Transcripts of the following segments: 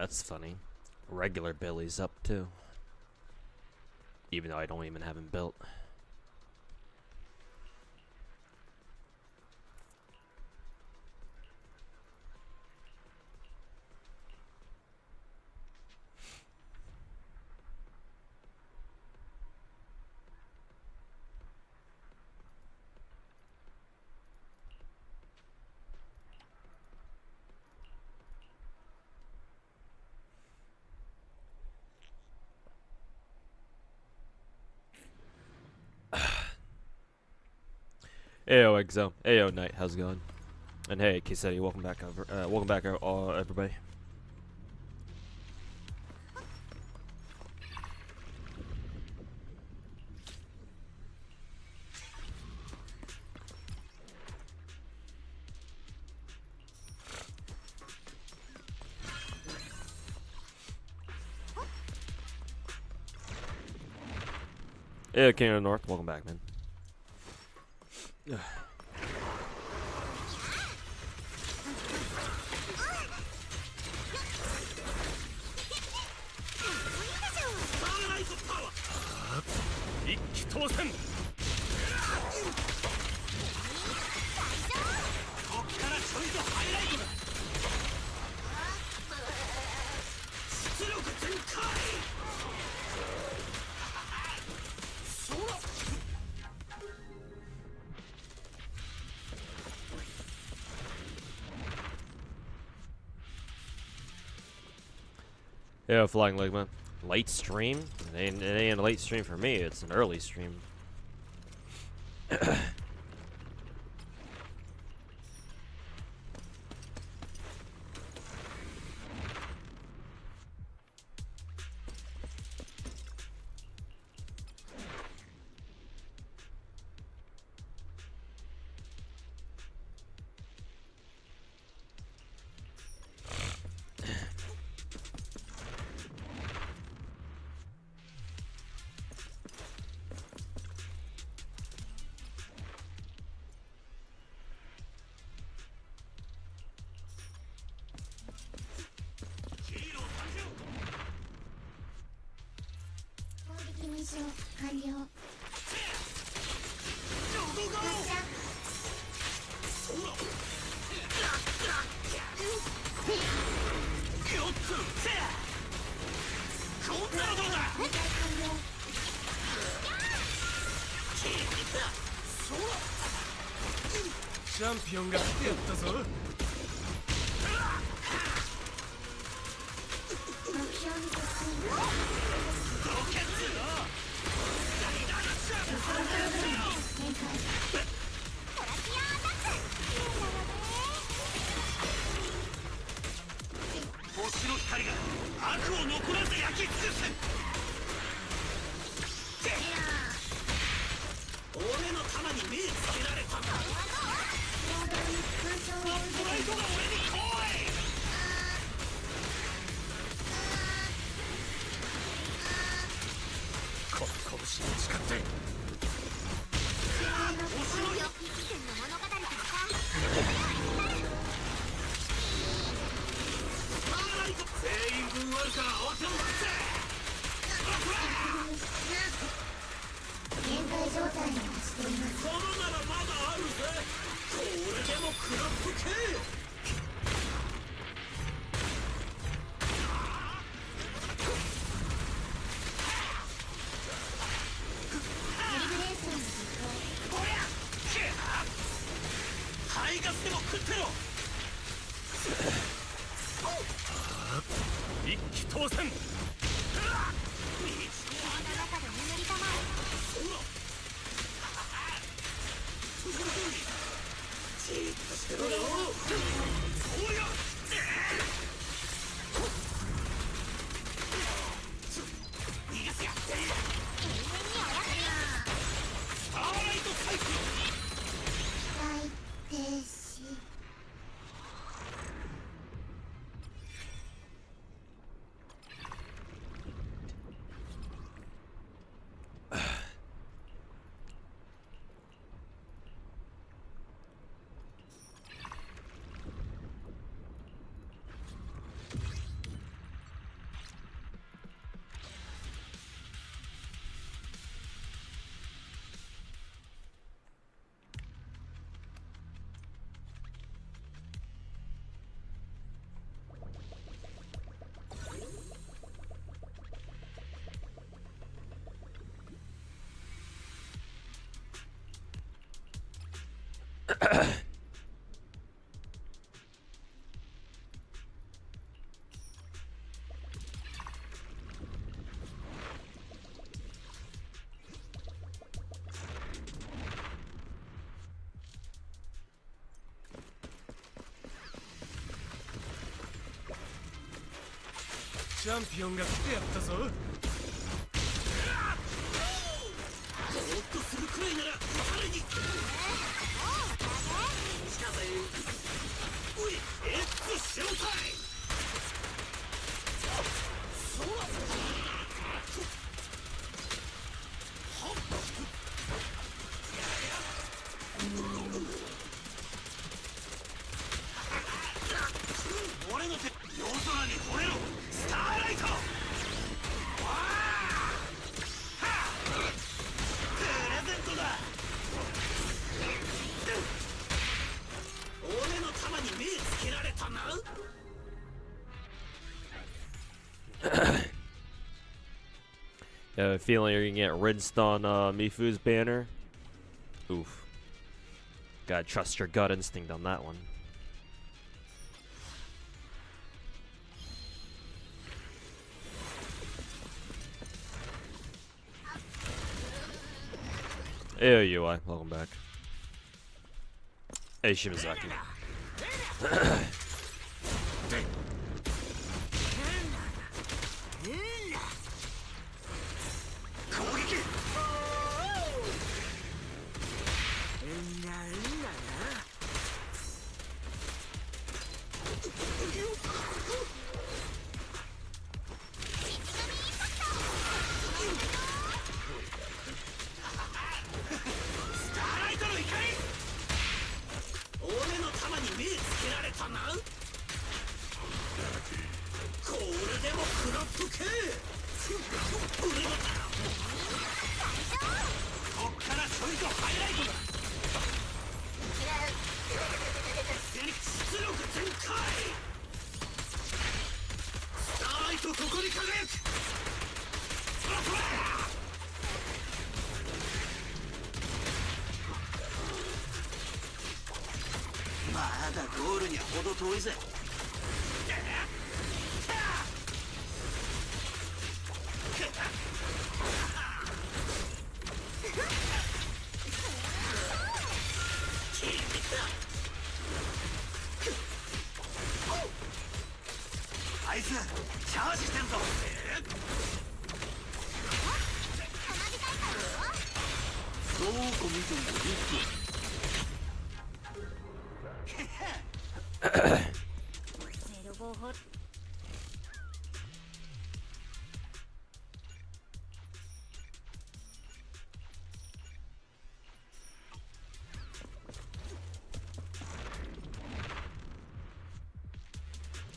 That's funny. Regular Billy's up too. Even though I don't even have him built. Ayo Exo, Ayo Knight, how's it going? And hey, Kisetti, welcome back over. Welcome back, everybody. Ayo King of the North, welcome back, man. Yeah, Flying Ligma. Late stream? It ain't a late stream for me, it's an early stream. チャンピオンが来てやったぞ。ぼーっとするくらいなら彼に。来たぜ。おい、エッツショータイム。そうだ。俺の手、夜空に吠えろ。スターライト。わあ。プレゼントだ。俺の玉に目つけられたな。I have a feeling you're gonna get rinsed on Mifu's banner. Oof. Gotta trust your gut instinct on that one. Hey UI, welcome back. Hey Shimazaki.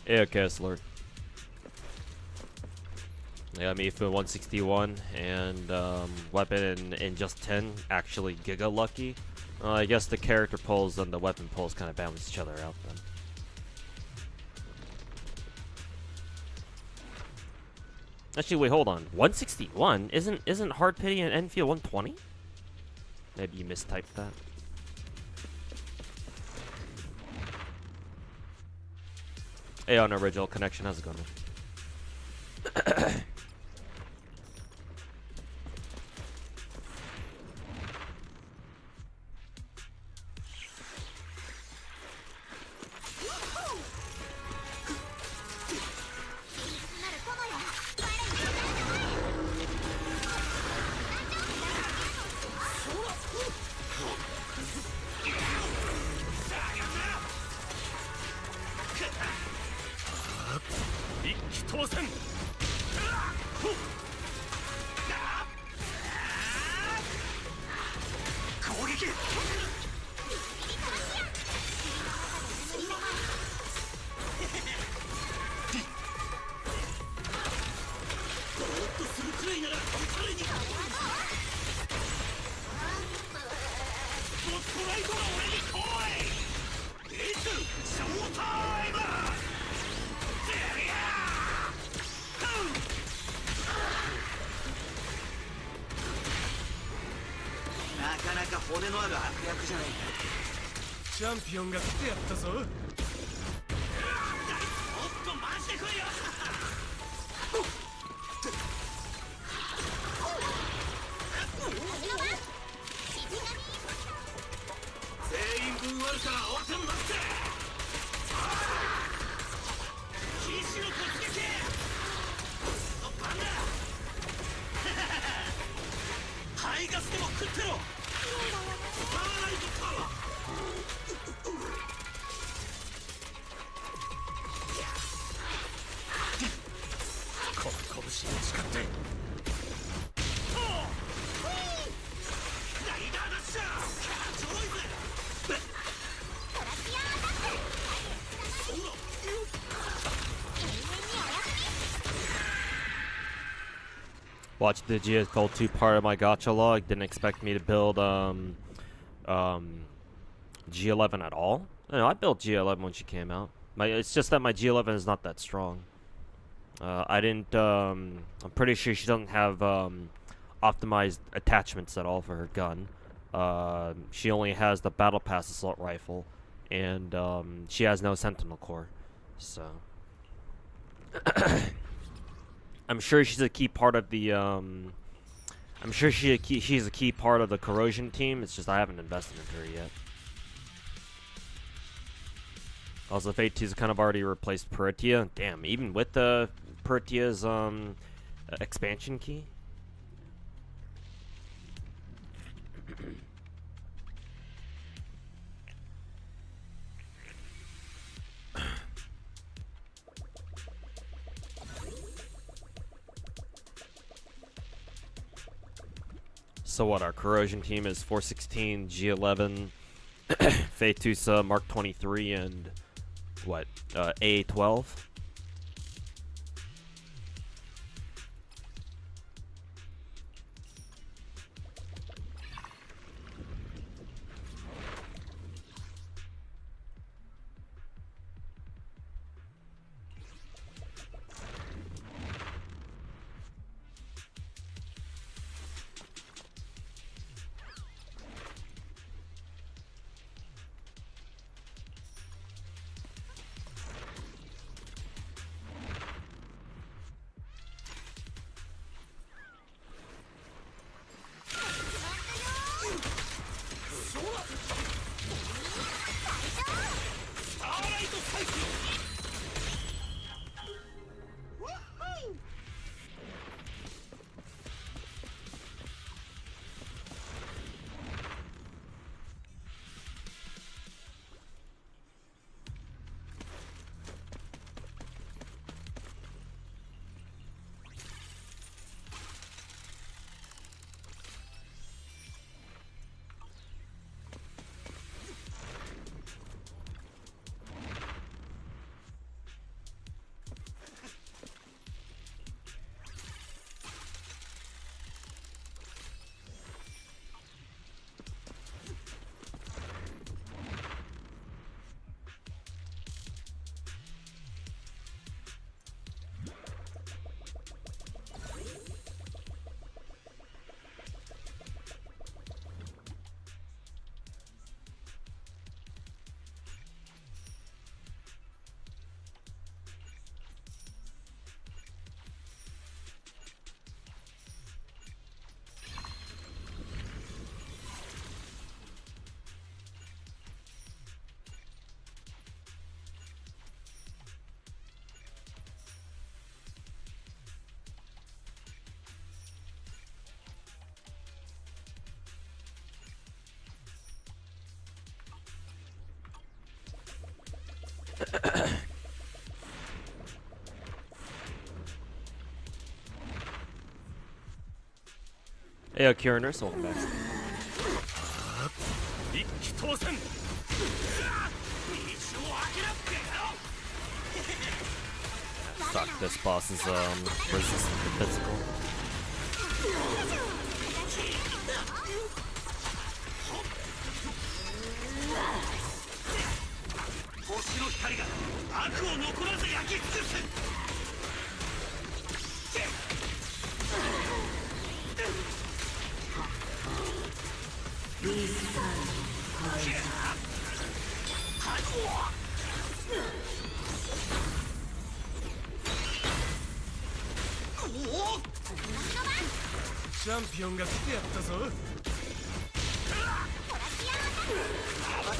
Yeah, Kessler. I got Mifu 161 and weapon in just 10, actually Giga lucky. I guess the character pulls and the weapon pulls kind of balance each other out then. Actually, wait, hold on. 161 isn't Hard Pity and Enfield 120? Maybe you mistyped that. Hey, on original connection, how's it going? チャンピオンが来てやったぞ。もっとマジで来いよ。全員分割るから慌てんなって。騎士の突撃バンだ。排ガスでも食ってろ。パワーライトパワー。この拳に誓ってライダーダッシャーカーチョイズ。トラピアアタック。そうだ。Watched the GS Gold 2 part of my gacha log. Didn't expect me to build G11 at all. No, I built G11 when she came out. It's just that my G11 is not that strong. I didn't. I'm pretty sure she doesn't have optimized attachments at all for her gun. She only has the battle pass assault rifle, and she has no sentinel core. So I'm sure she's a key part of the. I'm sure she's a key part of the corrosion team. It's just I haven't invested in her yet. Also, Fate 2's kind of already replaced Peritia. Damn, even with the Peritia's expansion key. So what, our corrosion team is 416, G11, Fate 2's Mark 23, and what, A12? Hey, Kieran, nurse, welcome back. 一気当選。道を開けなってやろう。 Fuck, this boss is resistant to physical. 星の光が悪を残らず焼き尽くす。 These sun チャンピオンが来てやったぞ。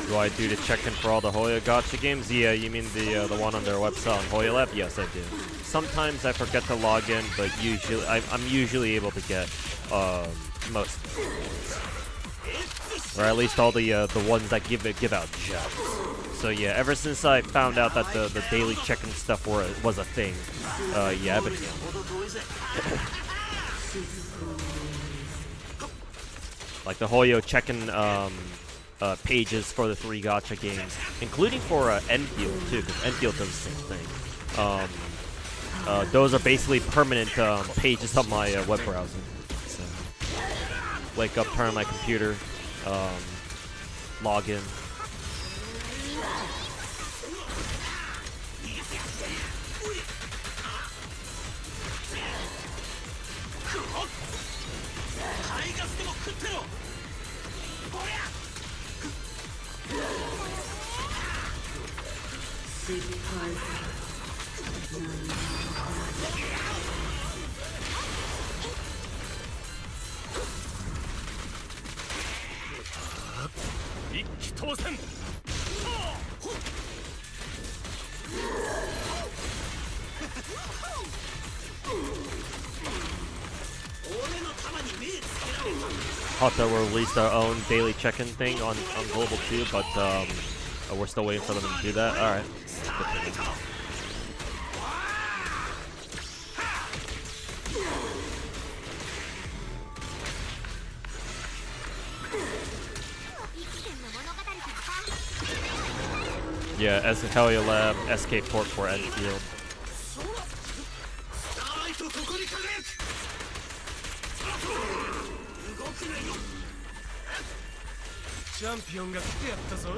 Do I do the check-in for all the Hoya Gacha games? Yeah, you mean the one on their website on Hoya Lab? Yes, I do. Sometimes I forget to log in, but usually I'm usually able to get most, or at least all the ones that give out gems. So yeah, ever since I found out that the daily check-in stuff was a thing, yeah, I've been like the Hoyo check-in pages for the 3 gacha games, including for Enfield too, because Enfield does the same thing. Those are basically permanent pages on my web browser. So, wake up, turn on my computer, log in. Hata will release their own daily check-in thing on Global too, but we're still waiting for them to do that. All right. Yeah, Ezekiel Lab, SK Port for Enfield. Championが来てやったぞ。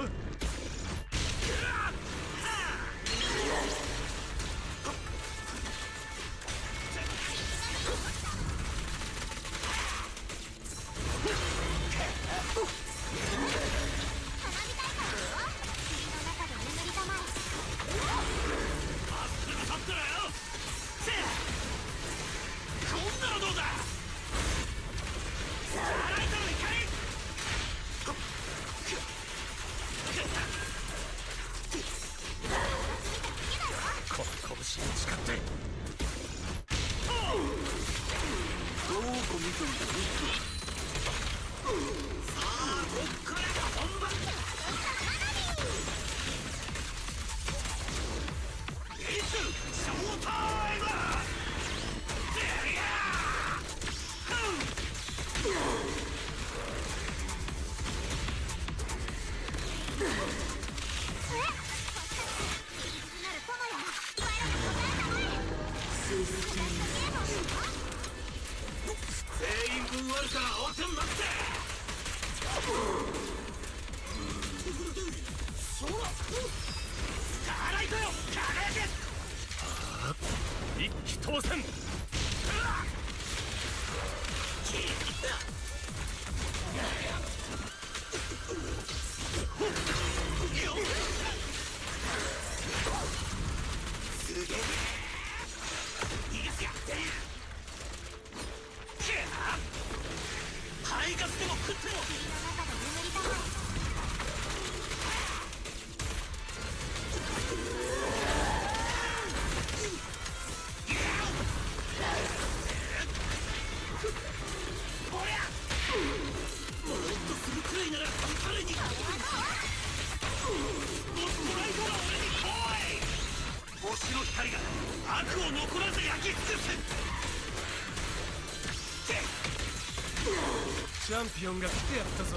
チャンピオンが来てやったぞ。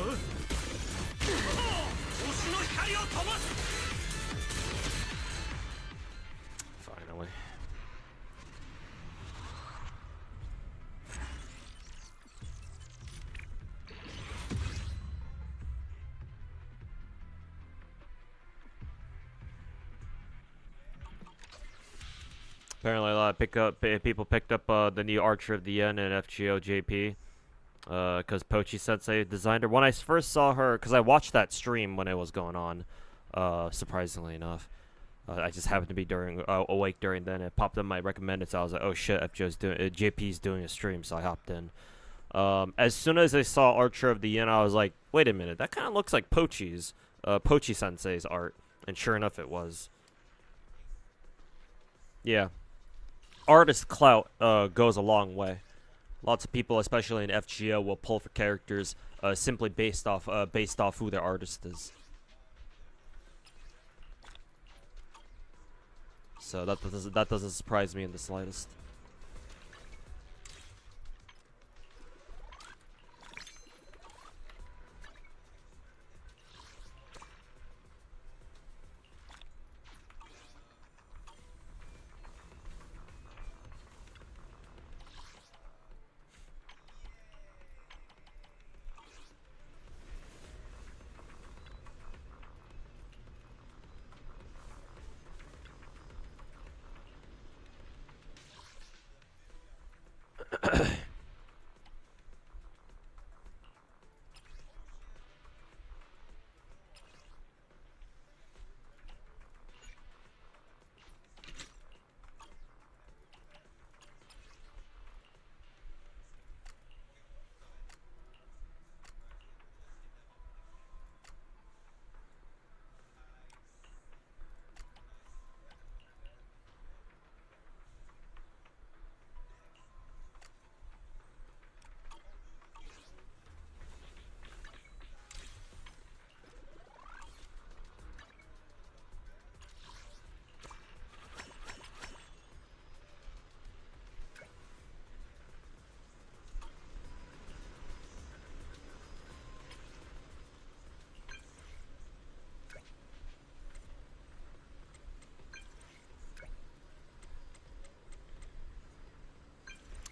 星の光を灯す。 Finally. Apparently, a lot of people picked up the new Archer of the Yen and FGO JP. Because Pochi Sensei designed her. When I first saw her, because I watched that stream when it was going on, surprisingly enough. I just happened to be awake during then. It popped up my recommended, so I was like, oh shit, JP's doing a stream, so I hopped in. As soon as I saw Archer of the Yin, I was like, wait a minute, that kind of looks like Pochi Sensei's art. And sure enough, it was. Yeah. Artist clout goes a long way. Lots of people, especially in FGO, will pull for characters simply based off who their artist is. So that doesn't surprise me in the slightest.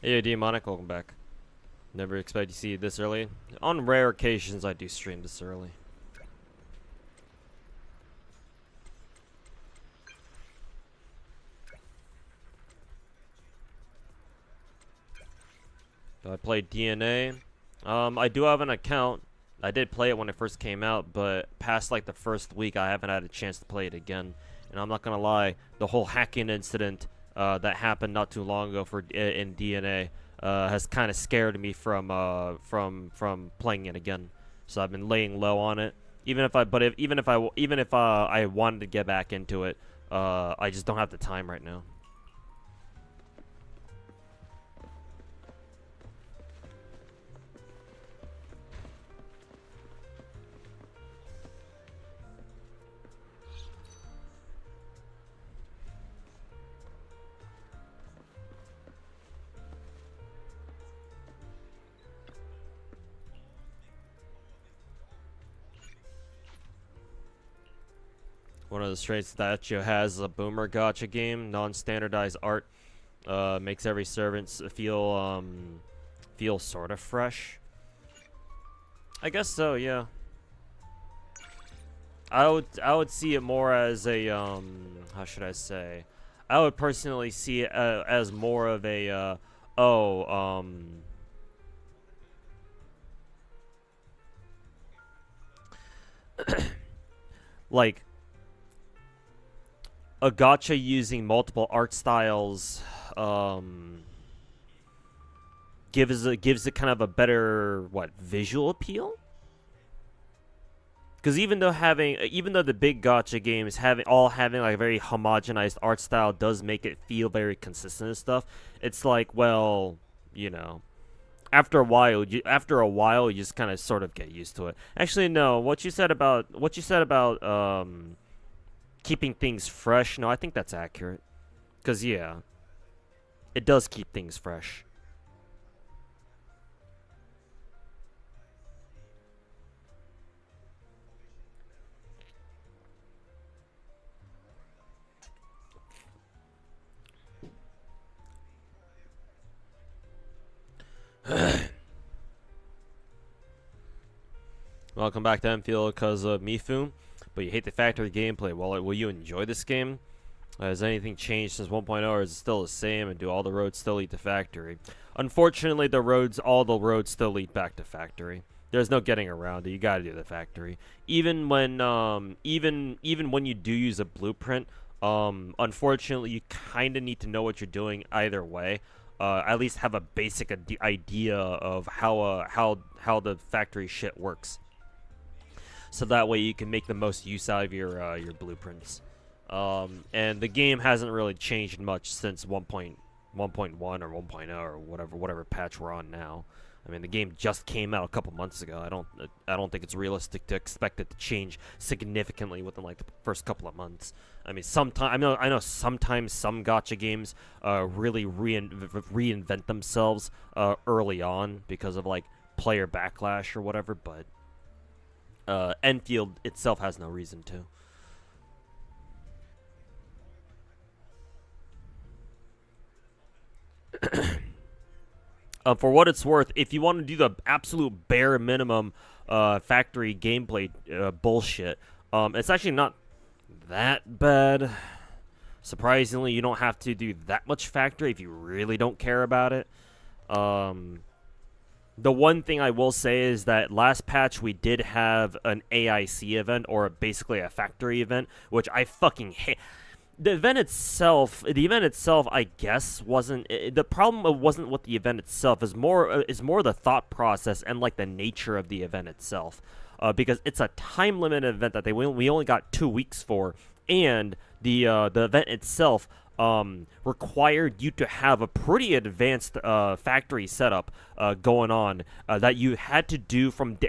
Hey, Demonic, welcome back. Never expect to see you this early. On rare occasions, I do stream this early. I played DNA. I do have an account. I did play it when it first came out, but past like the first week, I haven't had a chance to play it again. And I'm not gonna lie, the whole hacking incident that happened not too long ago in DNA has kind of scared me from playing it again. So I've been laying low on it. Even if I wanted to get back into it, I just don't have the time right now. One of the traits that Gacha has is a boomer gacha game. Non-standardized art makes every servant feel sort of fresh. I guess so, yeah. I would see it more as a how should I say? I would personally see it as more of a like a gacha using multiple art styles gives it kind of a better visual appeal. Because even though the big gacha games having like a very homogenized art style does make it feel very consistent and stuff, it's like, well, you know, after a while you just kind of sort of get used to it. Actually, no, what you said about keeping things fresh, no, I think that's accurate. Because, yeah, it does keep things fresh. Welcome back to Enfield because of Mifu. But you hate the factory gameplay. Well, will you enjoy this game? Has anything changed since 1.0, or is it still the same? And do all the roads still lead to factory? Unfortunately, all the roads still lead back to factory. There's no getting around it. You gotta do the factory. Even when even when you do use a blueprint, unfortunately you kind of need to know what you're doing either way. At least have a basic idea of how the factory shit works. So that way you can make the most use out of your blueprints. And the game hasn't really changed much since 1.1 or 1.0 or whatever patch we're on now. I mean, the game just came out a couple months ago. I don't think it's realistic to expect it to change significantly within like the first couple of months. I mean, I know sometimes some gacha games really reinvent themselves early on because of like player backlash or whatever, but Enfield itself has no reason to. For what it's worth, if you want to do the absolute bare minimum factory gameplay bullshit, it's actually not that bad. Surprisingly, you don't have to do that much factory if you really don't care about it. The one thing I will say is that last patch we did have an AIC event, or basically a factory event, which I fucking hate. The event itself, I guess, wasn't. The problem wasn't with the event itself. Is more the thought process and like the nature of the event itself, because it's a time limited event that we only got 2 weeks for, and the event itself required you to have a pretty advanced factory setup going on that you had to do from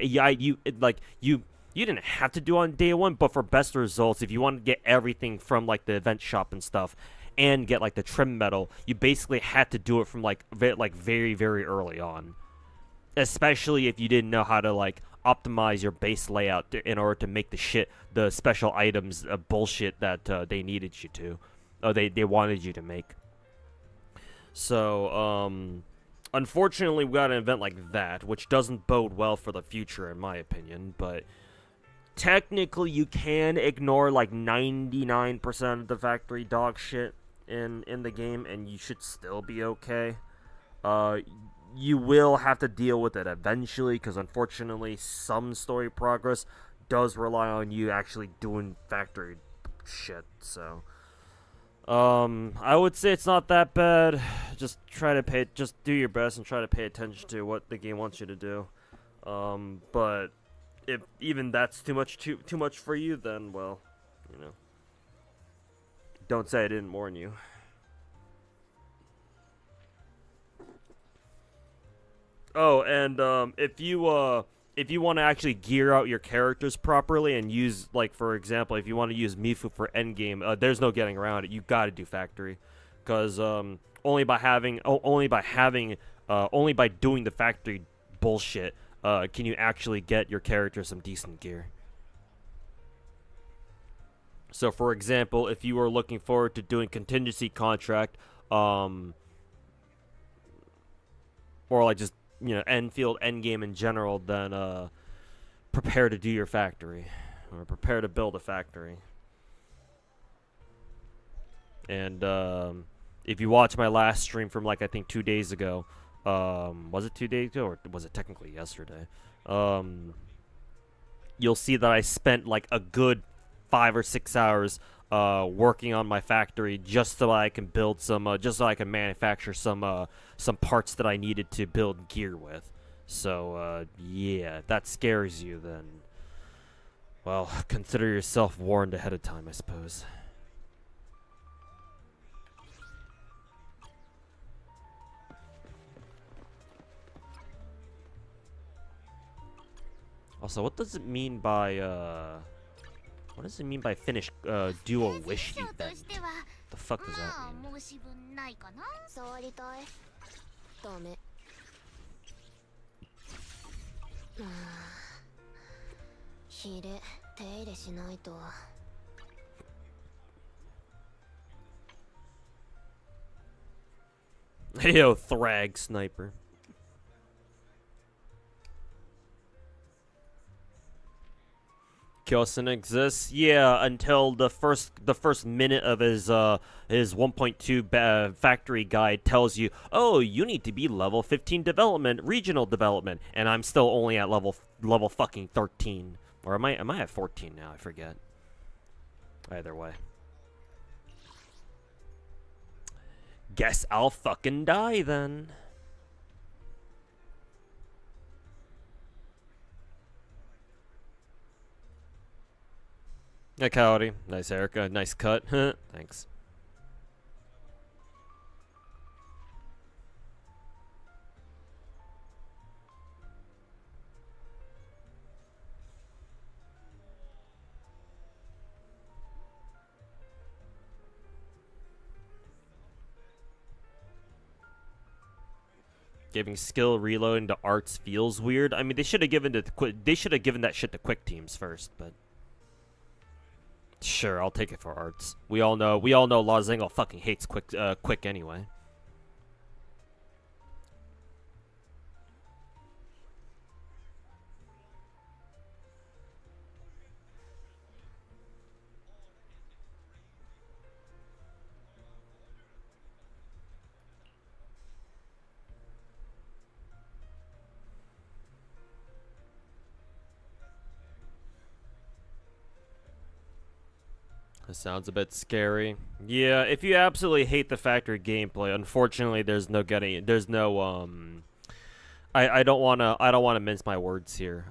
you didn't have to do on day one, but for best results, if you wanted to get everything from like the event shop and stuff, and get like the trim metal, you basically had to do it from like very very early on. Especially if you didn't know how to like optimize your base layout in order to make the special items bullshit that they needed you to, they wanted you to make. So unfortunately, we got an event like that, which doesn't bode well for the future, in my opinion, but. Technically, you can ignore like 99% of the factory dog shit in the game, and you should still be okay. You will have to deal with it eventually, because unfortunately, some story progress does rely on you actually doing factory shit. So, I would say it's not that bad. Just do your best and try to pay attention to what the game wants you to do. But. If even that's too much for you, then, well, you know, don't say I didn't warn you. Oh, and if you want to actually gear out your characters properly and use, like, for example, if you want to use Mifu for endgame, there's no getting around it. You got to do factory, because only by doing the factory bullshit. Can you actually get your character some decent gear? So, for example, if you are looking forward to doing contingency contract, or like just, you know, Enfield endgame in general, then prepare to do your factory, or prepare to build a factory. And if you watch my last stream from like I think 2 days ago. Was it 2 days ago, or was it technically yesterday? You'll see that I spent like a good 5 or 6 hours working on my factory just so I can build some, just so I can manufacture some parts that I needed to build gear with. So yeah, if that scares you, then well, consider yourself warned ahead of time, I suppose. Also, what does it mean by finish duo wish event? The fuck does that mean? 触りたい。ダメ。ひれ、手入れしないと。Hey yo, Thrag Sniper. Kyosen exists, yeah, until the first minute of his 1.2 factory guide tells you, oh, you need to be level 15 development, regional development, and I'm still only at level level fucking 13. Or am I at 14 now? I forget. Either way. Guess I'll fucking die then. Hey, Coyote. Nice haircut. Nice cut. Thanks. Giving skill reloading to arts feels weird. I mean, they should have given that shit to quick teams first, but sure, I'll take it for arts. We all know Lozangle fucking hates quick anyway. That sounds a bit scary. Yeah, if you absolutely hate the factory gameplay, unfortunately there's no I don't wanna mince my words here.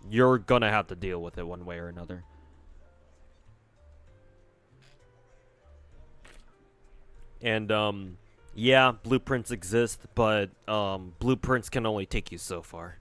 You're gonna have to deal with it one way or another. And yeah, blueprints exist, but blueprints can only take you so far.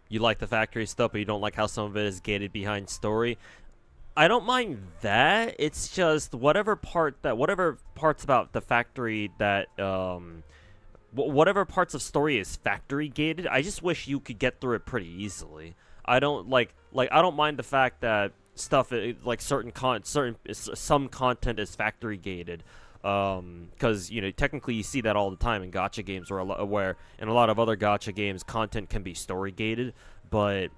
You like the factory stuff, but you don't like how some of it is gated behind story. I don't mind that. It's just whatever parts about the factory that whatever parts of story is factory gated. I just wish you could get through it pretty easily. I don't I don't mind the fact that stuff like some content is factory gated. Because you know, technically you see that all the time in gacha games, where in a lot of other gacha games content can be story gated, but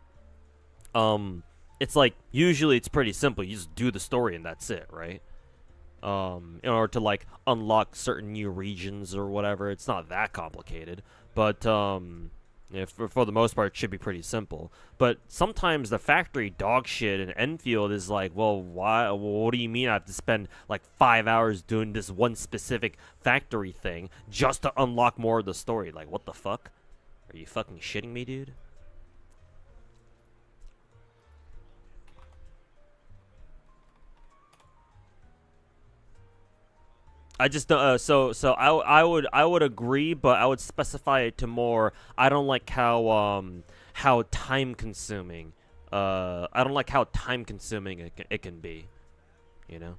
it's like usually it's pretty simple. You just do the story and that's it, right? In order to like unlock certain new regions or whatever, it's not that complicated. But yeah, for the most part, it should be pretty simple. But sometimes the factory dog shit in Enfield is like, well, why? What do you mean I have to spend like 5 hours doing this one specific factory thing just to unlock more of the story? Like, what the fuck? Are you fucking shitting me, dude? I just I would agree, but I would specify it to more. I don't like how time consuming I don't like how time consuming it can be, you know.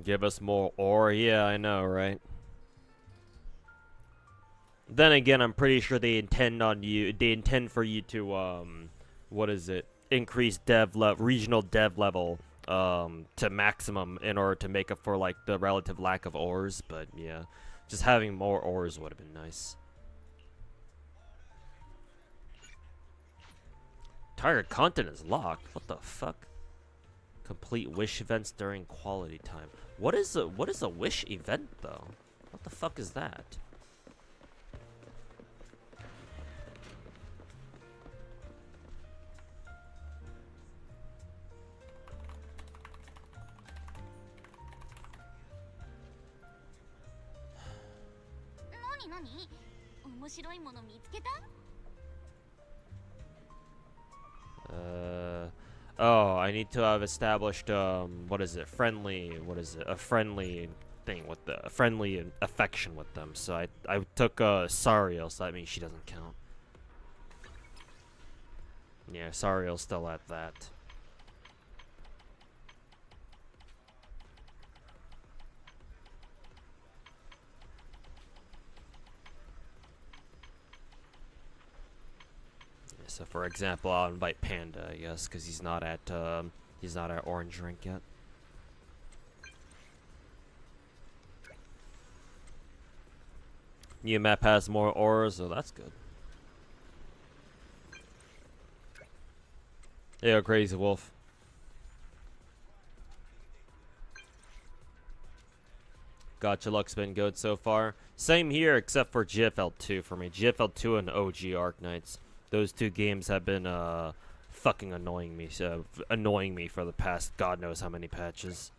Give us more ore. Yeah, I know, right? Then again, I'm pretty sure they intend for you to what is it? Increase regional dev level to maximum in order to make up for like the relative lack of ores, but yeah. Just having more ores would have been nice. Target content is locked. What the fuck? Complete wish events during quality time. What is a wish event though? What the fuck is that? Oh, I need to have established, what is it? Friendly, what is it? A friendly thing with the, a friendly affection with them. So I took, Sariel, so that means she doesn't count. Yeah, Sariel's still at that. So for example, I'll invite Panda, I guess, because he's not at Orange Drink yet. New map has more auras, so that's good. Yeah, Crazy Wolf. Gacha luck's been good so far. Same here, except for GFL 2 for me. GFL 2 and OG Arc Knights. Those two games have been fucking annoying me. Annoying me for the past God knows how many patches.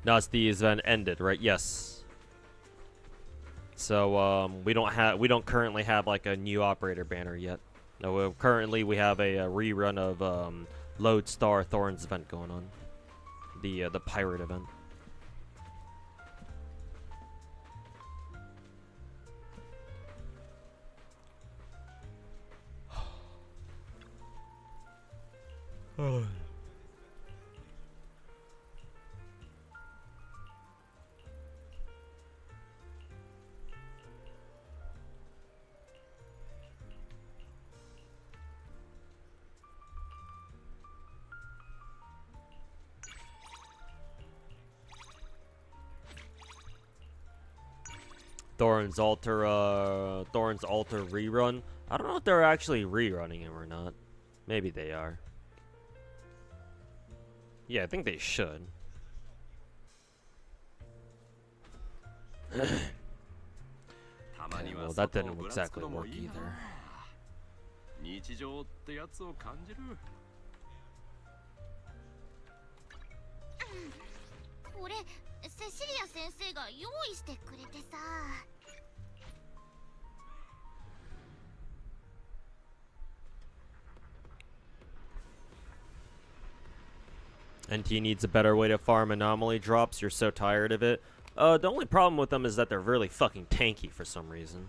Now it's the event ended, right? Yes. So we don't currently have like a new operator banner yet. No, currently we have a rerun of Lodestar Thorns event going on, the pirate event. Oh. Thorn's Altar rerun. I don't know if they're actually rerunning him or not. Maybe they are. Yeah, I think they should. Okay, well, that didn't exactly work either. 日常ってやつを感じる。これセシリア先生が用意してくれてさ。NT needs a better way to farm anomaly drops. You're so tired of it. The only problem with them is that they're really fucking tanky for some reason.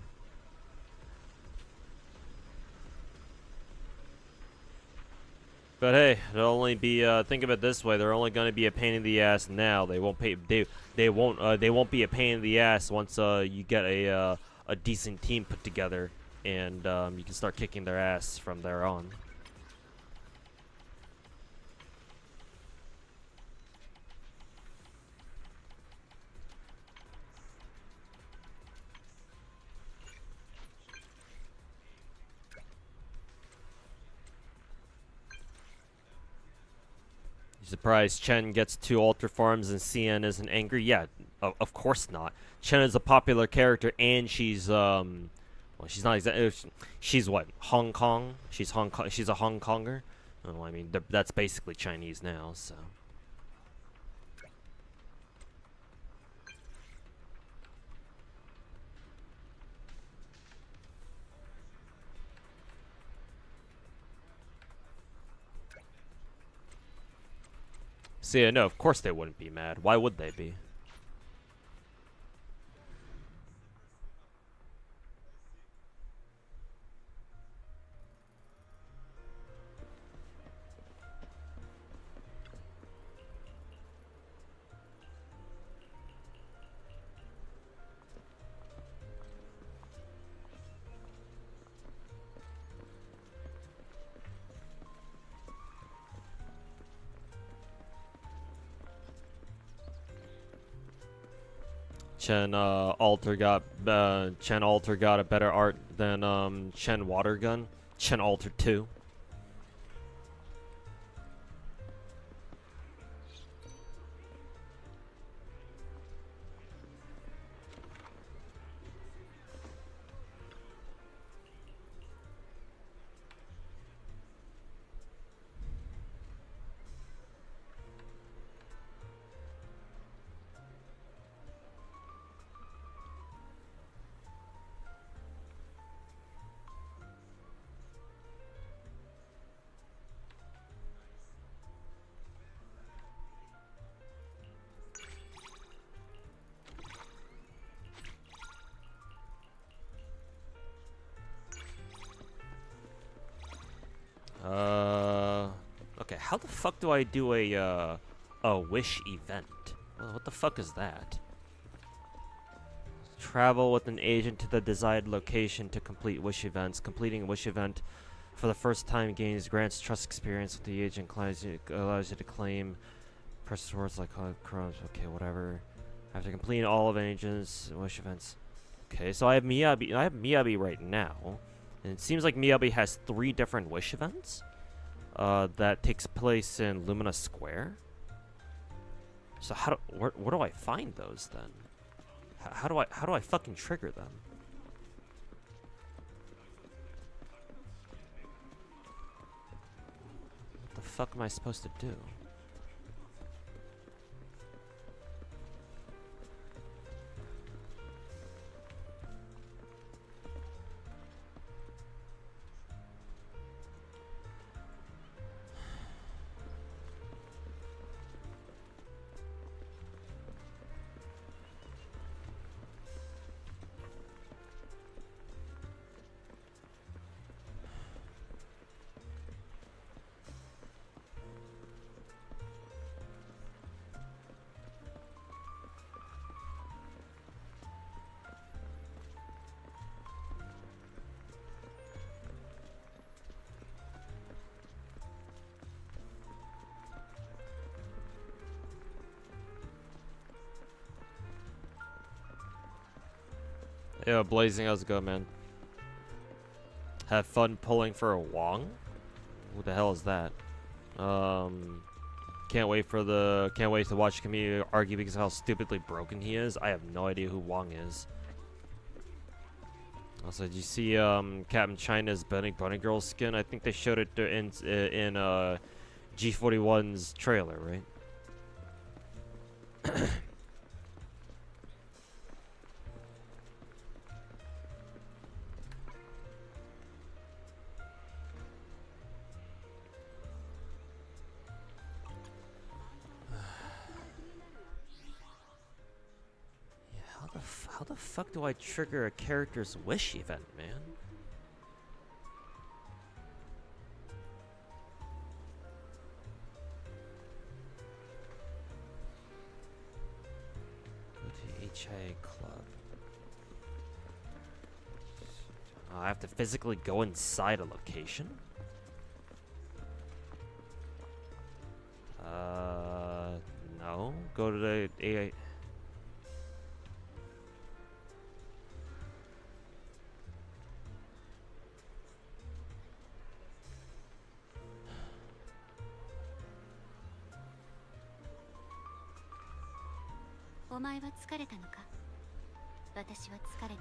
But hey, it'll only be think of it this way: they're only going to be a pain in the ass now. They won't they won't be a pain in the ass once you get a decent team put together and you can start kicking their ass from there on. You surprised Chen gets 2 altar farms and CN isn't angry? Yeah, of course not. Chen is a popular character and she's well, she's not exactly, she's what, Hong Kong? She's Hong Kong, she's a Hong Konger? Well, I mean, that's basically Chinese now, so. So yeah, no, of course they wouldn't be mad. Why would they be? Chen Alter got a better art than Chen Water Gun. Chen Alter 2. Okay, how the fuck do I do a wish event? Well, what the fuck is that? Travel with an agent to the desired location to complete wish events. Completing a wish event for the first time grants trust experience with the agent, allows you to claim precious words like crumbs. Okay, whatever. After completing all of an agent's wish events. Okay, so I have Miyabi right now. And it seems like Miyabi has 3 different wish events that takes place in Lumina Square. So where do I find those then? How do I fucking trigger them? What the fuck am I supposed to do? Yo, Blazing, how's it going, man? Have fun pulling for a Wong? Who the hell is that? Can't wait to watch the community argue because of how stupidly broken he is. I have no idea who Wong is. Also, did you see Captain China's Bunny Girl skin? I think they showed it in G41's trailer, right? How the fuck do I trigger a character's wish event, man? Go to HIA Club. I have to physically go inside a location? No. Go to the AI.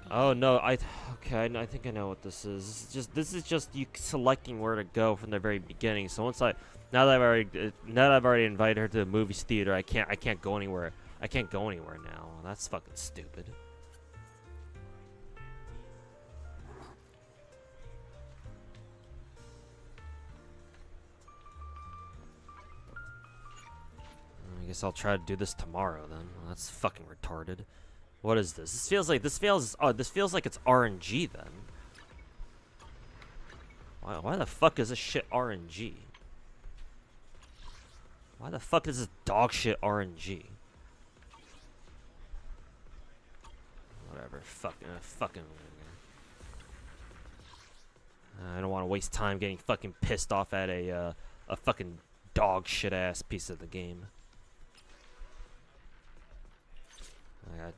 Oh no, I think I know what this is. This is just you selecting where to go from the very beginning. So now that I've already invited her to the movie theater, I can't go anywhere. I can't go anywhere now. That's fucking stupid. I guess I'll try to do this tomorrow then. Well, that's fucking retarded. What is this? This feels like it's RNG then. Why the fuck is this shit RNG? Why the fuck is this dog shit RNG? Whatever. Fucking. I don't want to waste time getting fucking pissed off at a fucking dog shit ass piece of the game.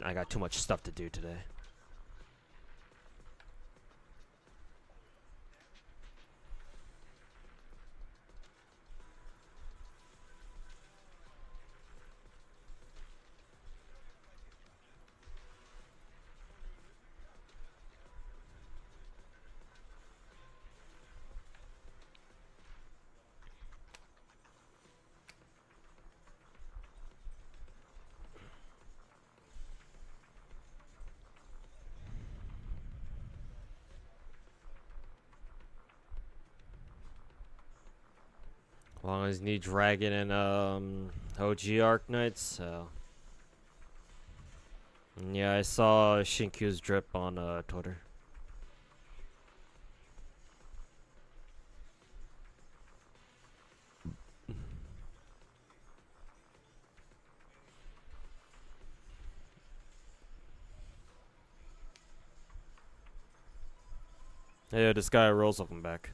I got too much stuff to do today. As long as you need Dragon and OG Arc Knights, so. And yeah, I saw Shinkyu's drip on Twitter. Yeah, this guy rolls up and back.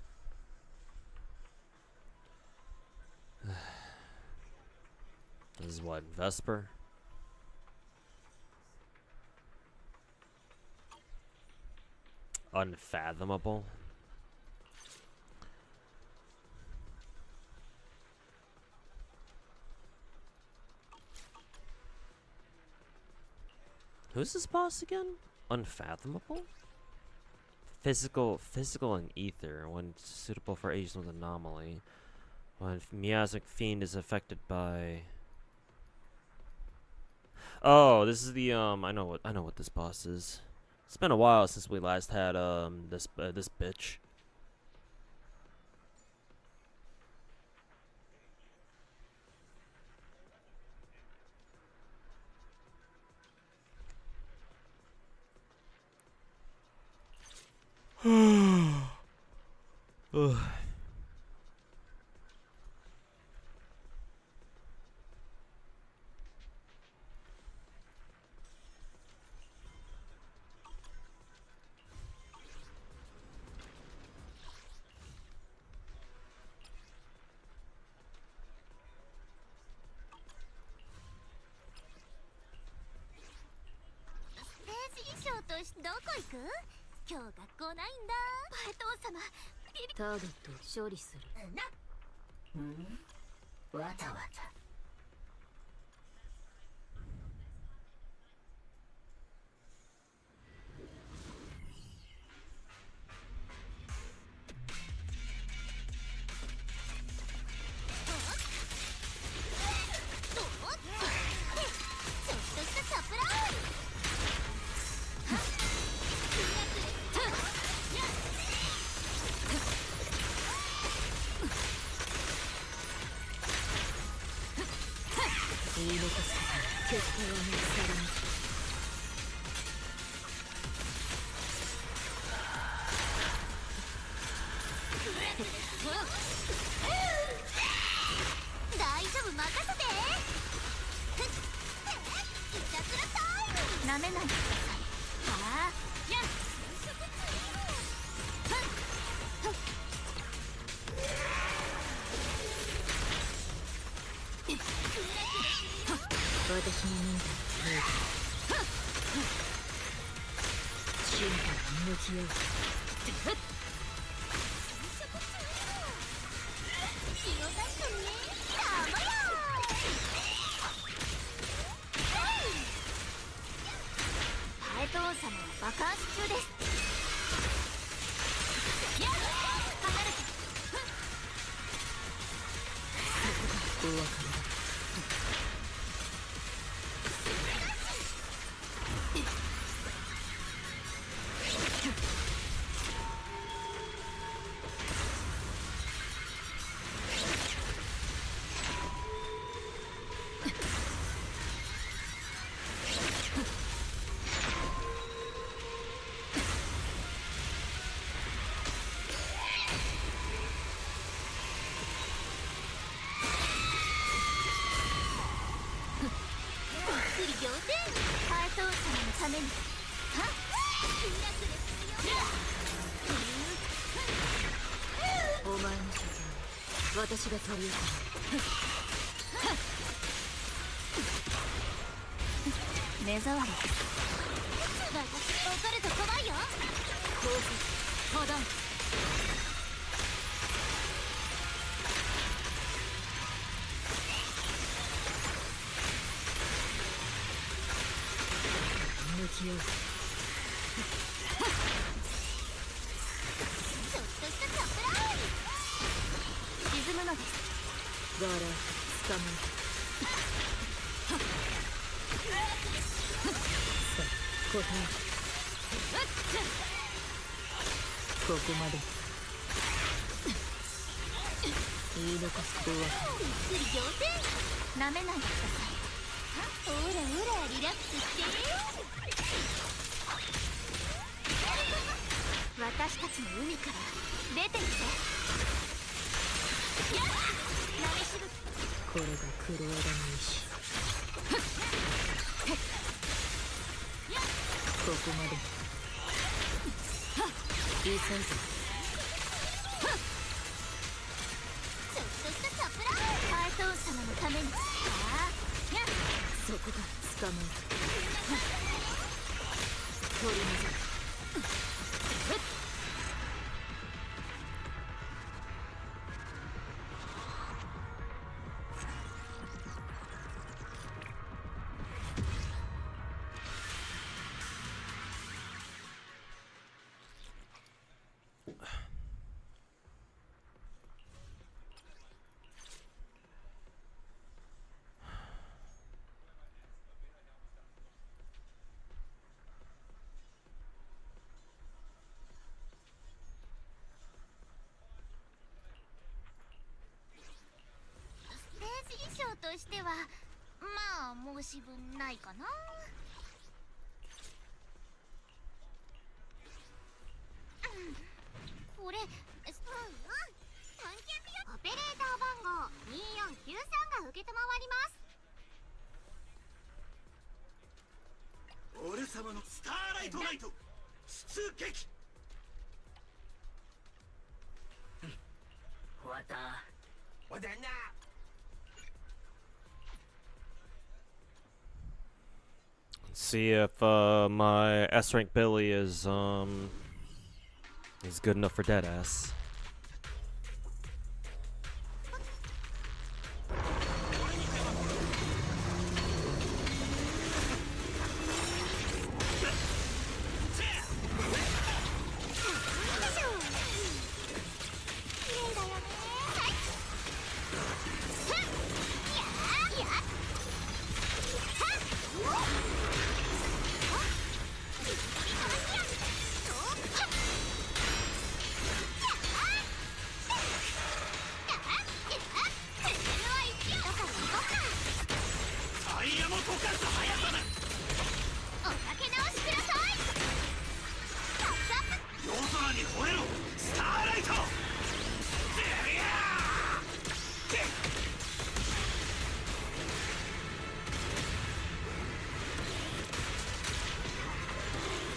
This is what, Vesper? Unfathomable. Who's this boss again? Unfathomable? Physical and ether when suitable for agents with anomaly. When miasmic fiend is affected by. Oh, this is the I know what this boss is. It's been a while since we last had this bitch. Ugh. 目障り。私が怒ると怖いよ。高速破断。向き合う。ちょっとしたサプライズ。沈むのです。ガラ捕まえ。さあ答え。ここまで。言い残すとはびっくり仰天。なめないでください。ほらほらリラックスして。私たちの海から出てきて。やっ波しぶき。これが黒枝の石。ここまで。急いで。ちょっとしたサプライズ。ハート王様のために。そこが捕まえる。取り除く。衣装としてはまあ申し分ないかな。これオペレーター番号2493が受けたまわります。俺様のスターライトナイト出撃。終わった。わだな。See if my S rank Billy is good enough for Deadass.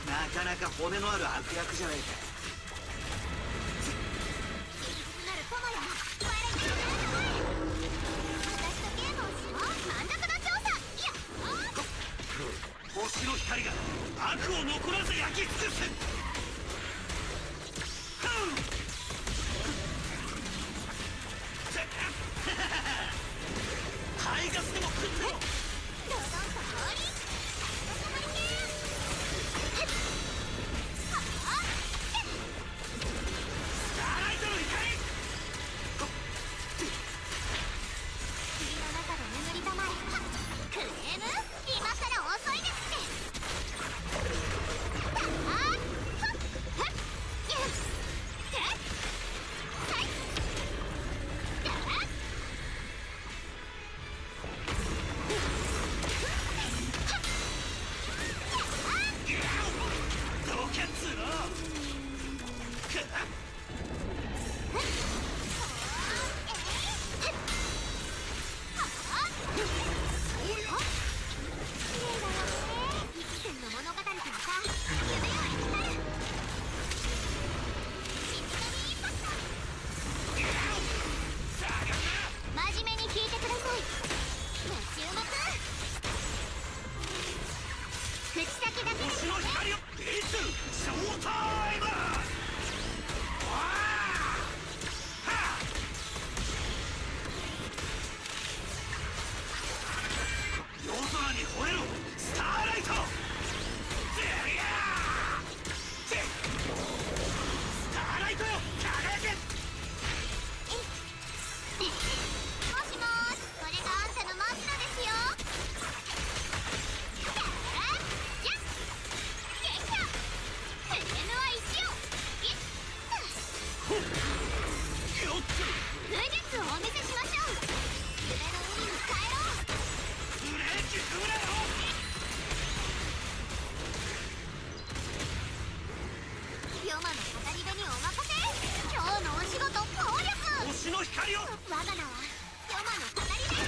なかなか骨のある悪役じゃないか。星の光が悪を残らず焼き尽くす。排ガスでも食ってろ。我が名はヨマの語りだ。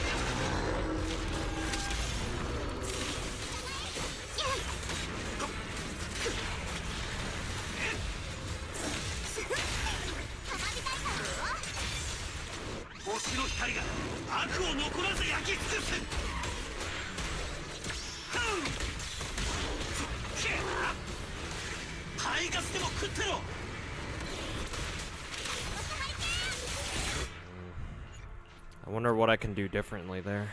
星の光が悪を残らず焼き尽くす。排ガスでも食ってろ。I wonder what I can do differently there.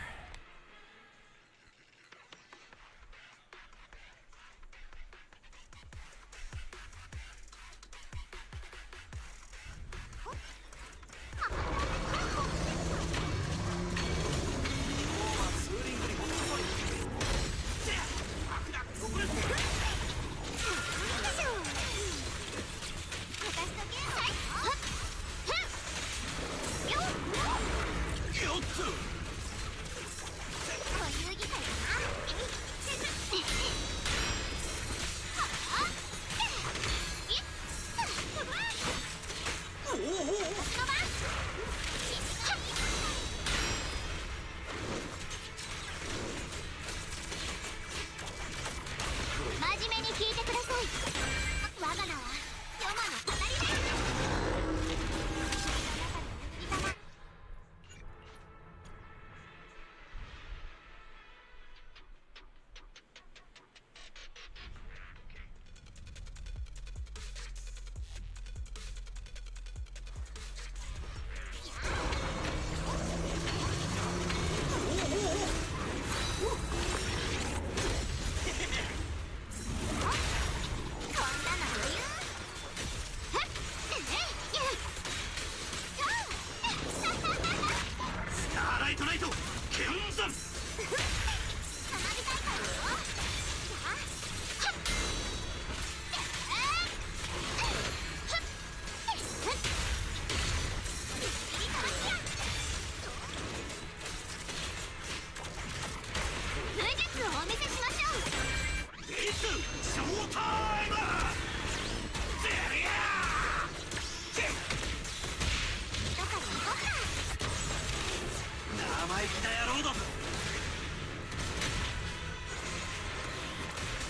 真面目に聞いてください。我が名はヨマの語りだ。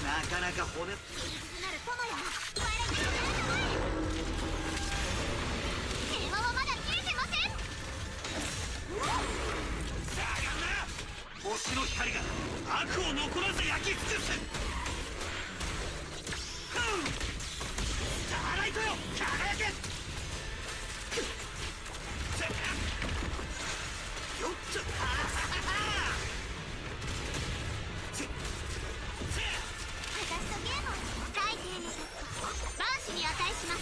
なかなか骨。電話はまだ切れてません。星の光が悪を残らず焼き尽くす。スターライトよ、輝け。よっと。私とゲームを大丁寧に万死に値します。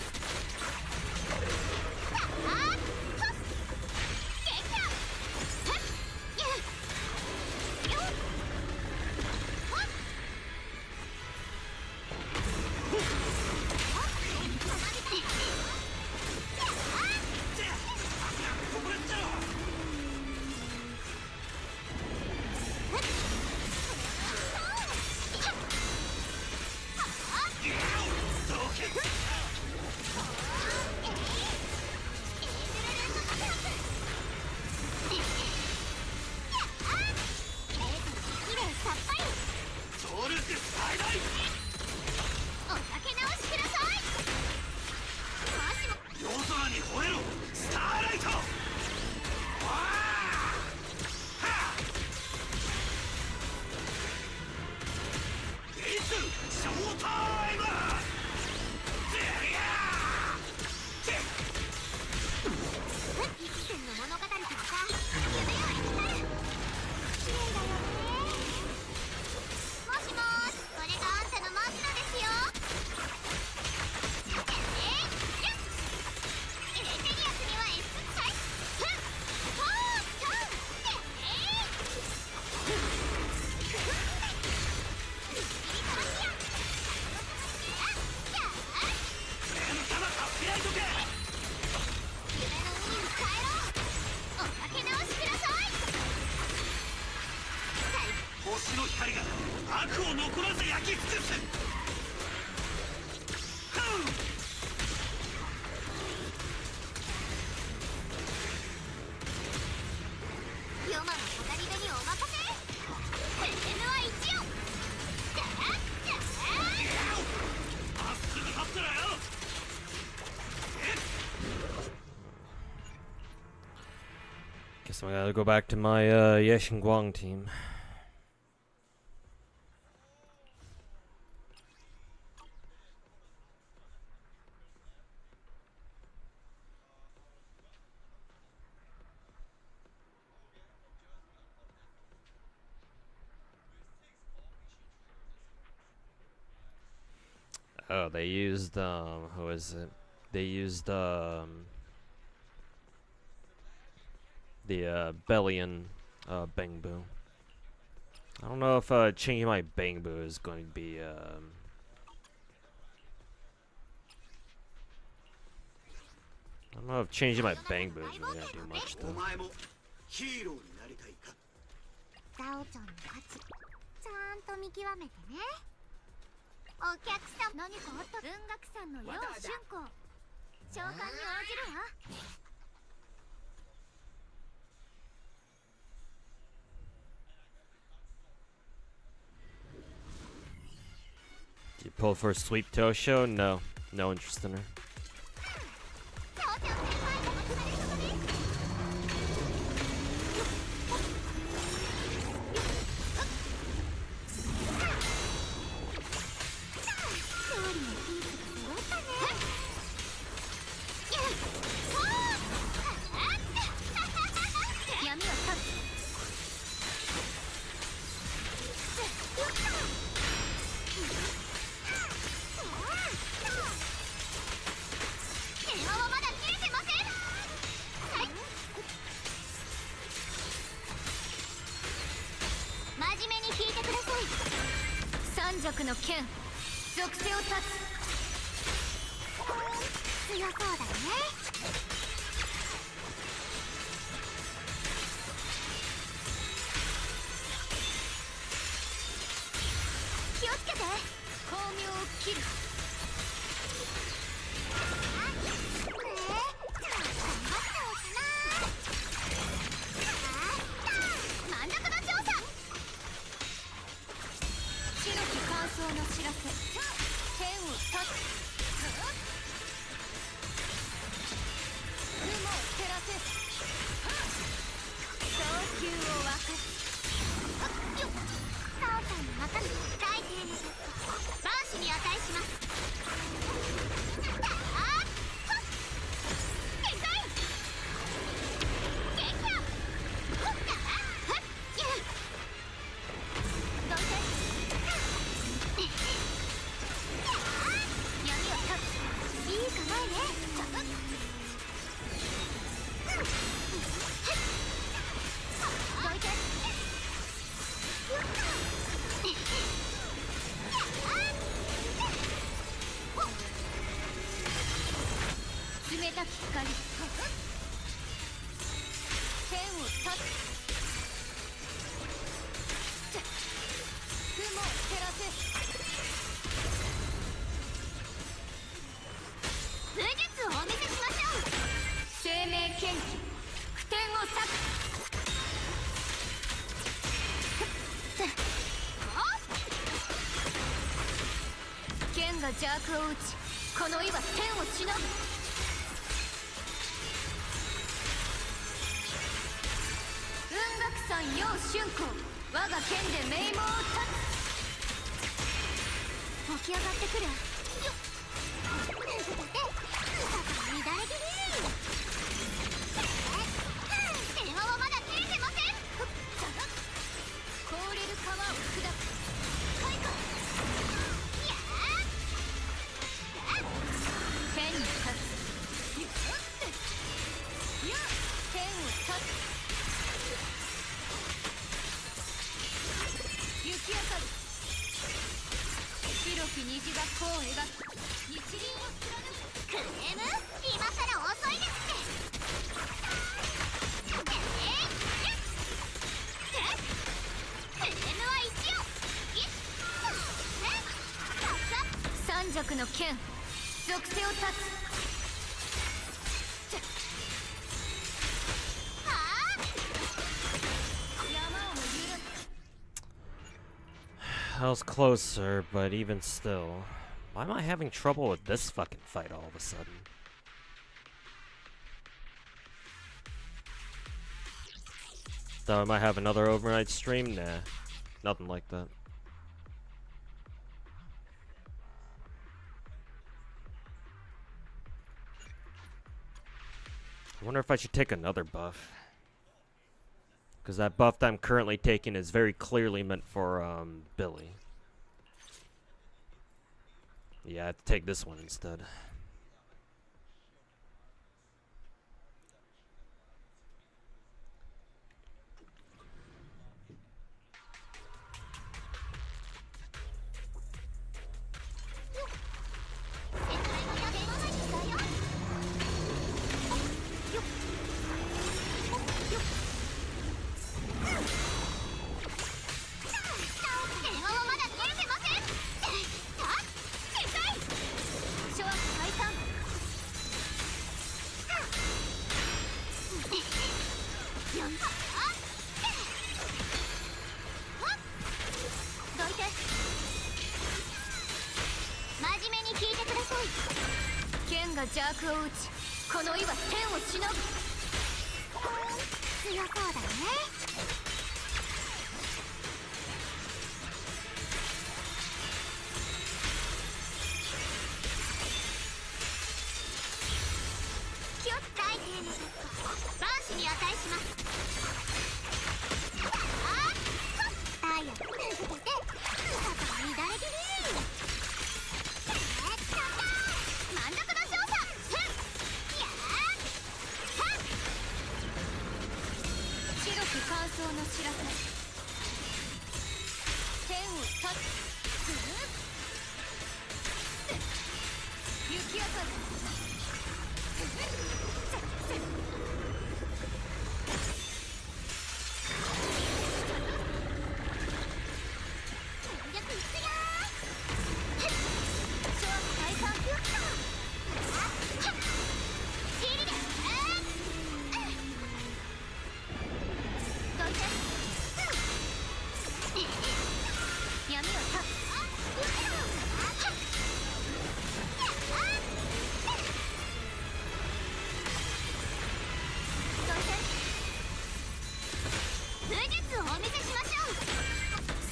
星の光が悪を残らず焼き尽くす。So I gotta go back to my Guang team. Oh, they used who is it? They used the Bellion Bangbu. I don't know if changing my Bangbu is going to be I don't know if changing my Bangbu is really gonna do much お though. 前もヒーローになりたいか。ザオちゃんの価値ちゃんと見極めてね。お客さん、何かあった？文学さんの楊春子召喚に応じるわ。 You pull for a sweep toe show? No. No interest in her. ザオちゃん先輩お待ちかね様です。 真面目に聞いてください。三尺の剣、属性を断つ。強そうだね。気をつけて。巧妙を切る。の知らせ、天を断つ。雲を照らせ。早急を沸かす。よっ、サオちゃんの中身大抵の万死に値します。あっ、天才撃破。ほっかはっ、どいて。闇を断つ。いい構えね。どいて。冷たき光。天を断つ。雲を照らせ。武術をお見せしましょう。生命剣気、普天を裂く。剣が邪悪を打ち、この岩天をしのぐ。雲岳山陽春光、我が剣で名門を断つ。起き上がってくる。よっ、乱れ気味。電話はまだ切れてません。凍れる川を砕く。開花。やー、天に立つ。天を立つ。雪明かり。白き虹が弧を描く。日輪を貫く。クレーム？今から遅いですって。クレームは一応。三尺の剣、属性を断つ。I was closer, but even still. Why am I having trouble with this fucking fight all of a sudden? Thought I might have another overnight stream. Nah, nothing like that. I wonder if I should take another buff. Because that buff that I'm currently taking is very clearly meant for, Billy. Yeah, I have to take this one instead.邪悪を打ち、この意は天をしのぐ。強そうだね。気をつ大抵の万死に値します。ダイヤ続けて、中から乱れ気味。乾燥の知らせ。天を立つ。雪明かり。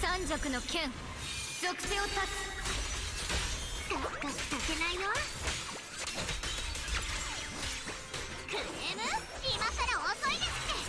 三尺の剣、属性を断つ。かっかしさせないよ。クレーム？今さら遅いですって。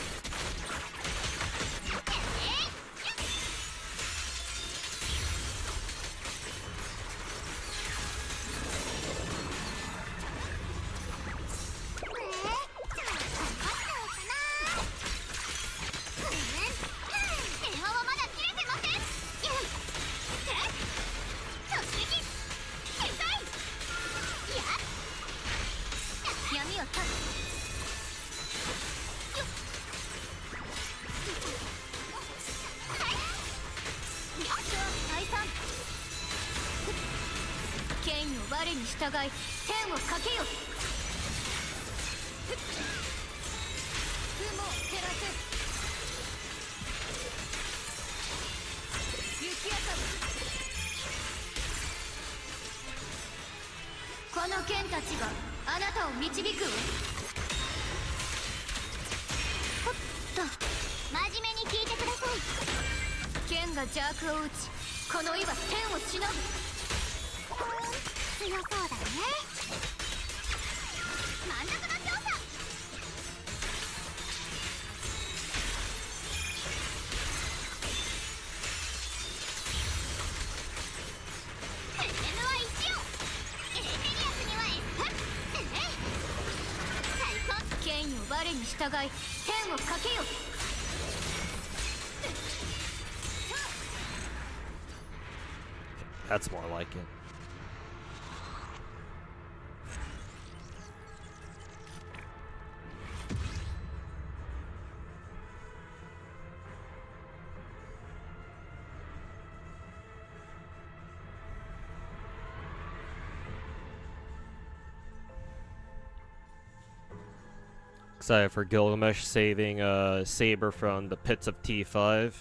我に従い天をかけよ。雲を照らせ。雪明かり。この剣たちがあなたを導くわ。ほっと真面目に聞いてください。剣が邪悪を打ち、この意は天をしのぐ。強そうだね。満足の調査。FM は1を、エレテリアスには S。最高。権威を我に従い天をかけよ。That's more like it. Excited for Gilgamesh saving Saber from the pits of T5.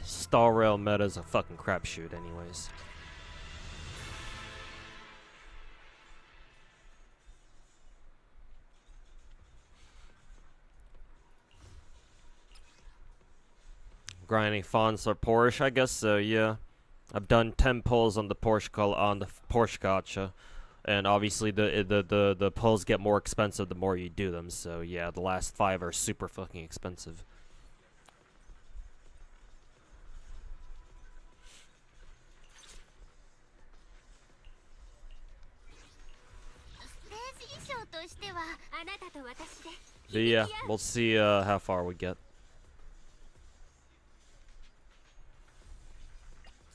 Star Rail meta's a fucking crapshoot anyways. grinding Fons or Porsche, I guess so. Yeah, I've done 10 pulls on the Porsche Porsche gacha, and obviously the pulls get more expensive the more you do them. So yeah, the last 5 are super fucking expensive. But yeah, we'll see how far we get.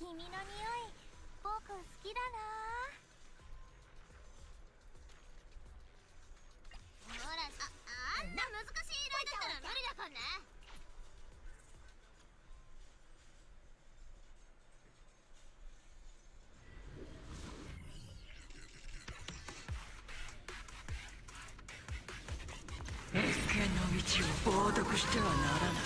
君の匂い僕好きだなほらあんな難しい依頼だったら無理だからね越見の道を冒涜してはならない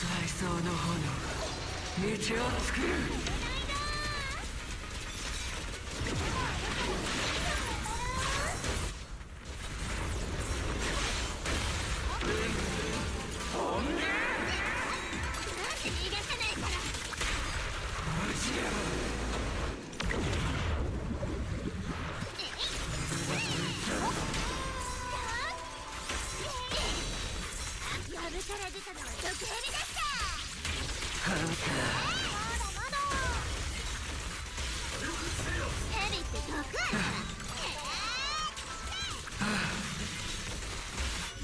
再走の炎道を作る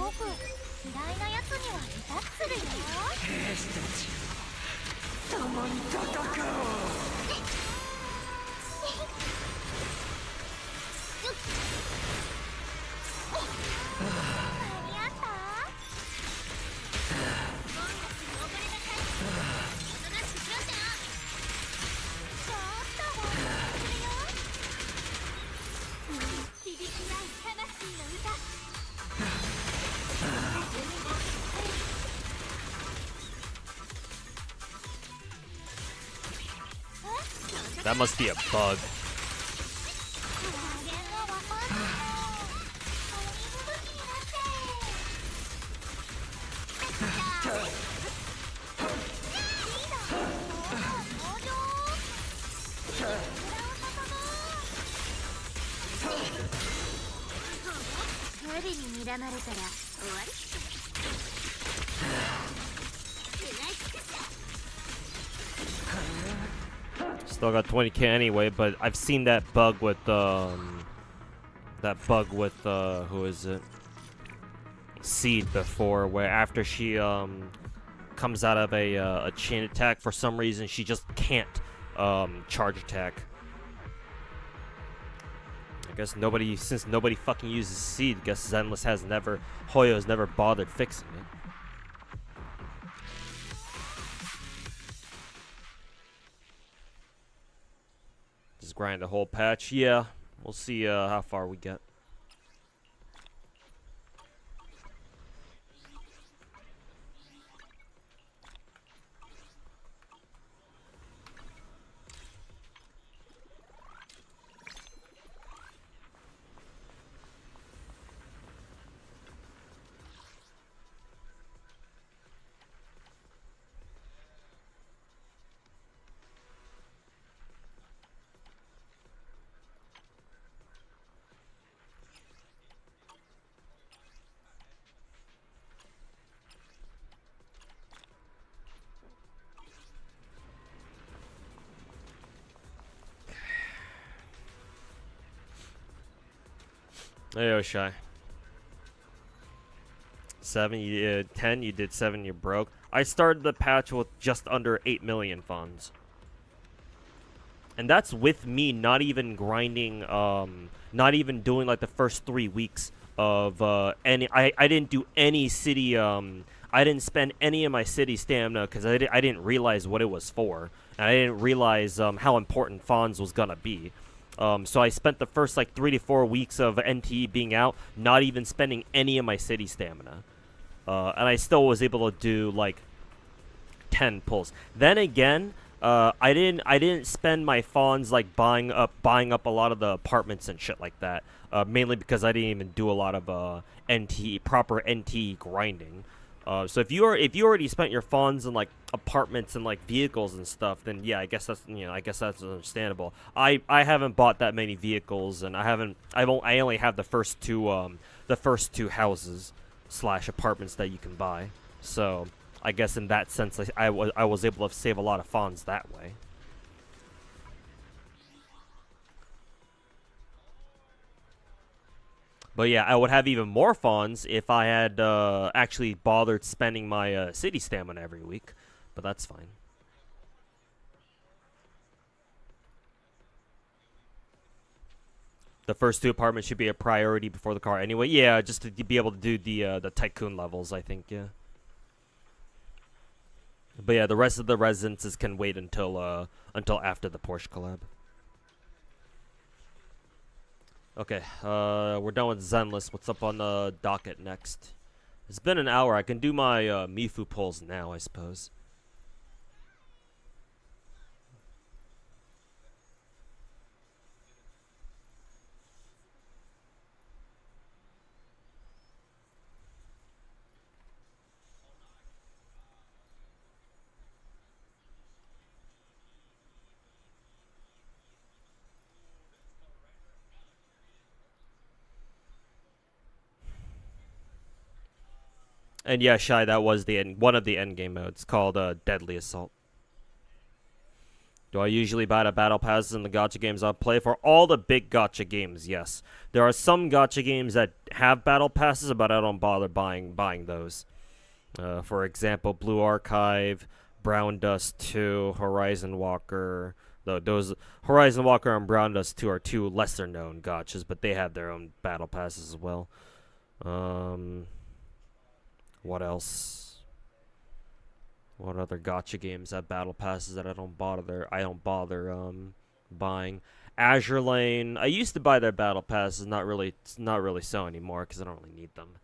僕嫌いなやつにはリタッするよ兵士たち共に戦おう間に合ったちょっと響き合う魂の歌 That must be a bug. Still got 20k anyway, but I've seen that bug with who is it? Seed before, where after she comes out of a chain attack for some reason she just can't charge attack. I guess since nobody fucking uses Seed, I guess Zenless Hoyo has never bothered fixing it. Just grind the whole patch. Yeah, we'll see how far we get. Hey, Shy. 7, you did 10, you did 7, you broke. I started the patch with just under 8 million funds. And that's with me not even grinding, not even doing like the first 3 weeks of any. I didn't do any city. I didn't spend any of my city stamina because I didn't realize what it was for, and I didn't realize how important Fons was gonna be. So I spent the first like 3 to 4 weeks of NTE being out, not even spending any of my city stamina, and I still was able to do like 10 pulls. Then again, I didn't spend my Fons like buying up a lot of the apartments and shit like that. Mainly because I didn't even do a lot of proper NTE grinding. So if you already spent your funds in like apartments and like vehicles and stuff, then yeah, I guess that's understandable. I haven't bought that many vehicles, and I only have the first two houses / apartments that you can buy. So I guess in that sense, I was able to save a lot of funds that way. But yeah, I would have even more funds if I had actually bothered spending my city stamina every week. But that's fine. The first 2 apartments should be a priority before the car anyway. Yeah, just to be able to do the tycoon levels, I think, yeah. But yeah, the rest of the residences can wait until after the Porsche collab. Okay, we're done with Zenless. What's up on the docket next? It's been an hour. I can do my Mifu pulls now, I suppose. And yeah, Shy, that was one of the endgame modes called Deadly Assault. Do I usually buy the battle passes in the gacha games I play? For all the big gacha games, yes. There are some gacha games that have battle passes, but I don't bother buying those. For example, Blue Archive, Brown Dust 2, Horizon Walker. Those Horizon Walker and Brown Dust 2 are 2 lesser known gachas, but they have their own battle passes as well. What else? What other gacha games have battle passes that I don't bother buying? Azure Lane. I used to buy their battle passes, not really so anymore because I don't really need them.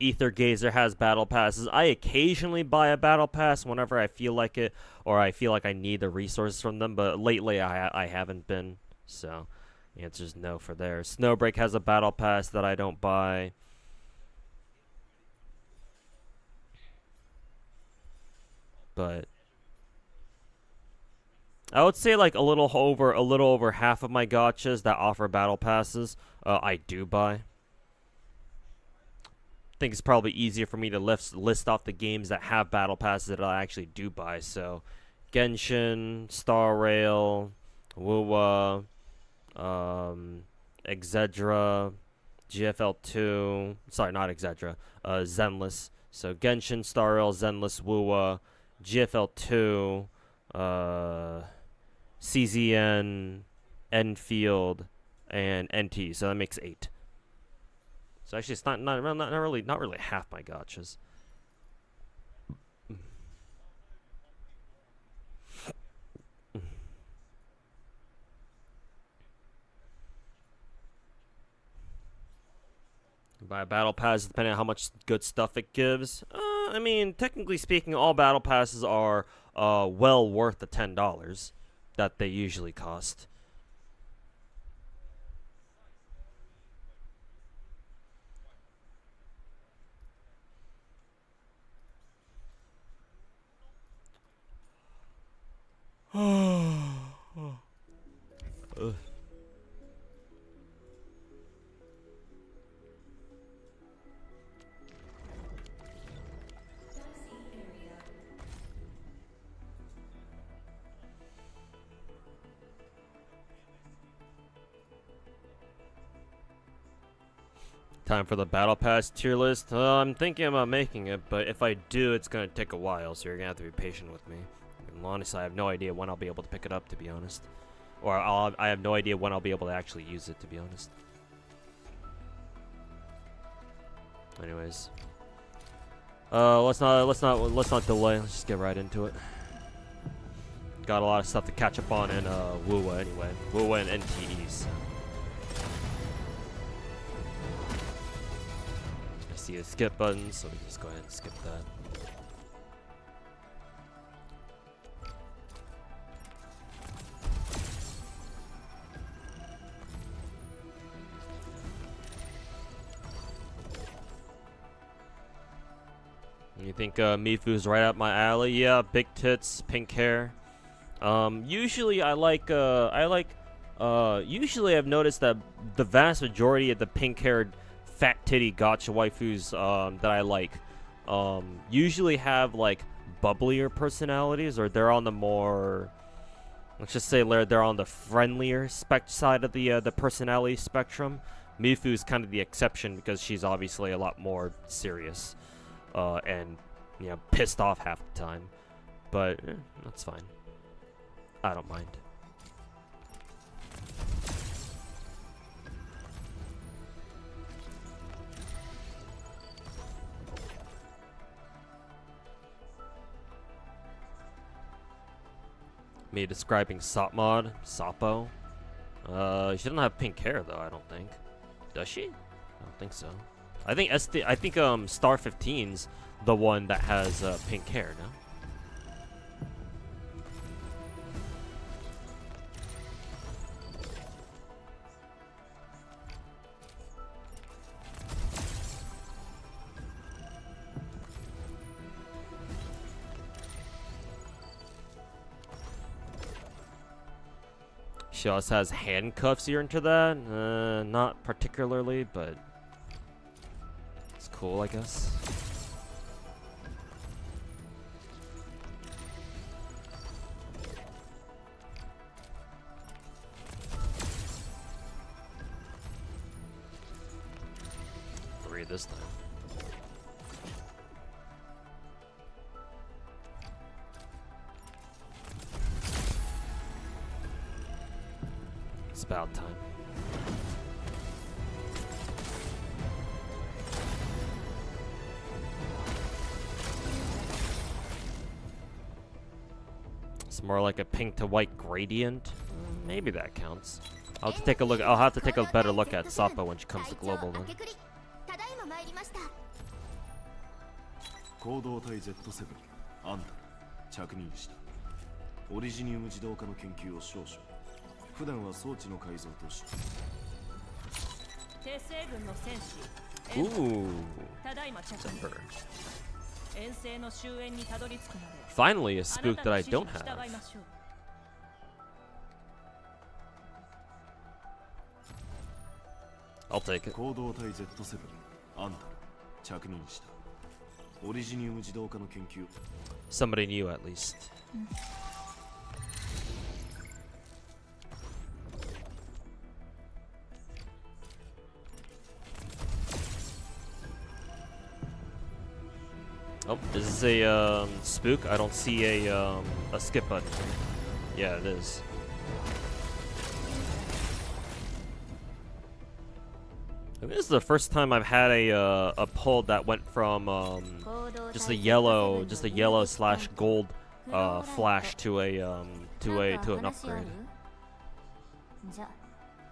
Ether Gazer has battle passes. I occasionally buy a battle pass whenever I feel like it, or I feel like I need the resources from them, but lately I haven't been, so the answer's no for there. Snowbreak has a battle pass that I don't buy. But I would say like a little over half of my gachas that offer battle passes, I do buy. I think it's probably easier for me to list off the games that have battle passes that I actually do buy. So, Genshin, Star Rail, Wuwa, Exedra, GFL2. Sorry, not Exedra. Zenless. So Genshin, Star Rail, Zenless, Wuwa, GFL2, CZN, Enfield, and NTE. So that makes 8. So actually, it's not really half my gachas. Buy a battle pass depending on how much good stuff it gives. I mean, technically speaking, all battle passes are well worth the $10 that they usually cost. Ugh. Time for the battle pass tier list. I'm thinking about making it, but if I do, it's gonna take a while, so you're gonna have to be patient with me. And honestly, I have no idea when I'll be able to pick it up, to be honest. Or I have no idea when I'll be able to actually use it, to be honest. Anyways, let's not delay. Let's just get right into it. Got a lot of stuff to catch up on in Wuwa anyway. Wuwa and NTEs. I see a skip button, so we just go ahead and skip that. You think Mifu's right up my alley? Yeah, big tits, pink hair. Usually usually I've noticed that the vast majority of the pink-haired, fat titty gacha waifus that I like usually have like bubblier personalities, or they're on the more, let's just say they're on the friendlier side of the personality spectrum. Mifu's kind of the exception because she's obviously a lot more serious. And, you know, pissed off half the time. But, that's fine. I don't mind. Me describing Sopmod, Sapo. She doesn't have pink hair, though, I don't think. Does she? I don't think so. I think Star 15's the one that has pink hair, no? She also has handcuffs. You're into that? Not particularly, but it's cool, I guess. Three this time. It's about time. It's more like a pink to white gradient. Maybe that counts. I'll have to take a look. I'll have to take a better look at Sappo when she comes to global then. 行動体 Z7 あんた着任したオリジニウム自動化の研究を少々普段は装置の改造として帝政軍の戦士 Ooh. ただいま着任 Zephyr. 遠征の終焉にたどり着くまで Finally, a spook that I don't have. I'll take it. 行動体 Z7 あんた着任したオリジニウム自動化の研究 Somebody new at least. Oh, is this a spook? I don't see a skip button. Yeah, it is. I think this is the first time I've had a pull that went from just a yellow slash gold flash to an upgrade.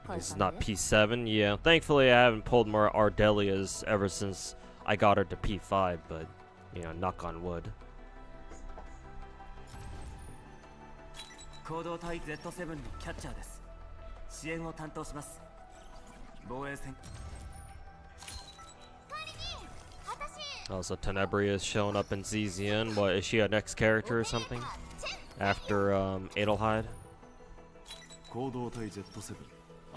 This is not P7, yeah. Thankfully, I haven't pulled more Ardelias ever since I got her to P5, but, you know, knock on wood. 行動隊 Z7 のキャッチャーです。支援を担当します。防衛戦 Also, Tenebria is showing up in Zizian. What, is she a next character or something? After, Adelheid? 行動隊 Z7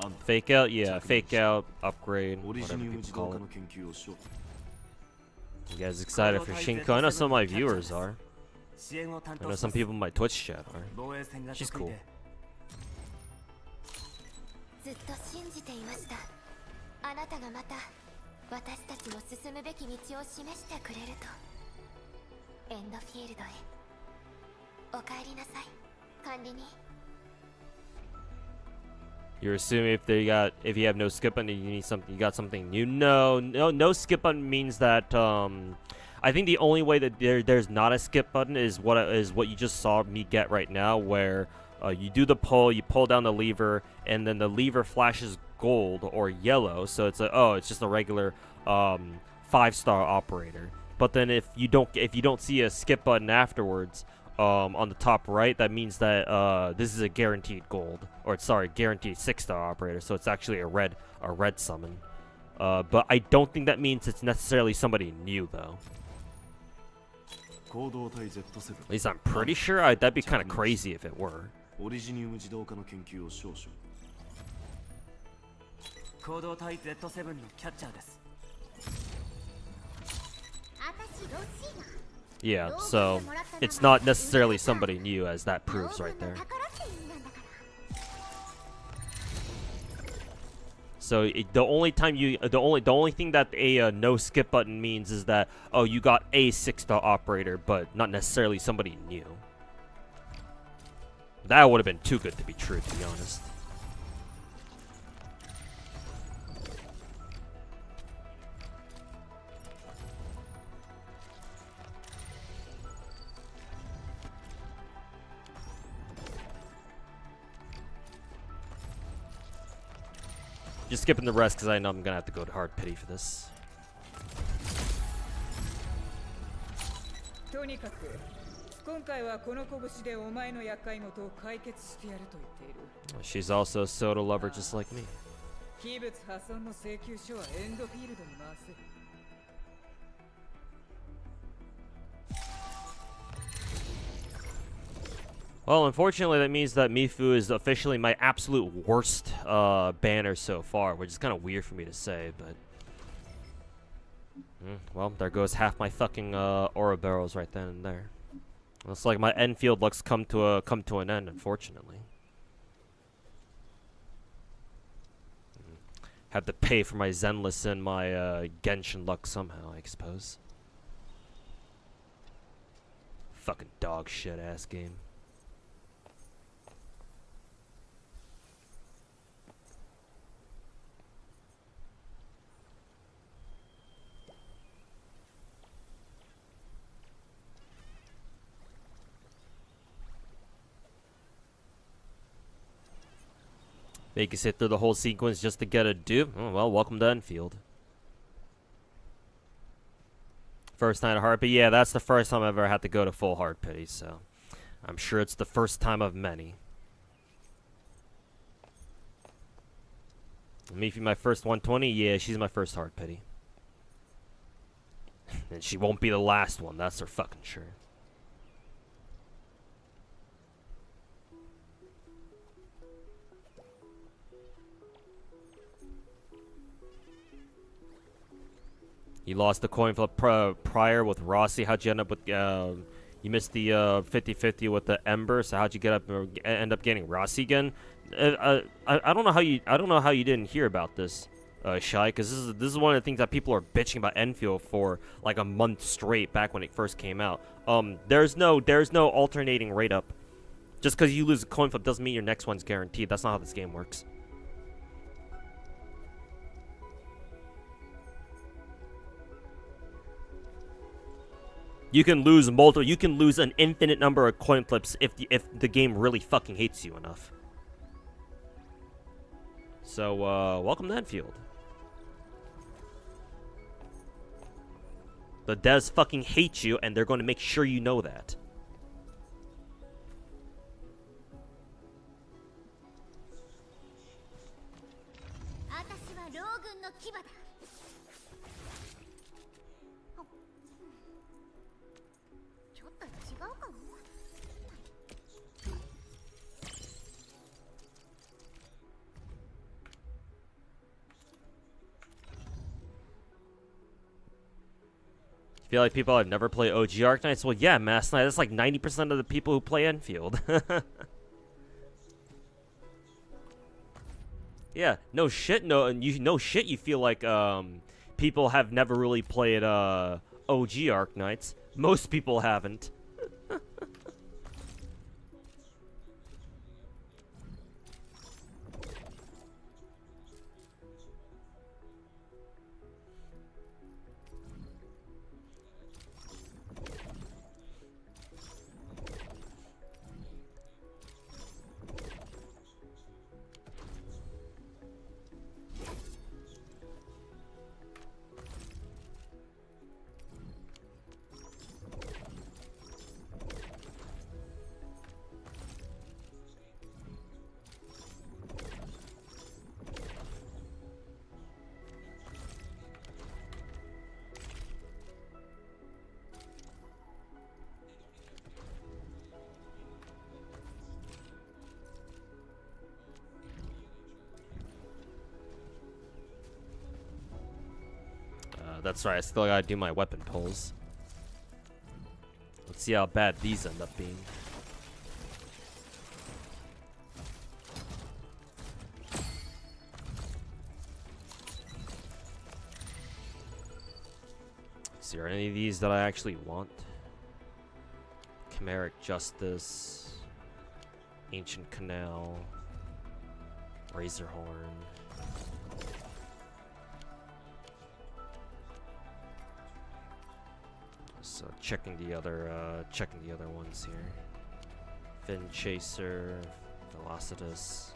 あんた Fake out? Yeah, fake out, upgrade, オリジ whatever ニウム people 自動 call 化 it. の研究をしよう。 You guys excited for Shinko? I know some of my viewers are. 支援を担 I 当 know しま some す。 people in my Twitch chat are. 防衛戦が She's 得意 cool. で。ずっと信じていました。あなたがまた私たちの進むべき道を示してくれると。エンドフィールドへ。お帰りなさい、管理人。 You're assuming if you have no skip button, you need something. You got something new. No skip button means that. I think the only way that there's not a skip button is what you just saw me get right now, where you do the pull, you pull down the lever, and then the lever flashes gold or yellow. So it's it's just a regular 5-star operator. But then if you don't see a skip button afterwards. On the top right, that means that this is a guaranteed gold, or sorry, guaranteed 6-star operator. So it's actually a red summon. But I don't think that means it's necessarily somebody new though. 行動隊 Z7 At least I'm pretty sure. That'd be kind of crazy if it were. オリジニウム自動化の研究を少々。行動隊 Z7 のキャッチャーです。私ロシーナ。 Yeah, so it's not necessarily somebody new, as that proves right there. So the only thing that a no skip button means is that you got a 6-star operator, but not necessarily somebody new. That would have been too good to be true, to be honest. Just skipping the rest because I know I'm gonna have to go to hard pity for this. とにかく今回はこの拳でお前の厄介事を解決してやると言っている。 She's also a soda lover just like me. 器物破損の請求書はエンドフィールドに回す。 Well, unfortunately, that means that Mifu is officially my absolute worst banner so far, which is kind of weird for me to say, but... well, there goes half my fucking aura barrels right then and there. Looks like my Enfield luck's come to an end, unfortunately. Have to pay for my Zenless and my Genshin luck somehow, I suppose. Fucking dog shit ass game. Make you sit through the whole sequence just to get a dupe? Oh, well, welcome to Enfield. First night of hard pity? Yeah, that's the first time I've ever had to go to full hard pity, so I'm sure it's the first time of many. Mifi, my first 120? Yeah, she's my first hard pity. And she won't be the last one, that's for fucking sure. You lost the coin flip prior with Rossi. How'd you end up with? You missed the 50-50 with the Ember. So how'd you end up getting Rossi again? I don't know how you. I don't know how you didn't hear about this, Shy. Because this is one of the things that people are bitching about Enfield for like a month straight back when it first came out. There's no alternating rate up. Just because you lose a coin flip doesn't mean your next one's guaranteed. That's not how this game works. You can lose multiple. You can lose an infinite number of coin flips if the game really fucking hates you enough. So, welcome to Enfield. The devs fucking hate you, and they're going to make sure you know that. I feel like people have never played OG Arknights. Well, yeah, Mass Knight. That's like 90% of the people who play Enfield. Yeah, no shit. No shit. You feel like people have never really played OG Arknights. Most people haven't. That's right, I still gotta do my weapon pulls. Let's see how bad these end up being. See, are any of these that I actually want? Chimeric Justice, Ancient Canal, Razorhorn. So checking the other ones here. Fin Chaser, Velocitus.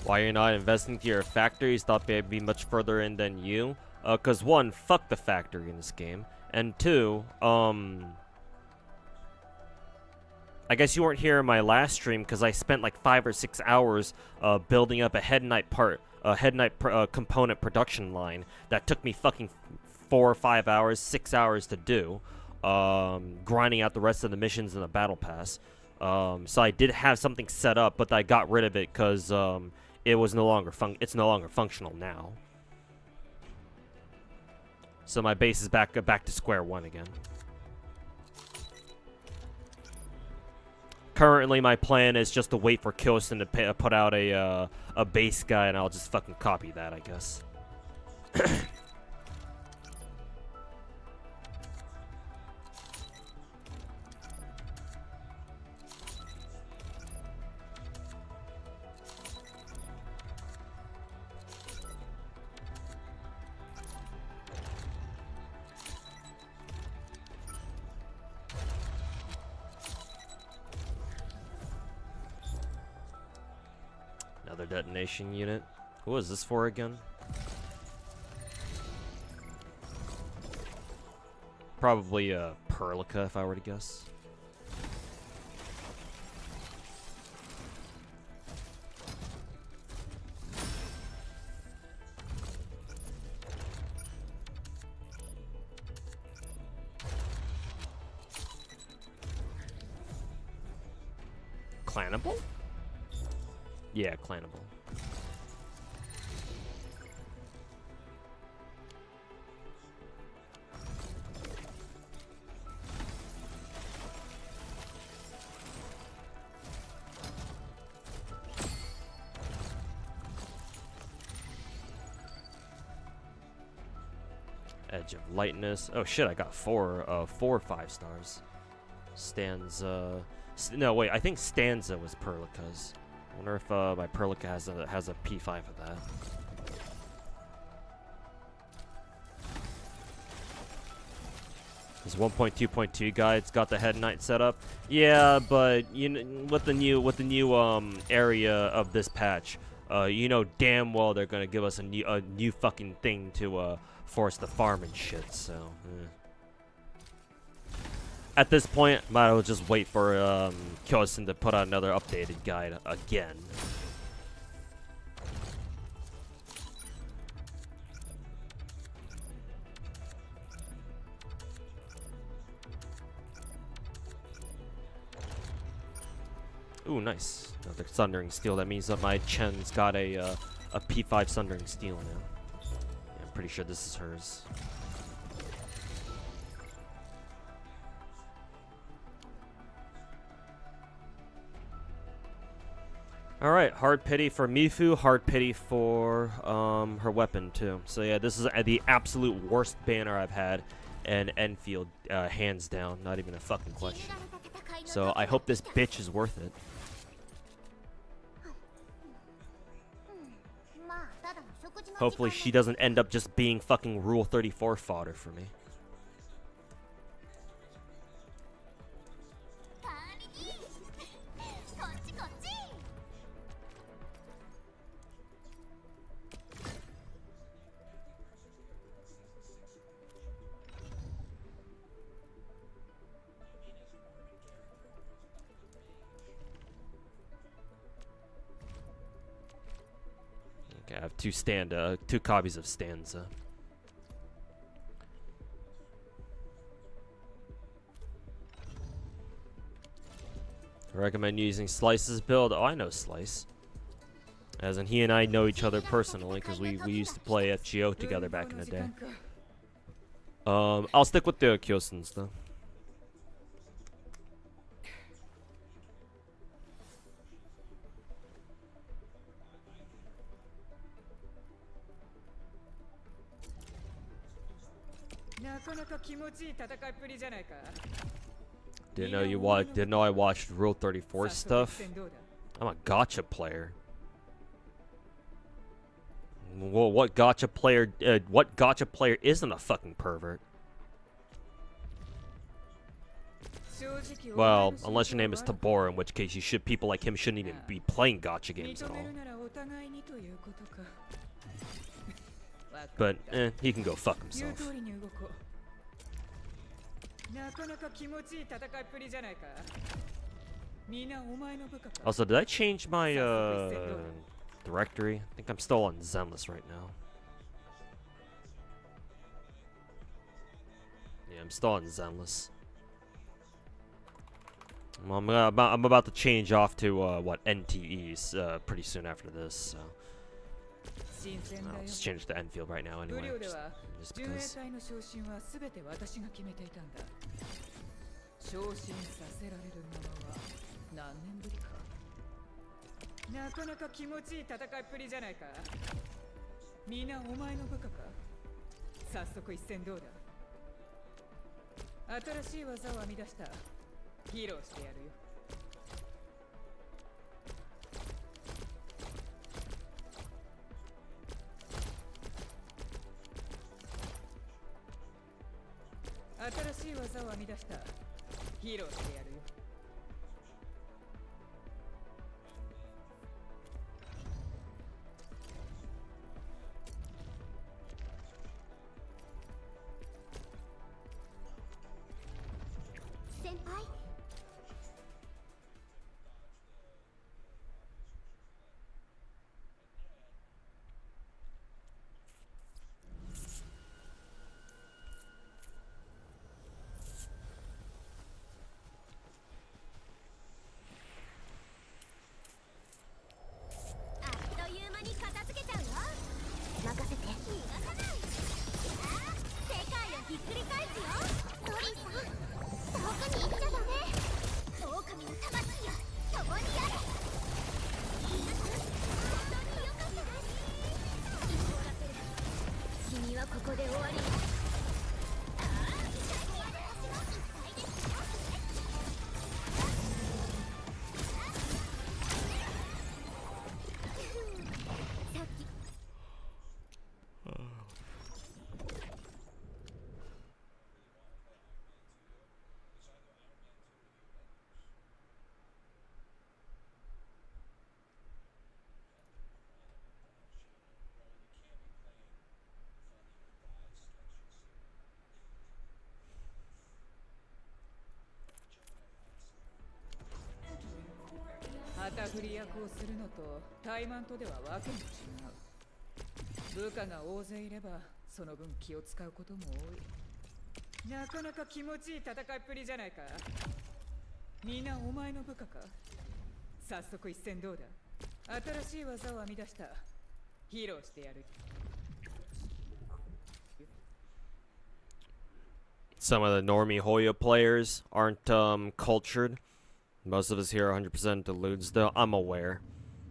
Why you're not investing to your factories? Thought they'd be much further in than you. Cause one, fuck the factory in this game, and two, I guess you weren't here in my last stream because I spent like 5 or 6 hours building up a headnight component production line that took me fucking 4 or 5 hours, 6 hours to do, grinding out the rest of the missions in the battle pass. So I did have something set up, but I got rid of it because it was no longer functional now. So my base is back to square one again. Currently, my plan is just to wait for Kyosen to put out a base guy, and I'll just fucking copy that, I guess. Another detonation unit. What is this for again? Probably Perlica, if I were to guess. Clannable? Yeah, clannable. Edge of Lightness. Oh shit, I got four 5 stars. Stanza. No, wait, I think Stanza was Perlica's. I wonder if my Perlica has a P5 of that. This 1.2.2 guide's got the head knight set up. Yeah, but you know, with the new area of this patch, you know damn well they're gonna give us a new fucking thing to force the farm and shit. So. At this point, might as well just wait for Kyosen to put out another updated guide again. Ooh, nice. Another Sundering Steel. That means that my Chen's got a P5 Sundering Steel now. Yeah, I'm pretty sure this is hers. Alright, hard pity for Mifu, hard pity for her weapon too. So yeah, this is the absolute worst banner I've had in Enfield, hands down, not even a fucking question. So I hope this bitch is worth it. Hopefully she doesn't end up just being fucking Rule 34 fodder for me. Okay, I have two copies of Stanza. I recommend using Slice's build. Oh, I know Slice. As in, he and I know each other personally because we used to play FGO together back in the day. I'll stick with the Kyosens though. Didn't know I watched Rule 34 stuff. I'm a gacha player. Well, what gacha player isn't a fucking pervert? Well, unless your name is Tabor, in which case people like him shouldn't even be playing gacha games at all. But, he can go fuck himself. Also, did I change my directory? I think I'm still on Zenless right now. Yeah, I'm still on Zenless. I'm about to change off to what, NTEs pretty soon after this. So. I'll just change to Enfield right now anyway, just because. 先輩。あっという間に片付けちゃうよ。任せて。逃がさない。世界をひっくり返すよ。トリーさん、遠くに行っちゃダメ。狼の魂よ、共にあれ。皆さん、本当に良かったです。一生ラペル、君はここで終わり。ああ、私も一体ですよ。さっき旗振り役をするのと怠慢とではわけも違う。部下が大勢いればその分気を使うことも多い。なかなか気持ちいい戦いっぷりじゃないか。みんなお前の部下か。早速一戦どうだ。新しい技を編み出した。披露してやる。Some of the normie Hoya players aren't cultured. Most of us here are 100% deludes, though. I'm aware.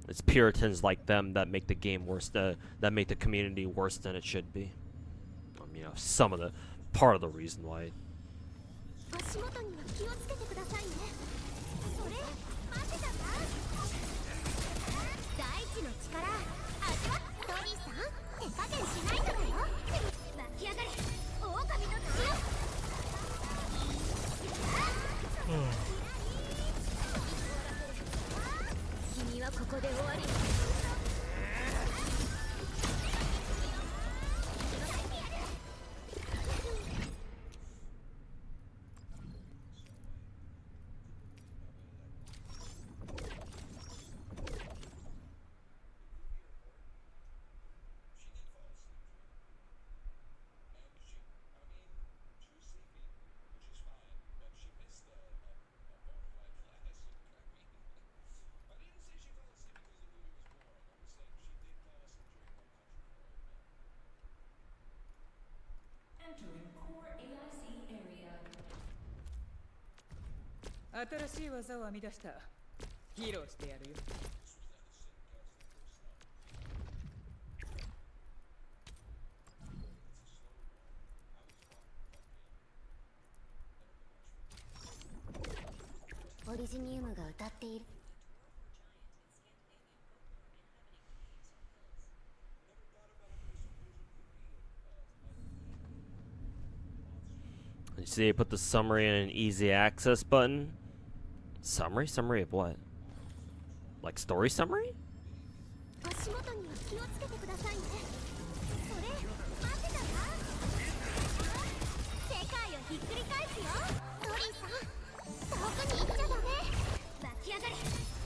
It's Puritans like them that make the game worse, that make the community worse than it should be. You know, some of the part of the reason why. 足元には気をつけてくださいね。それ、待ってたんだ。大地の力、味わっ。トリーさん、手加減しないからよ。湧き上がれ、狼の血よ。君はここで終わり。新しい技を編み出した。披露してやるよ。オリジニウムが歌っている。You see, they put the summary in an easy access button. Summary? Summary of what? Like story summary? 足元には気をつけてくださいね。それ、待ってたんだ。世界をひっくり返すよ。トリーさん、遠くに行っちゃダメ。湧き上がれ、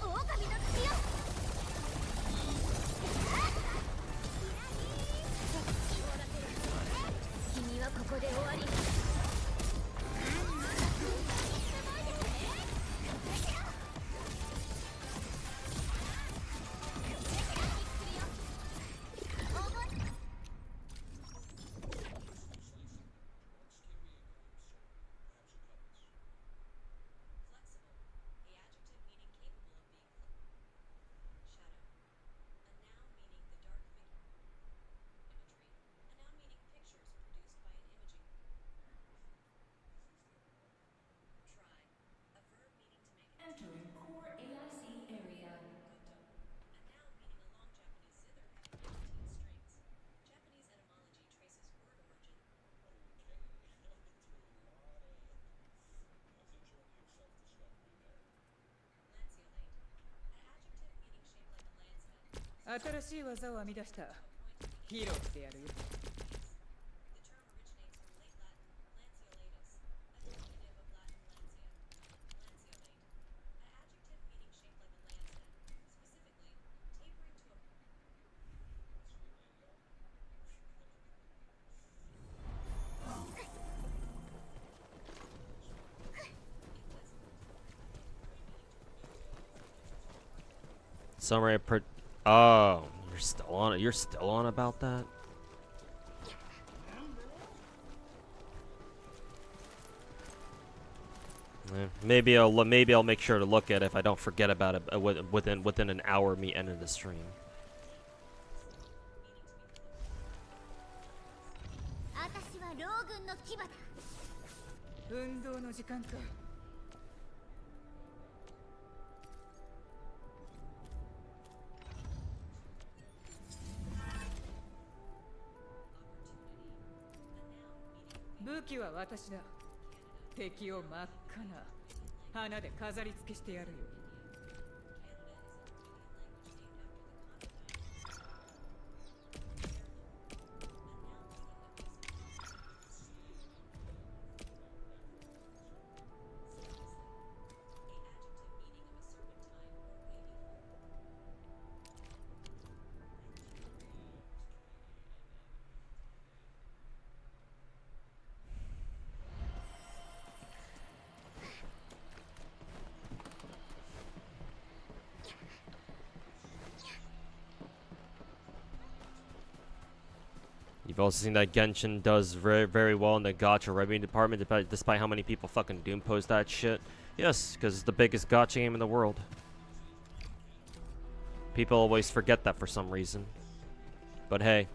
狼の血よ。君はここで終わり。新しい技を編み出した。披露してやるよ。Summary per. Oh, you're still on it. You're still on about that. Maybe I'll make sure to look at it if I don't forget about it within an hour of me ending the stream. 私は老軍の牙だ。運動の時間か。武器は私だ。敵を真っ赤な花で飾り付けしてやるよ。You've also seen that Genshin does very, very well in the gacha revenue department, despite how many people fucking doom post that shit. Yes, because it's the biggest gacha game in the world. People always forget that for some reason. But hey,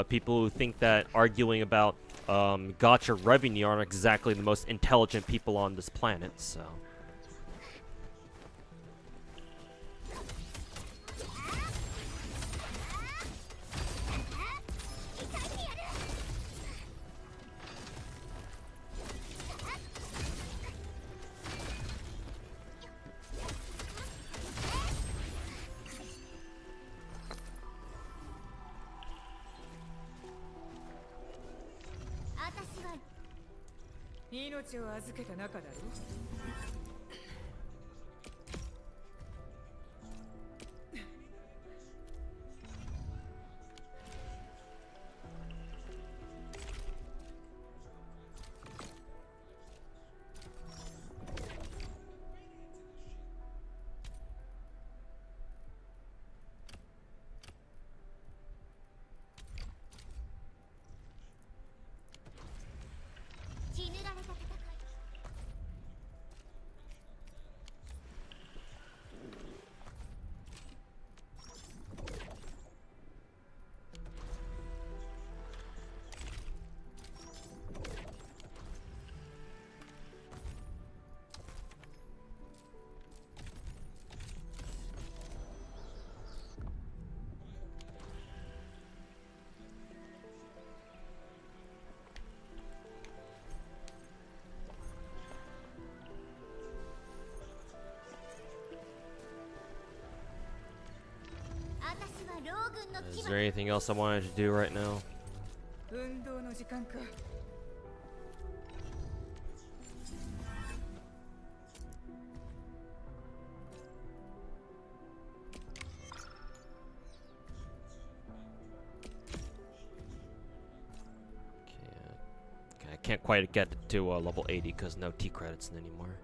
people who think that arguing about gacha revenue aren't exactly the most intelligent people on this planet, so... 命を預けた仲だろ。血塗られた戦い。Is there anything else I wanted to do right now? 運動の時間か。I can't quite get to level 80 because no T credits anymore.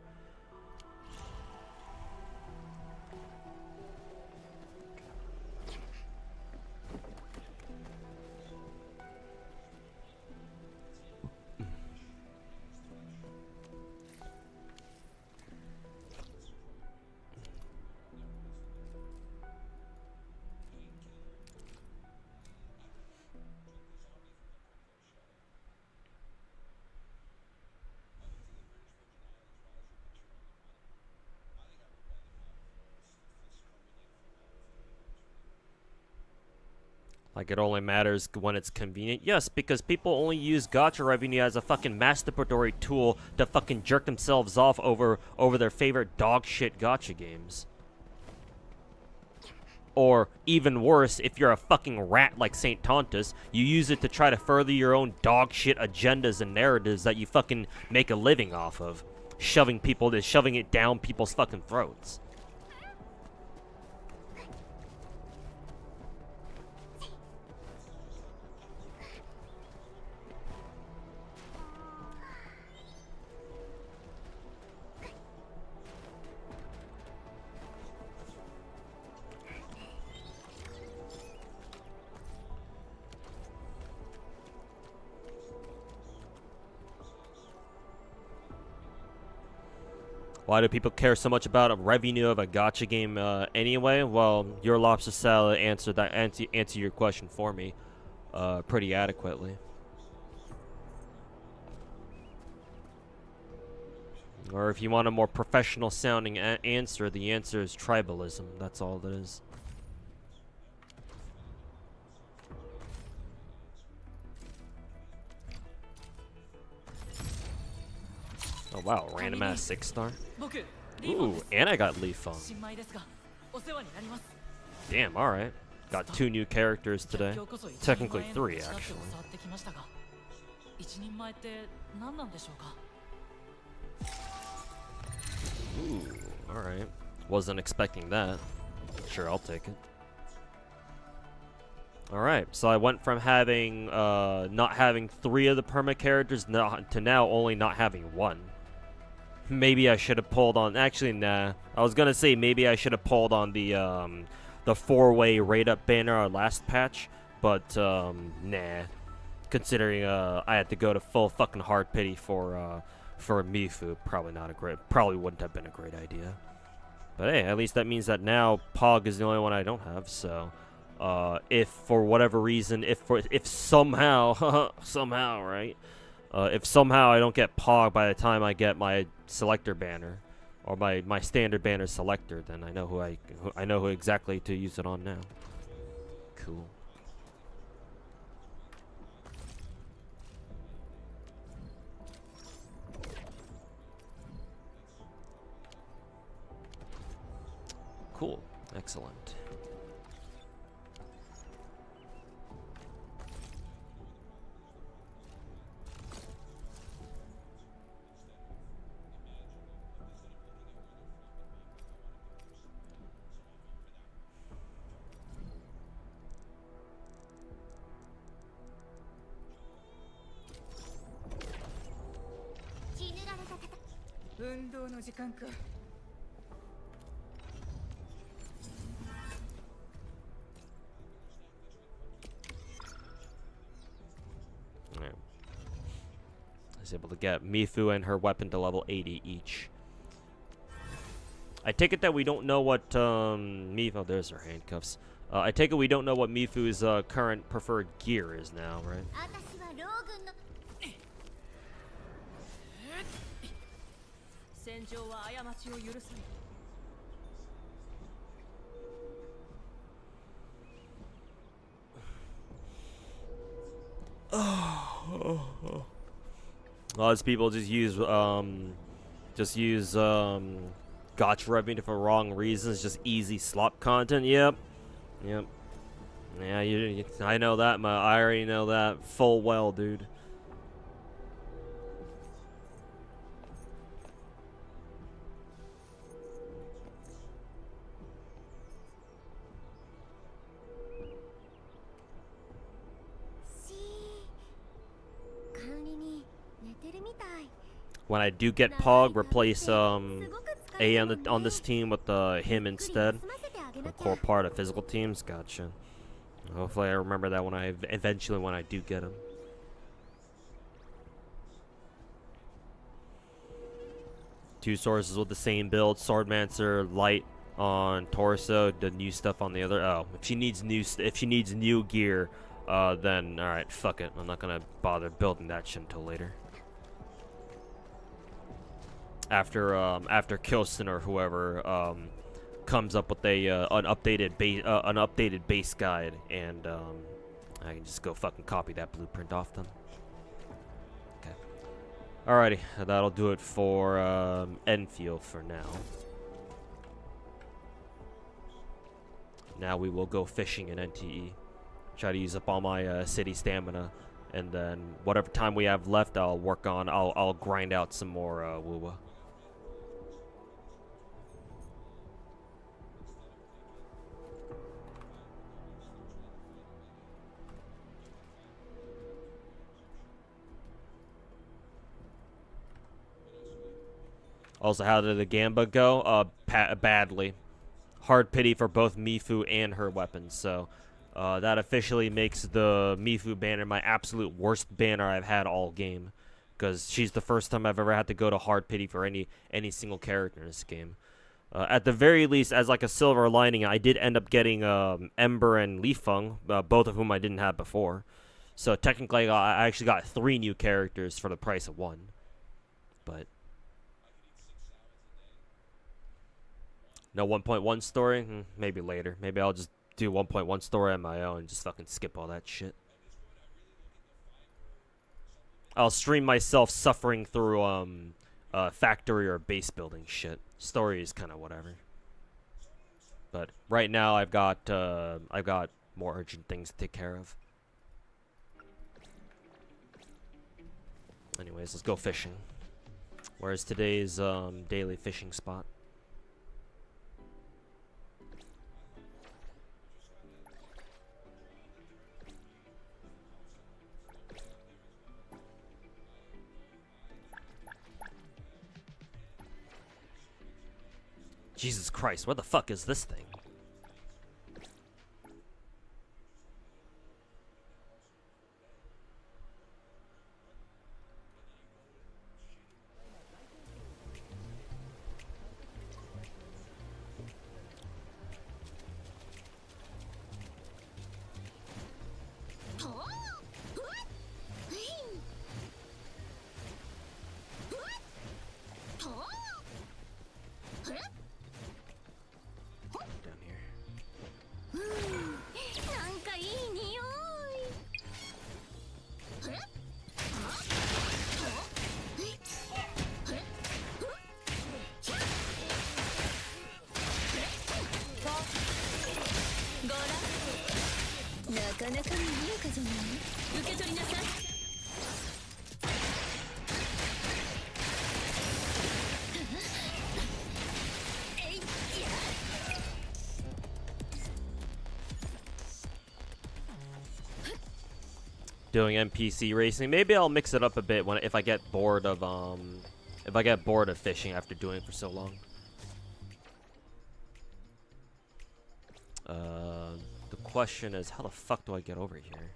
Like, it only matters when it's convenient. Yes, because people only use gacha revenue as a fucking masturbatory tool to fucking jerk themselves off over their favorite dog shit gacha games. Or, even worse, if you're a fucking rat like Saint Tontus, you use it to try to further your own dog shit agendas and narratives that you fucking make a living off of. Shoving it down people's fucking throats. Why do people care so much about a revenue of a gacha game anyway? Well, your lobster salad answered that answer your question for me pretty adequately. Or if you want a more professional sounding answer, the answer is tribalism. That's all it is. Oh wow, random ass 6-star. Ooh, and I got Leaf Fong. Damn, alright. Got 2 new characters today. Technically 3, actually. Ooh, alright. Wasn't expecting that. Sure, I'll take it. Alright, so I went from having, not having 3 of the perma characters to now only not having 1. Maybe I should have pulled on, actually, nah. I was gonna say maybe I should have pulled on the 4-way rate-up banner our last patch, but, nah. Considering, I had to go to full fucking hard pity for Mifu, probably wouldn't have been a great idea. But hey, at least that means that now Pog is the only one I don't have, so, if for whatever reason, if somehow, somehow, right? If somehow I don't get Pog by the time I get my selector banner, or my standard banner selector, then I know who exactly to use it on now. Cool. Cool. Excellent. I was able to get Mifu and her weapon to level 80 each. I take it that we don't know what Mifu. Oh, there's her handcuffs. I take it we don't know what Mifu's current preferred gear is now, right? A lot of people just use gacha revenue for wrong reasons, just easy slop content. Yep. Yeah, I know that. I already know that full well, dude. When I do get Pog, replace A on this team with him instead. A core part of physical teams. Gotcha. Hopefully I remember that when I do get him. Two sources with the same build. Swordmancer light on torso. The new stuff on the other. Oh, if she needs new gear, then all right, fuck it. I'm not gonna bother building that shit until later. After Kilson or whoever comes up with an updated base guide, and I can just go fucking copy that blueprint off them. Okay. Alrighty, that'll do it for Enfield for now. Now we will go fishing in NTE. Try to use up all my city stamina, and then whatever time we have left, I'll grind out some more Wuwa. Also, how did the Gamba go? Badly. Hard pity for both Mifu and her weapons. So, that officially makes the Mifu banner my absolute worst banner I've had all game. because she's the first time I've ever had to go to hard pity for any single character in this game. At the very least, as like a silver lining, I did end up getting Ember and Li Feng, both of whom I didn't have before. So technically, I actually got 3 new characters for the price of 1. But no 1.1 story? Maybe later. Maybe I'll just do 1.1 story on my own and just fucking skip all that shit. I'll stream myself suffering through factory or base building shit. Story is kind of whatever. But right now I've got more urgent things to take care of. Anyways, let's go fishing. Where's today's daily fishing spot? Jesus Christ, where the fuck is this thing? Doing NPC racing. Maybe I'll mix it up a bit if I get bored of fishing after doing it for so long. The question is, how the fuck do I get over here?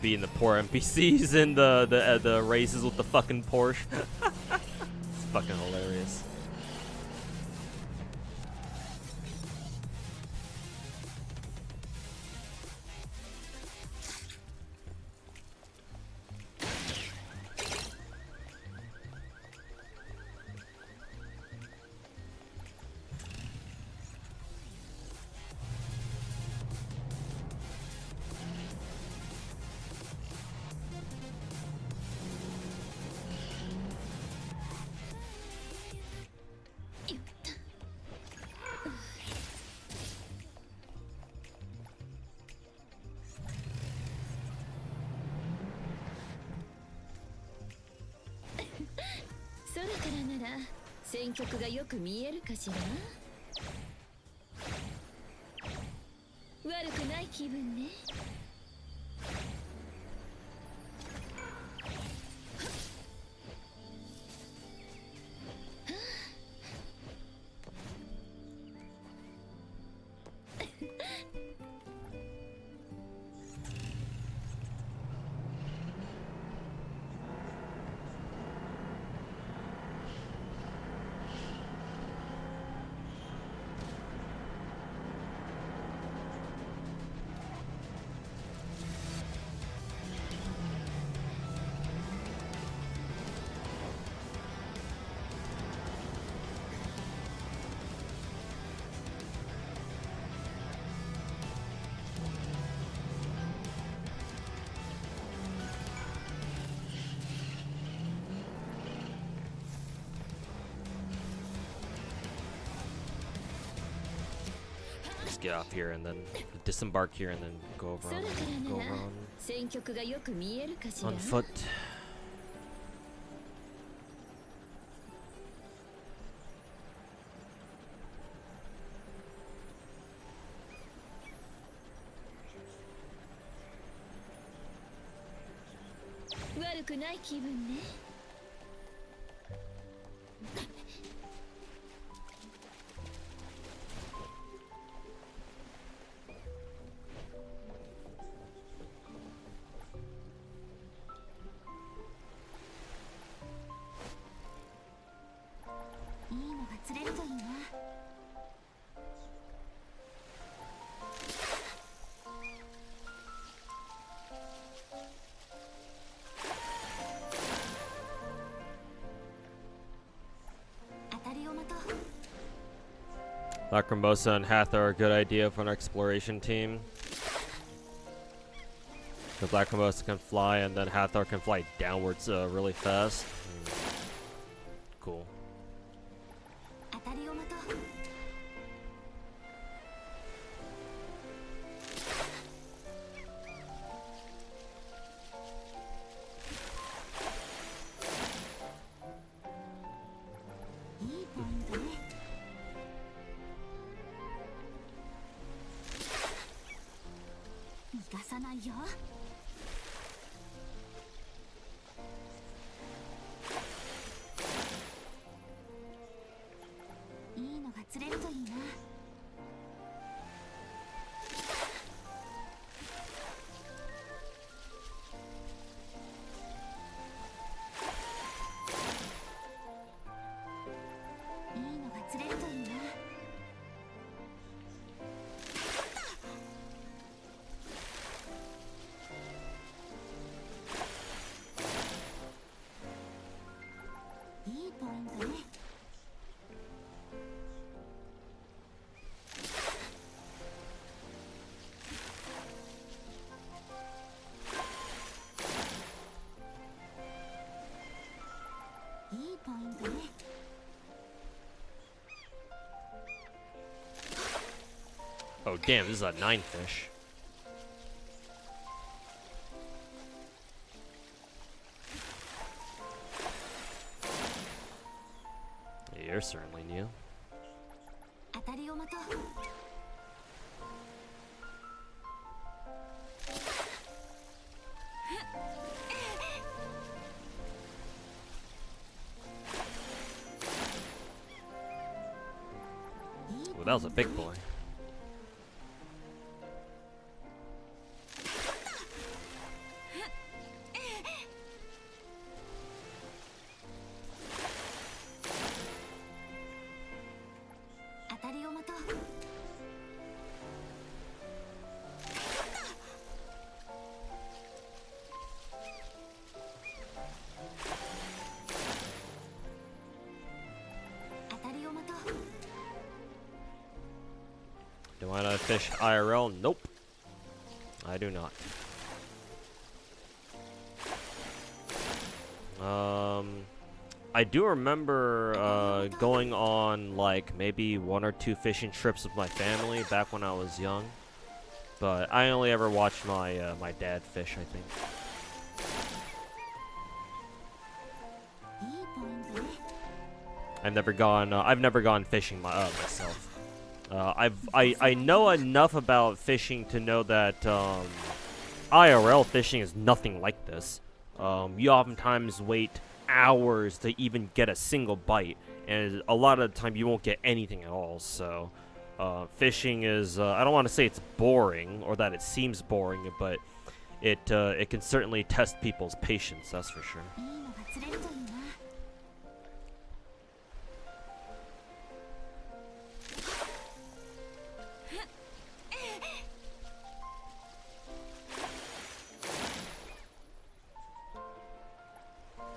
Being the poor NPCs in the races with the fucking Porsche. It's fucking hilarious. Get off here and then disembark here and then go around on foot. Lacrimosa and Hathor are a good idea for an exploration team. Because Lacrimosa can fly and then Hathor can fly downwards really fast. Cool. 当たりを待とう。いいポイントね。逃がさないよ。いいのが釣れるといいな。いいのが釣れるといいな。いいポイントね。いいポイントね。Oh damn, this is a 9 fish. You're certainly new. 当たりを待とう。Well, that was a big boy. 当たりを待とう。当たりを待とう。 Do I not fish IRL? Nope. I do not. I do remember going on like maybe 1 or 2 fishing trips with my family back when I was young, but I only ever watched my my dad fish, I think. いいポイントね。 I've never gone fishing myself. I know enough about fishing to know that IRL fishing is nothing like this. You oftentimes wait hours to even get a single bite, and a lot of the time you won't get anything at all. So fishing is I don't want to say it's boring or that it seems boring, but it can certainly test people's patience, that's for sure. いいのが釣れるといいな。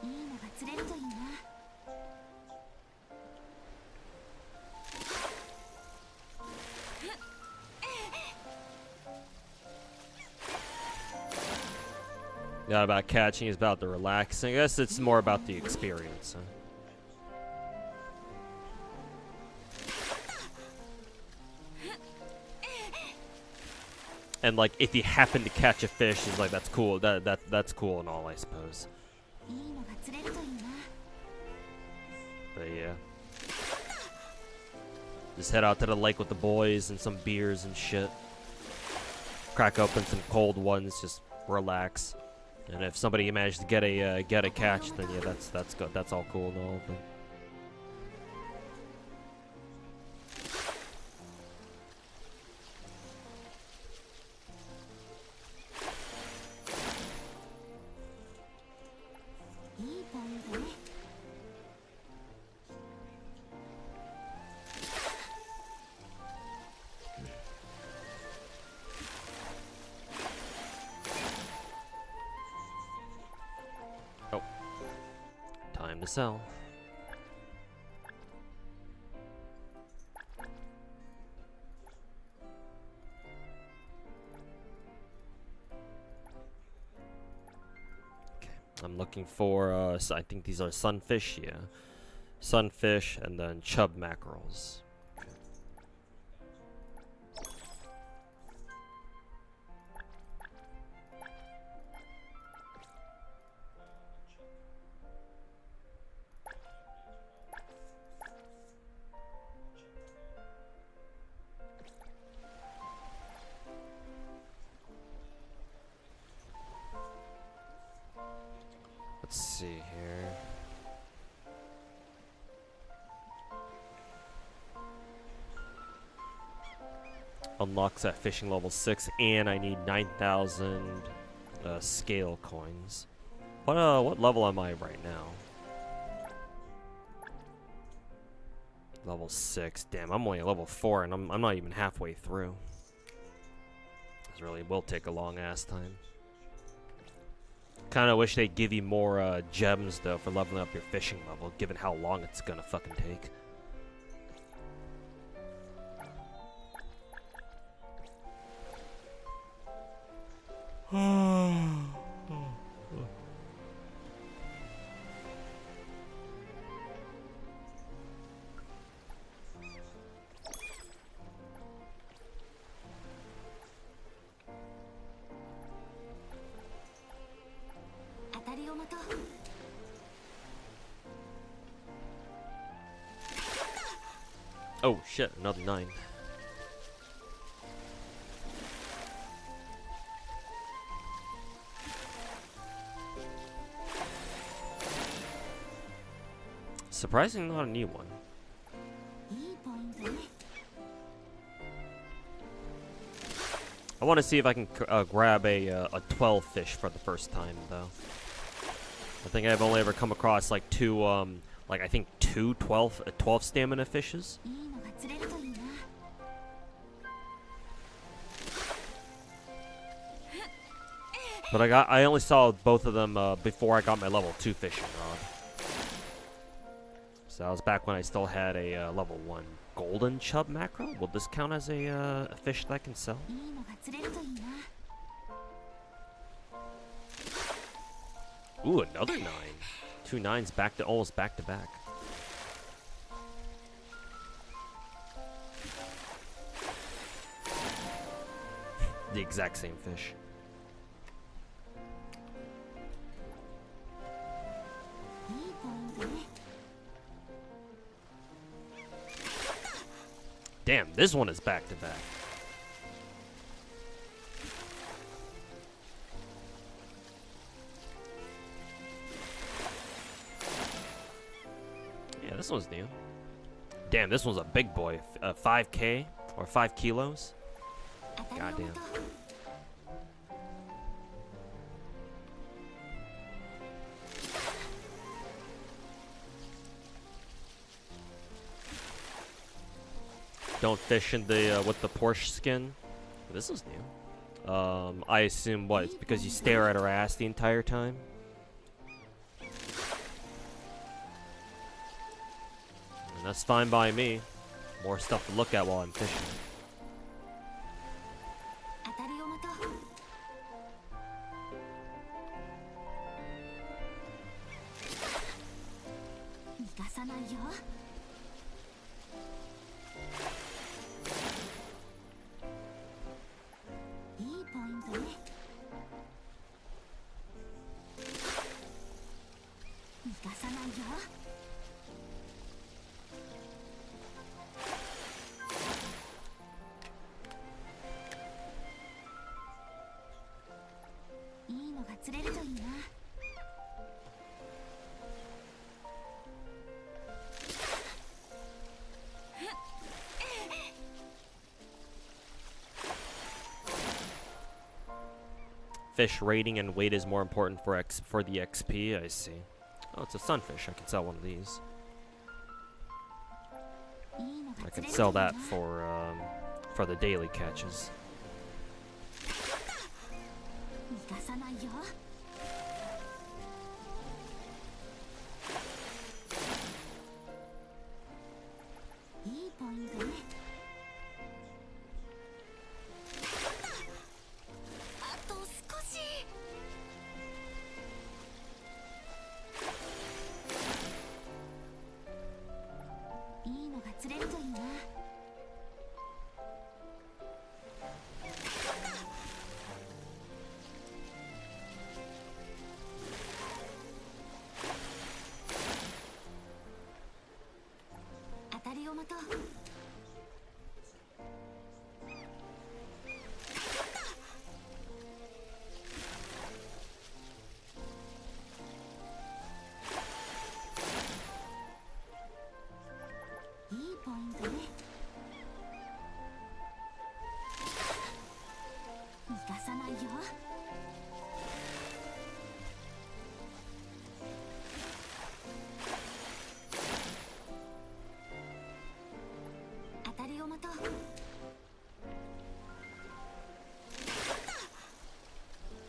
いいのが釣れるといいな。 Yeah, about catching is about the relaxing. I guess it's more about the experience. Huh? And like, if you happen to catch a fish, it's like that's cool. That's cool and all, I suppose. いいのが釣れるといいな。 But yeah, just head out to the lake with the boys and some beers and shit. Crack open some cold ones, just relax. And if somebody manages to get a catch, then yeah, that's good. That's all cool and all. Butいいポイントね。 time to sell. looking for, I think these are sunfish, yeah. Sunfish, and then chub mackerels. Let's see here. Unlocks at fishing level 6, and I need 9,000 scale coins. What level am I right now? Level 6. Damn, I'm only at level 4, and I'm not even halfway through. This really will take a long ass time. Kind of wish they'd give you more gems though for leveling up your fishing level, given how long it's gonna fucking take. Oh shit, another 9. Surprisingly not a new one. I want to see if I can grab a 12 fish for the first time though. I think I've only ever come across like two like I think 12 stamina fishes. But I only saw both of them before I got my level 2 fishing rod. So that was back when I still had a level 1 golden chub mackerel. Will this count as a fish that I can sell? Ooh, another 9. 2 9s almost back to back. The exact same fish. Damn, this one is back to back. Yeah, this one's new. Damn, this one's a big boy. 5K or 5 kilos. Goddamn. Don't fish in the with the Porsche skin. This is new. I assume what? It's because you stare at her ass the entire time. And that's fine by me. More stuff to look at while I'm fishing. Fish rating and weight is more important for the XP. I see. Oh, it's a sunfish. I can sell one of these. I can sell that for the daily catches. 逃がさないよ。当たりを待とう。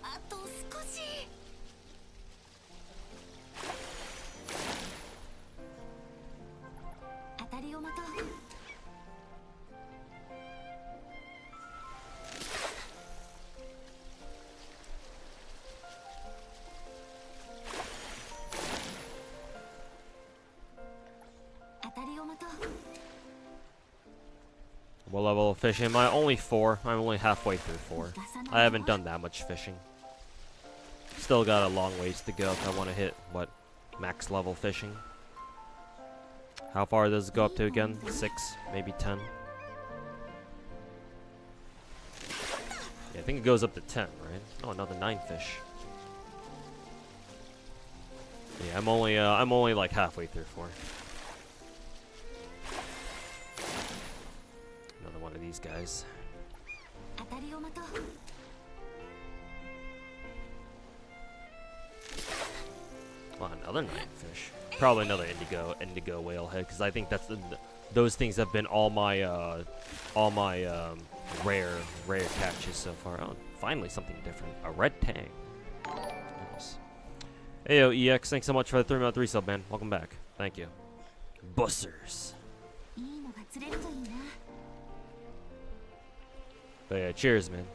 あと少し。当たりを待とう。当たりを待とう。 What level of fishing am I? Only 4. I'm only halfway through 4. I haven't done that much fishing. Still got a long ways to go if I want to hit, what, max level fishing. How far does it go up to again? 6, maybe 10. Yeah, I think it goes up to 10, right? Oh, another 9 fish. Yeah, I'm only like halfway through 4. Another one of these guys. 当たりを待とう。 Well, another 9 fish. Probably another indigo whalehead, because I think that's those things have been all my rare catches so far. Oh, finally something different. A red tang. Nice. Ayo EX, thanks so much for the 3-month resub, man. Welcome back. Thank you. Bussers. いいのが釣れるといいな。 But yeah, cheers, man.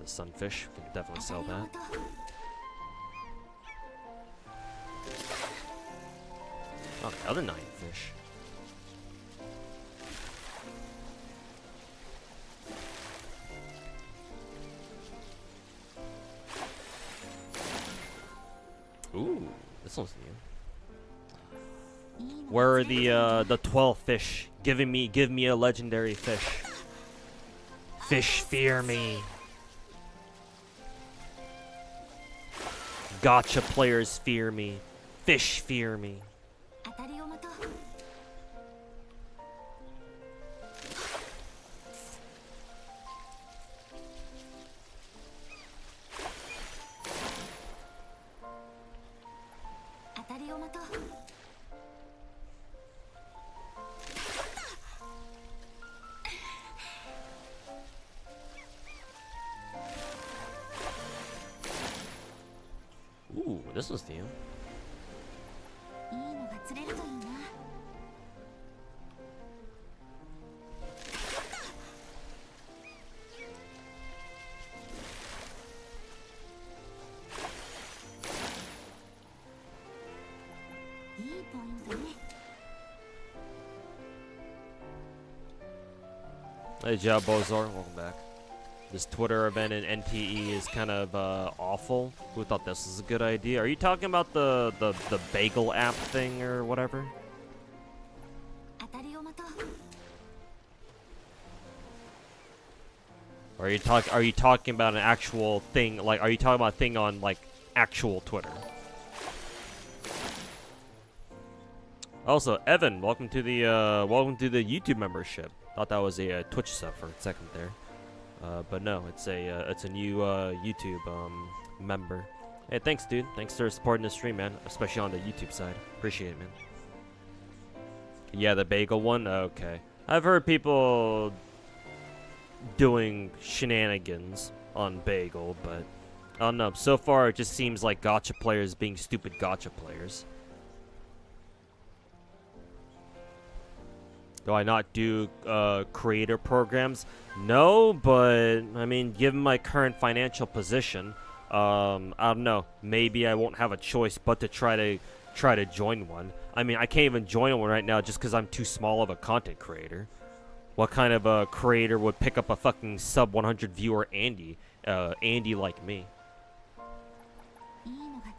The sunfish, can definitely sell that. Oh, the other 9 fish. Ooh, this one's new. Where are the 12 fish? Give me a legendary fish. Fish fear me. Gacha players fear me. Fish fear me. 当たりを待とう。 当たりを待とう。 Ooh, this was new. いいのが釣れるといいな。 いいポイントね。 Hey, Job Bozor, welcome back. This Twitter event in NTE is kind of awful. Who thought this was a good idea? Are you talking about the bagel app thing or whatever? 当たりを待とう。 Or are you talking about an actual thing? Like, are you talking about a thing on like actual Twitter? Also, Evan, welcome to the YouTube membership. Thought that was a Twitch sub for a second there, but no, it's a new YouTube member. Hey, thanks, dude. Thanks for supporting the stream, man. Especially on the YouTube side. Appreciate it, man. Yeah, the bagel one. Okay, I've heard people doing shenanigans on bagel, but I don't know. So far, it just seems like gacha players being stupid gacha players. Do I not do creator programs? No, but I mean, given my current financial position, I don't know. Maybe I won't have a choice but to try to join one. I mean, I can't even join one right now just because I'm too small of a content creator. What kind of a creator would pick up a fucking sub 100 viewer Andy like me?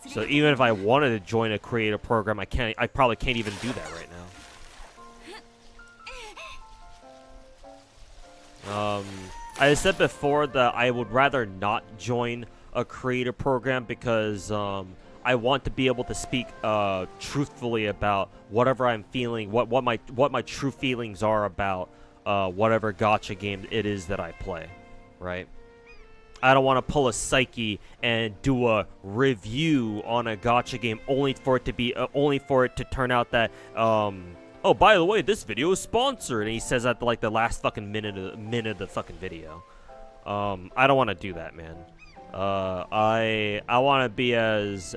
So even if I wanted to join a creator program, I probably can't even do that right now. I said before that I would rather not join a creator program because I want to be able to speak truthfully about whatever I'm feeling, what my true feelings are about whatever gacha game it is that I play, right? I don't want to pull a psyche and do a review on a gacha game only for it to turn out that oh, by the way, this video is sponsored, and he says that like the last fucking minute of the fucking video. I don't want to do that, man. I want to be as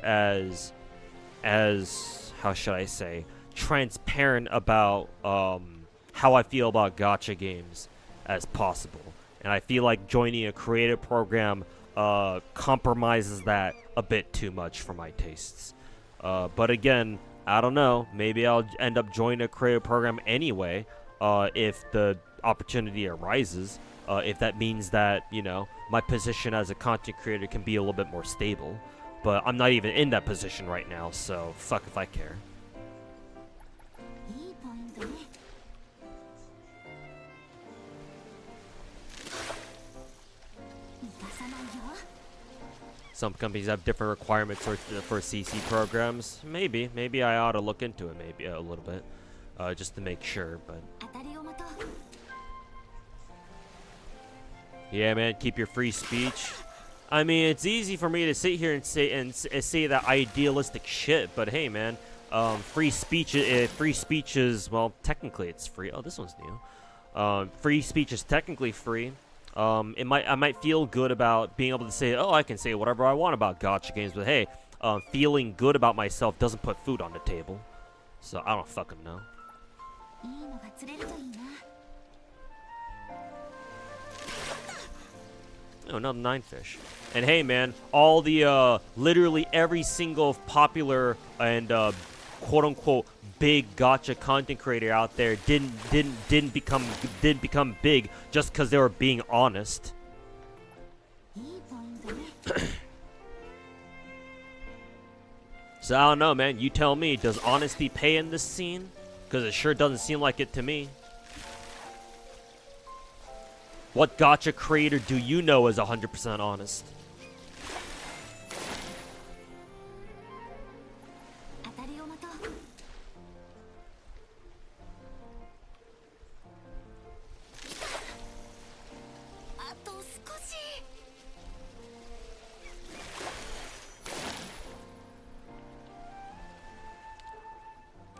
how should I say, transparent about how I feel about gacha games as possible. And I feel like joining a creative program compromises that a bit too much for my tastes. But again, I don't know. Maybe I'll end up joining a creative program anyway if the opportunity arises. If that means that, you know, my position as a content creator can be a little bit more stable. But I'm not even in that position right now, so fuck if I care. Some companies have different requirements for CC programs. Maybe I ought to look into it, maybe a little bit, just to make sure. But yeah, man, keep your free speech. I mean, it's easy for me to sit here and say that idealistic shit, but hey, man, free speech is, well, technically it's free. Oh, this one's new. Free speech is technically free. I might feel good about being able to say, oh, I can say whatever I want about gacha games, but hey, feeling good about myself doesn't put food on the table. So I don't fucking know. Oh, another 9-fish. And hey, man, all the literally every single popular and quote unquote big gacha content creator out there didn't become big just because they were being honest. So I don't know, man. You tell me. Does honesty pay in this scene? Because it sure doesn't seem like it to me. What gacha creator do you know is 100% honest?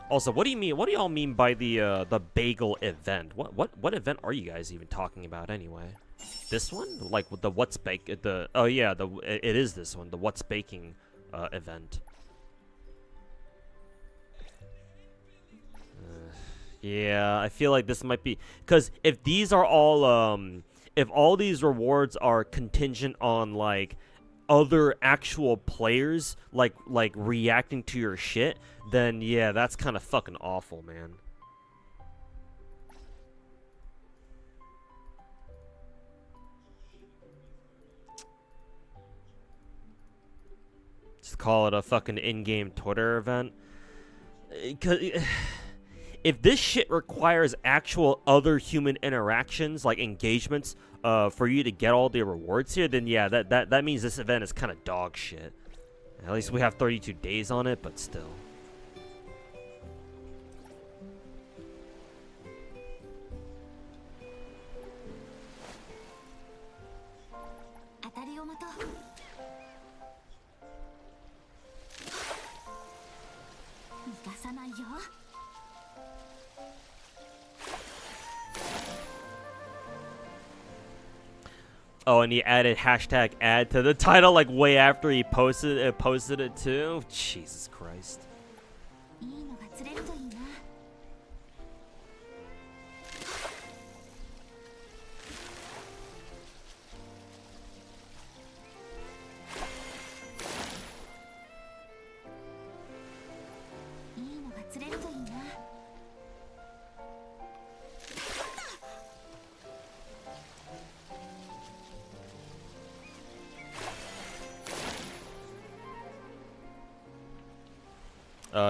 Also, what do you mean? What do y'all mean by the bagel event? What event are you guys even talking about anyway? This one, like with the what's bake the oh yeah, it is this one, the what's baking event. Yeah, I feel like this might be because if these are all if all these rewards are contingent on like other actual players like reacting to your shit, then yeah, that's kind of fucking awful, man. Just call it a fucking in-game Twitter event. If this shit requires actual other human interactions, like engagements, for you to get all the rewards here, then yeah, that means this event is kind of dog shit. At least we have 32 days on it, but still. Oh, and he added hashtag ad to the title like way after he posted it too. Jesus Christ.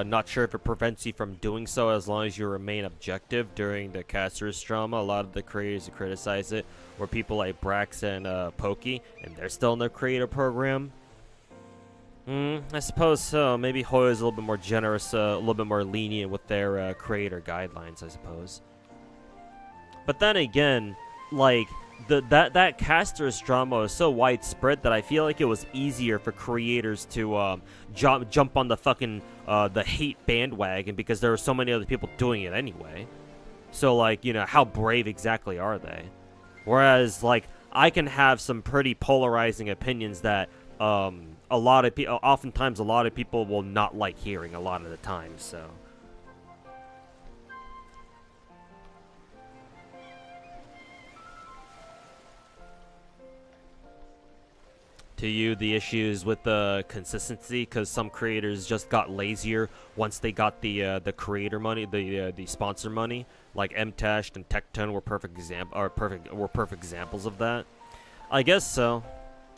Not sure if it prevents you from doing so as long as you remain objective during the caster's drama. A lot of the creators who criticize it were people like Brax and Pokey, and they're still in the creator program. I suppose so. Maybe Hoyo's a little bit more generous, a little bit more lenient with their creator guidelines, I suppose. But then again, like that caster's drama is so widespread that I feel like it was easier for creators to jump on the fucking the hate bandwagon because there were so many other people doing it anyway. So like, you know, how brave exactly are they? Whereas like I can have some pretty polarizing opinions that a lot of people, oftentimes a lot of people will not like hearing a lot of the time. So. To you, the issues with the consistency, because some creators just got lazier once they got the creator money, the sponsor money. Like MTash and Tectone were perfect examples of that. I guess so.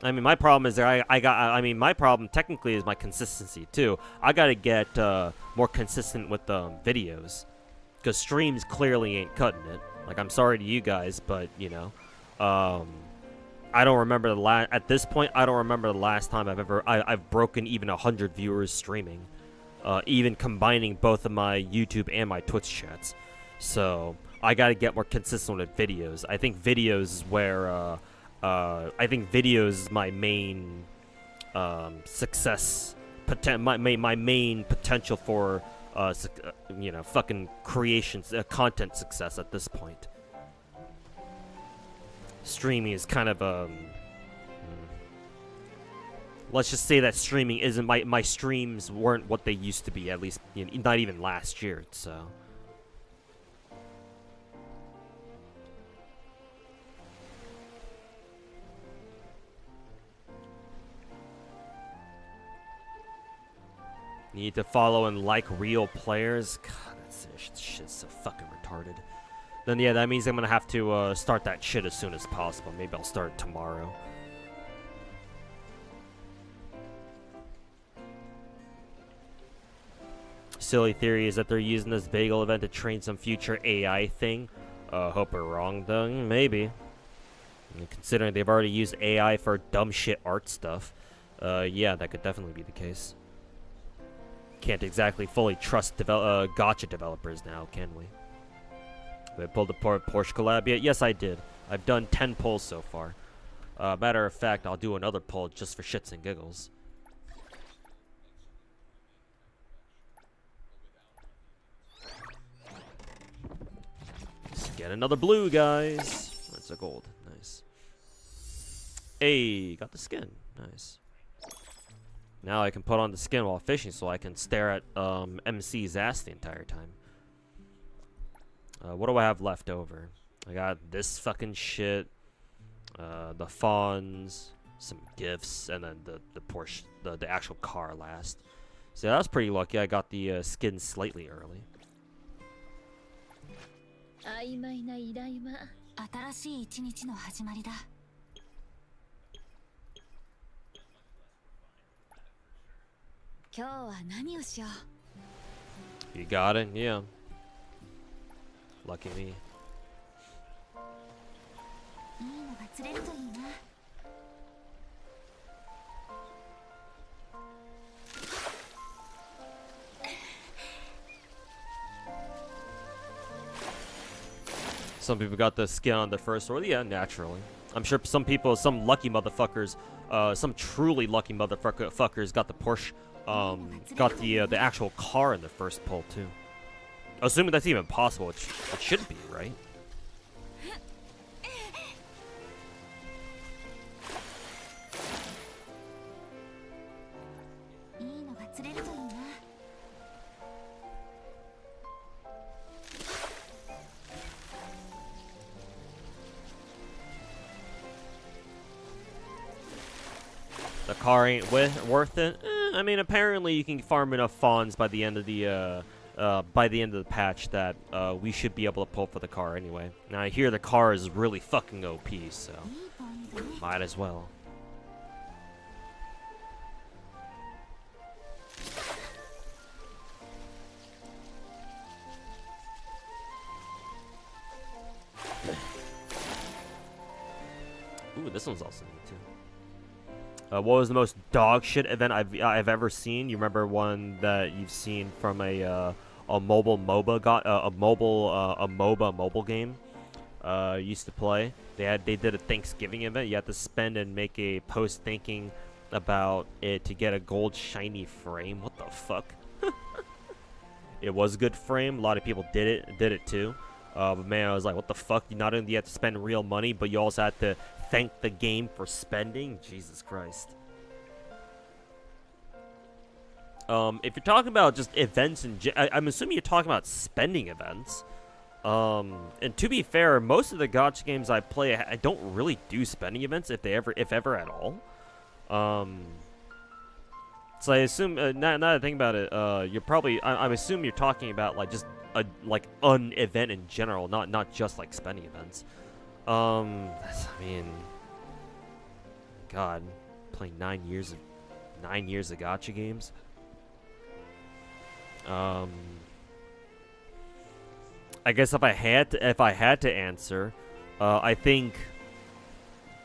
I mean, my problem is that I mean, my problem technically is my consistency too. I gotta get more consistent with the videos, because streams clearly ain't cutting it. Like, I'm sorry to you guys, but you know, I don't remember at this point. I don't remember the last time I've broken even 100 viewers streaming, even combining both of my YouTube and my Twitch chats. So I gotta get more consistent with videos. I think videos is where I think videos is my main success, my main potential for you know, fucking creations, content success at this point. Streaming is kind of let's just say that streaming isn't my streams weren't what they used to be, at least, you know, not even last year. So need to follow and like real players. God, shit's so fucking retarded. Then yeah, that means I'm gonna have to start that shit as soon as possible. Maybe I'll start it tomorrow. Silly theory is that they're using this bagel event to train some future AI thing. Hope we're wrong though. Maybe. I mean, considering they've already used AI for dumb shit art stuff. Yeah, that could definitely be the case. Can't exactly fully trust gacha developers now, can we? Did I pull the Porsche collab yet? Yes, I did. I've done 10 pulls so far. Matter of fact, I'll do another pull just for shits and giggles. Let's get another blue, guys. That's a gold. Nice. Hey, got the skin. Nice. Now I can put on the skin while fishing so I can stare at MC's ass the entire time. What do I have left over? I got this fucking shit, the Fons, some gifts, and then the Porsche, the actual car last. So that was pretty lucky. I got the skin slightly early. You got it? Yeah. Lucky me. Some people got the skin on the first order. Yeah, naturally. I'm sure some people, some lucky motherfuckers, some truly lucky motherfuckers got the Porsche, got the actual car in the first pull too. Assuming that's even possible, it should be, right? The car ain't worth it. I mean, apparently you can farm enough Fons by the end of the patch that we should be able to pull for the car anyway. Now I hear the car is really fucking OP, so might as well. Ooh, this one's also neat too. What was the most dog shit event I've ever seen? You remember one that you've seen from a mobile MOBA mobile game used to play? They did a Thanksgiving event. You had to spend and make a post thinking about it to get a gold shiny frame. What the fuck? It was a good frame. A lot of people did it too. But man, I was like, what the fuck? You not only have to spend real money, but you also had to thank the game for spending. Jesus Christ. If you're talking about just events I'm assuming you're talking about spending events. And to be fair, most of the gacha games I play, I don't really do spending events if ever at all. So I assume now that I think about it, you're probably I'm assuming you're talking about like just an event in general, not just like spending events. I mean, God, playing 9 years of gacha games. I guess if I had to answer, I think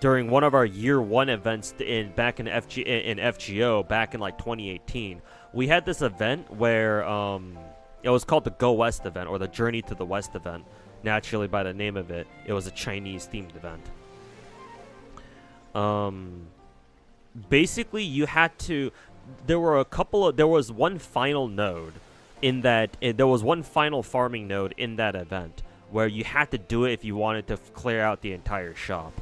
during one of our year one events back in FGO back in like 2018, we had this event where it was called the Go West event, or the Journey to the West event. Naturally, by the name of it, it was a Chinese themed event. Basically, you had to. There was one final node in that. There was one final farming node in that event where you had to do it if you wanted to clear out the entire shop,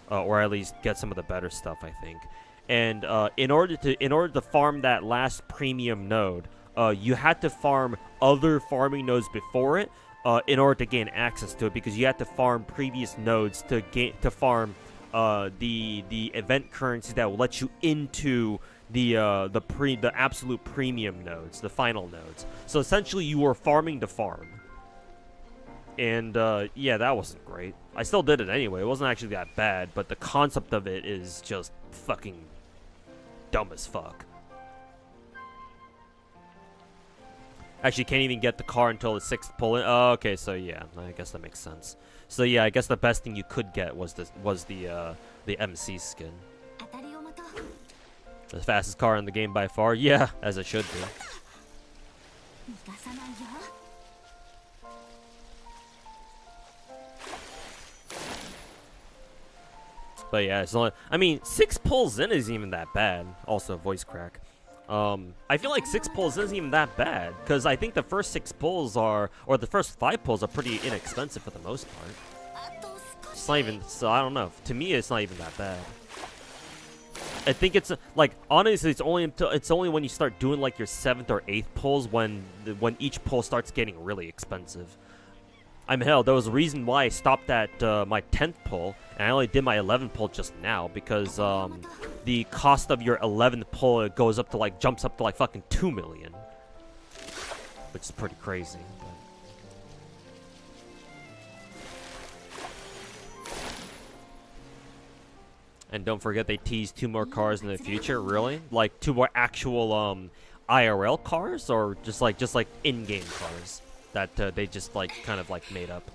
or at least get some of the better stuff, I think. And in order to farm that last premium node, you had to farm other farming nodes before it in order to gain access to it, because you had to farm previous nodes to farm the event currency that will let you into the absolute premium nodes, the final nodes. So essentially, you were farming to farm. And yeah, that wasn't great. I still did it anyway. It wasn't actually that bad, but the concept of it is just fucking dumb as fuck. Actually, can't even get the car until the 6th pull in. Oh, okay, so yeah, I guess that makes sense. So yeah, I guess the best thing you could get was the MC skin. The fastest car in the game by far. Yeah, as it should be. But yeah, it's only, I mean, 6 pulls in isn't even that bad. Also, voice crack. I feel like 6 pulls isn't even that bad, because I think the first 6 pulls or the first 5 pulls are pretty inexpensive for the most part. It's not even, so I don't know. To me, it's not even that bad. I think it's like, honestly, it's only when you start doing like your 7th or 8th pulls when each pull starts getting really expensive. I mean, hell, there was a reason why I stopped at my 10th pull, and I only did my 11th pull just now, because the cost of your 11th pull jumps up to like fucking 2 million, which is pretty crazy. But. And don't forget, they teased 2 more cars in the future. Really? Like 2 more actual IRL cars, or just like in-game cars that they just like kind of like made up.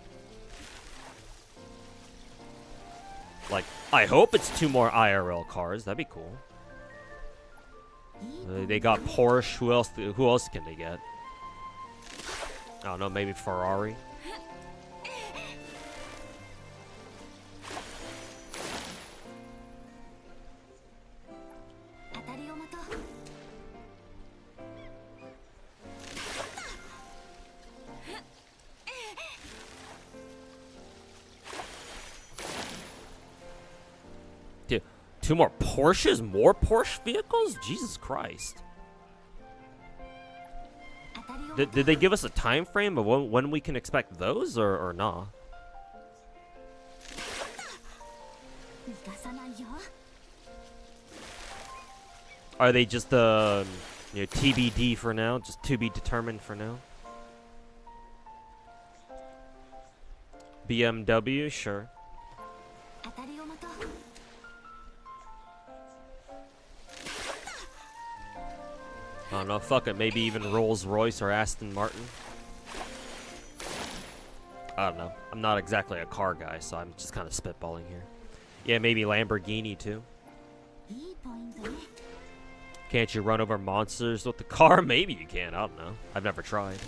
Like, I hope it's 2 more IRL cars. That'd be cool. They got Porsche. Who else can they get? I don't know. Maybe Ferrari. Dude, 2 more Porsches? More Porsche vehicles? Jesus Christ. Did they give us a time frame of when we can expect those, or not? Are they just TBD for now? Just to be determined for now? BMW, sure. I don't know, fuck it, maybe even Rolls-Royce or Aston Martin. I don't know. I'm not exactly a car guy, so I'm just kind of spitballing here. Yeah, maybe Lamborghini too. Can't you run over monsters with the car? Maybe you can. I don't know. I've never tried.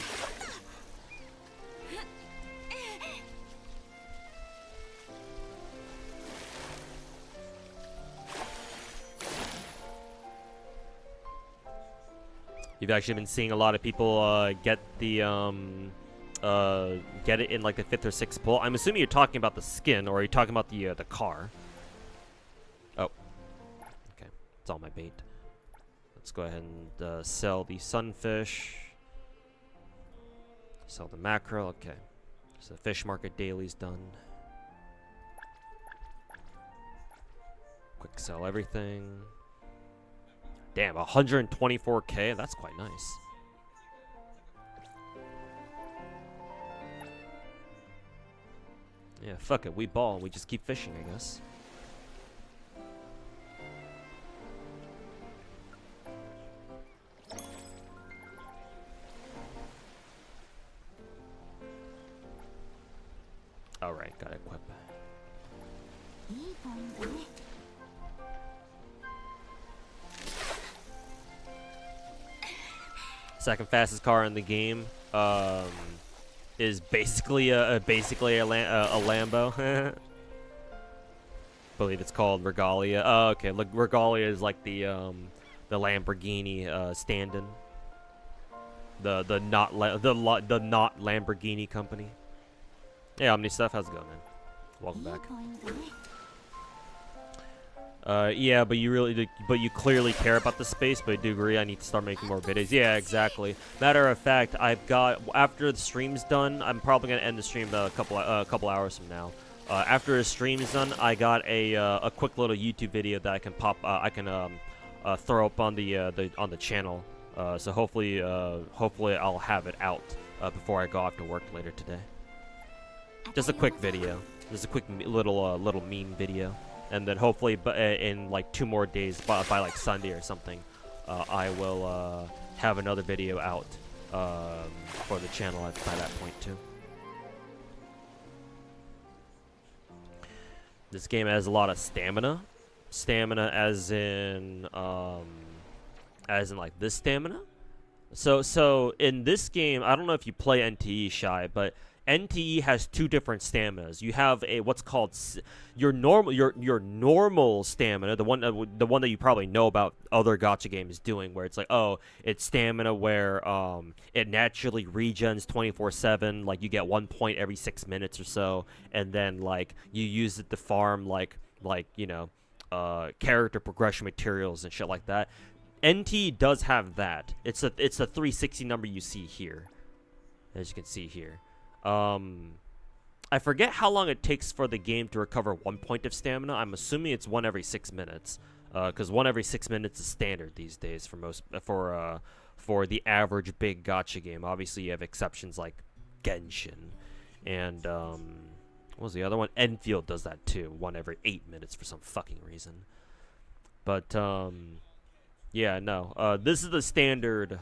You've actually been seeing a lot of people get the get it in like the 5th or 6th pull. I'm assuming you're talking about the skin, or are you talking about the car? Oh, okay. It's all my bait. Let's go ahead and sell the sunfish. Sell the mackerel. Okay, so the fish market daily's done. Quick sell everything. Damn, 124k. That's quite nice. Yeah, fuck it. We ball. We just keep fishing, I guess. Alright, gotta equip. Second fastest car in the game is basically a Lambo. Believe it's called Regalia. Oh, okay. Look, Regalia is like the Lamborghini stand-in. The not Lamborghini company. Hey, Omni Stuff, how's it going, man? Welcome back. Yeah, but you clearly care about the space. But I do agree, I need to start making more videos. Yeah, exactly. Matter of fact, I've got, after the stream's done, I'm probably gonna end the stream a couple hours from now. After the stream's done, I got a quick little YouTube video that I can throw up on the channel. So hopefully I'll have it out before I go off to work later today. Just a quick video. Just a quick little meme video. And then hopefully, in like 2 more days, by like Sunday or something, I will have another video out for the channel by that point too. This game has a lot of stamina. Stamina, as in like this stamina. So in this game, I don't know if you play NTE, Shy, but NTE has 2 different staminas. You have what's called your normal stamina, the one that you probably know about other gacha games doing, where it's like, oh, it's stamina where it naturally regens 24/7, like you get 1 point every 6 minutes or so, and then like you use it to farm like you know character progression materials and shit like that. NTE does have that. It's a 360 number you see here, as you can see here. I forget how long it takes for the game to recover 1 point of stamina. I'm assuming it's 1 every 6 minutes, because 1 every 6 minutes is standard these days for the average big gacha game. Obviously, you have exceptions like Genshin, and what was the other one? Enfield does that too, 1 every 8 minutes for some fucking reason. But yeah, no, this is the standard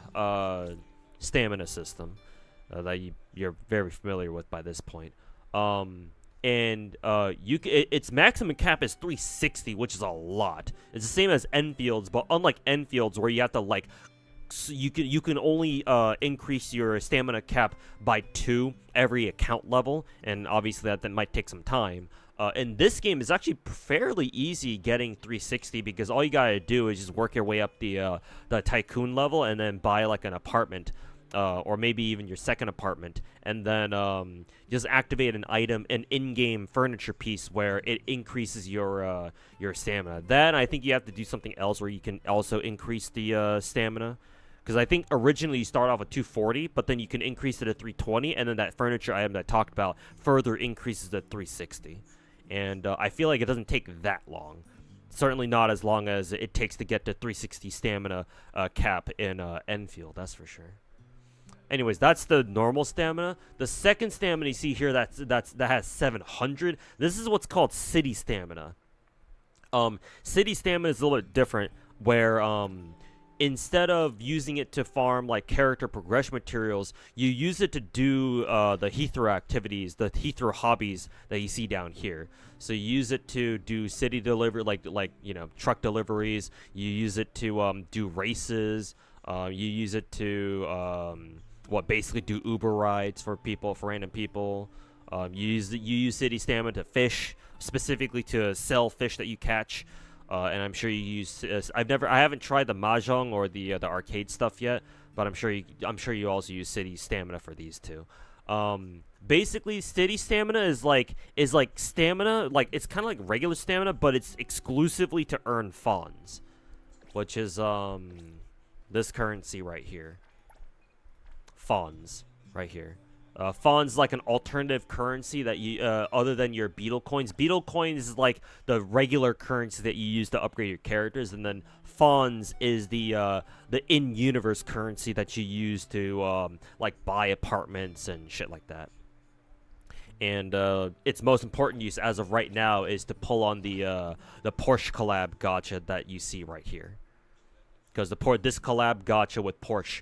stamina system that you're very familiar with by this point. Its maximum cap is 360, which is a lot. It's the same as Enfield's, but unlike Enfield's, where you have to like, you can only increase your stamina cap by 2 every account level, and obviously that might take some time. In this game, it's actually fairly easy getting 360, because all you gotta do is just work your way up the tycoon level and then buy like an apartment. Or maybe even your second apartment, and then just activate an item, an in-game furniture piece, where it increases your stamina. Then I think you have to do something else where you can also increase the stamina, because I think originally you start off with 240, but then you can increase it to 320, and then that furniture item that I talked about further increases to 360. And I feel like it doesn't take that long. Certainly not as long as it takes to get to 360 stamina cap in Enfield, that's for sure. Anyways, that's the normal stamina. The second stamina you see here that has 700. This is what's called city stamina. City stamina is a little bit different, where instead of using it to farm like character progression materials, you use it to do the Heathrow activities, the Heathrow hobbies that you see down here. So you use it to do city delivery, like you know, truck deliveries. You use it to do races. You use it to basically do Uber rides for people, for random people. You use city stamina to fish, specifically to sell fish that you catch. And I'm sure you use. I haven't tried the mahjong or the arcade stuff yet, but I'm sure you also use city stamina for these two. Basically, city stamina is like stamina, like it's kind of like regular stamina, but it's exclusively to earn Fons, which is this currency right here. Fons right here. Fons is like an alternative currency that you, other than your beetle coins. Beetle coins is like the regular currency that you use to upgrade your characters, and then Fons is the in-universe currency that you use to like buy apartments and shit like that. And its most important use as of right now is to pull on the Porsche collab gacha that you see right here, because this collab gacha with Porsche.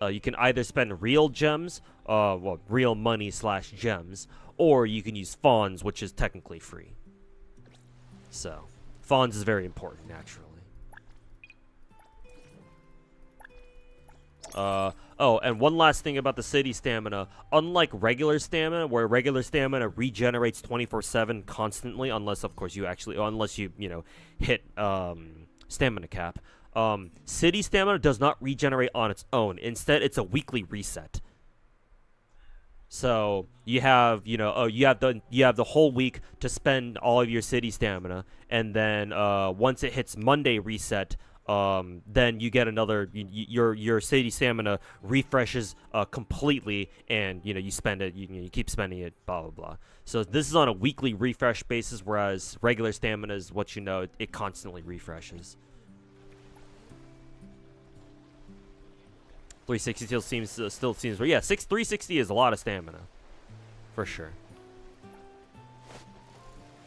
You can either spend real gems, real money / gems, or you can use Fons, which is technically free. So, Fons is very important, naturally. And one last thing about the city stamina. Unlike regular stamina, where regular stamina regenerates 24/7 constantly, unless, of course, you hit stamina cap. City stamina does not regenerate on its own. Instead, it's a weekly reset. So you have, you have the whole week to spend all of your city stamina, and then once it hits Monday reset, then you get another. Your city stamina refreshes completely, and you spend it. You keep spending it. Blah blah blah. So this is on a weekly refresh basis, whereas regular stamina is what it constantly refreshes. 360 still seems, but yeah, 360 is a lot of stamina, for sure.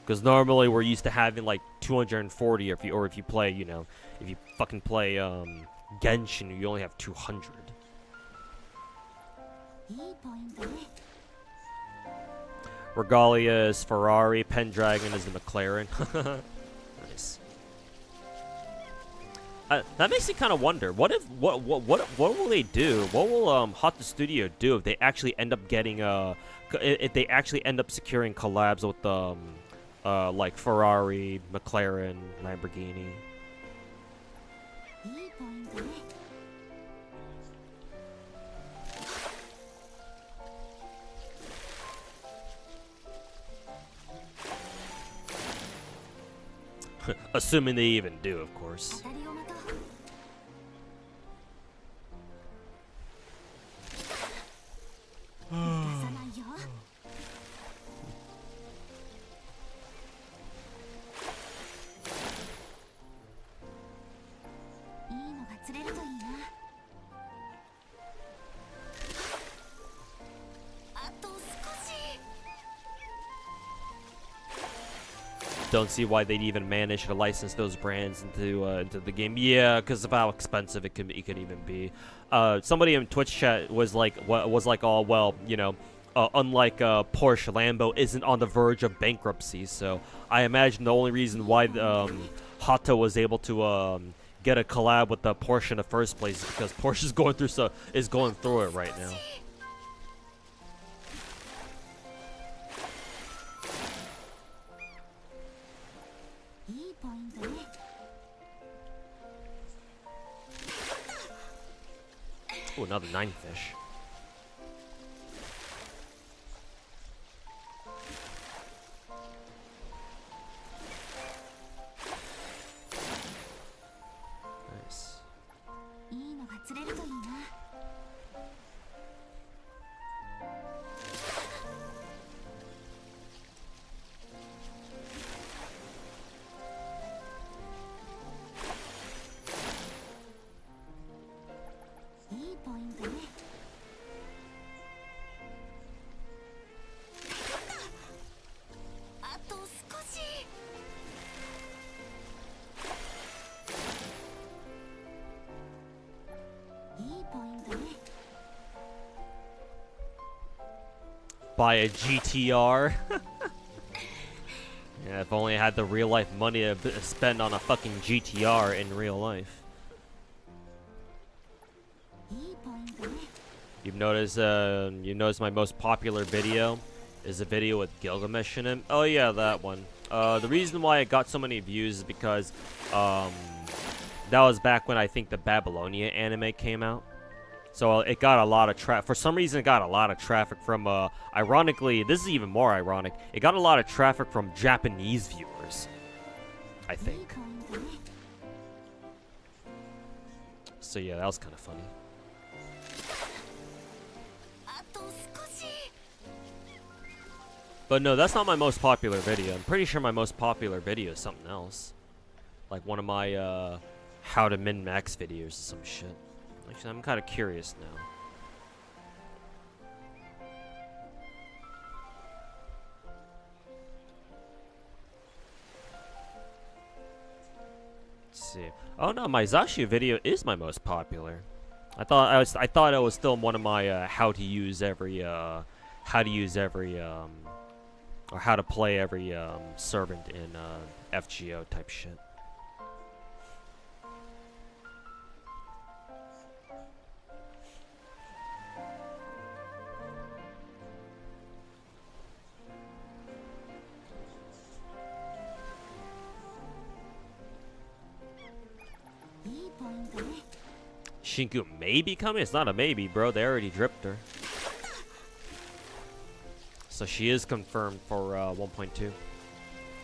Because normally we're used to having like 240, if you play, if you fucking play Genshin, you only have 200. Regalia is Ferrari, Pendragon is the McLaren. Nice. That makes me kind of wonder. What will they do? What will Hot Studio do if they actually end up getting if they actually end up securing collabs with like Ferrari, McLaren, Lamborghini? Assuming they even do, of course. Don't see why they'd even manage to license those brands into the game. Yeah, because of how expensive it could even be. Somebody in Twitch chat was like, oh well, unlike Porsche, Lambo isn't on the verge of bankruptcy. So I imagine the only reason why Hato was able to get a collab with the Porsche in the first place is because Porsche is going through it right now. Oh, another 9 fish. Nice. buy a GTR. Yeah, if only I had the real life money to spend on a fucking GTR in real life. You notice my most popular video is a video with Gilgamesh in it. Oh yeah, that one. The reason why it got so many views is because that was back when I think the Babylonia anime came out. So it got a lot of traffic. For some reason, it got a lot of traffic from, ironically, this is even more ironic. It got a lot of traffic from Japanese viewers, I think. So yeah, that was kind of funny. But no, that's not my most popular video. I'm pretty sure my most popular video is something else. Like one of my, how to min-max videos or some shit. Actually, I'm kind of curious now. Let's see. Oh no, my Zashu video is my most popular. I thought it was still one of my how to play every servant in FGO type shit. Shinku may be coming? It's not a maybe, bro. They already dripped her. So she is confirmed for 1.2.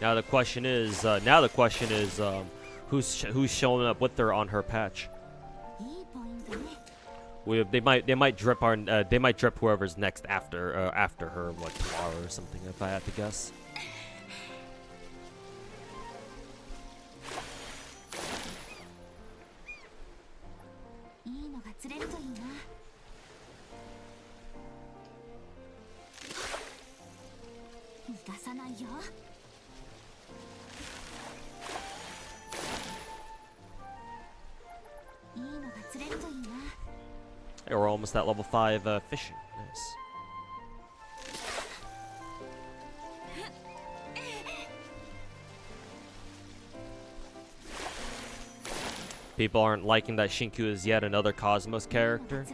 Now the question is, who's showing up with her on her patch? They might drip whoever's next after her, like tomorrow or something, if I had to guess. Hey, we're almost at level 5 fishing. Nice. People aren't liking that Shinku is yet another Cosmos character.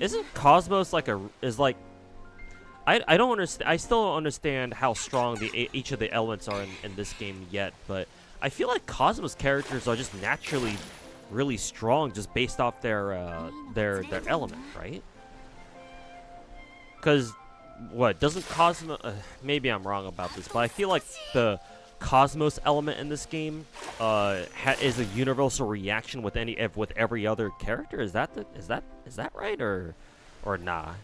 Isn't Cosmos like I don't understand. I still don't understand how strong each of the elements are in this game yet, but I feel like Cosmos characters are just naturally really strong just based off their element, right? Because what doesn't Cosmos? Maybe I'm wrong about this, but I feel like the Cosmos element in this game is a universal reaction with every other character. Is that right or nah?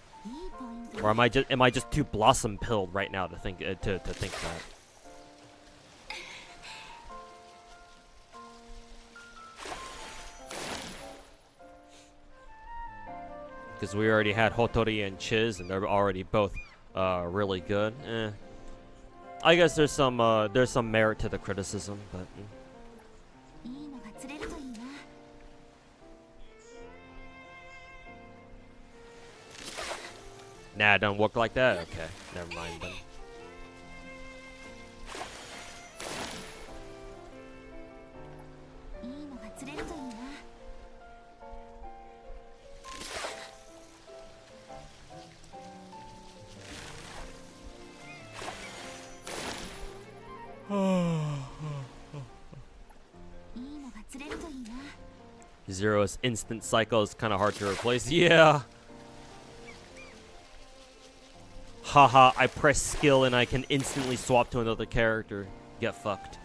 Or am I just too blossom pilled right now to think that? Because we already had Hotori and Chiz, and they're already both really good. I guess there's some merit to the criticism, but. Nah, it don't work like that? Okay, never mind then. Zero's instant cycle is kind of hard to replace. Yeah. Haha, I press skill and I can instantly swap to another character. Get fucked.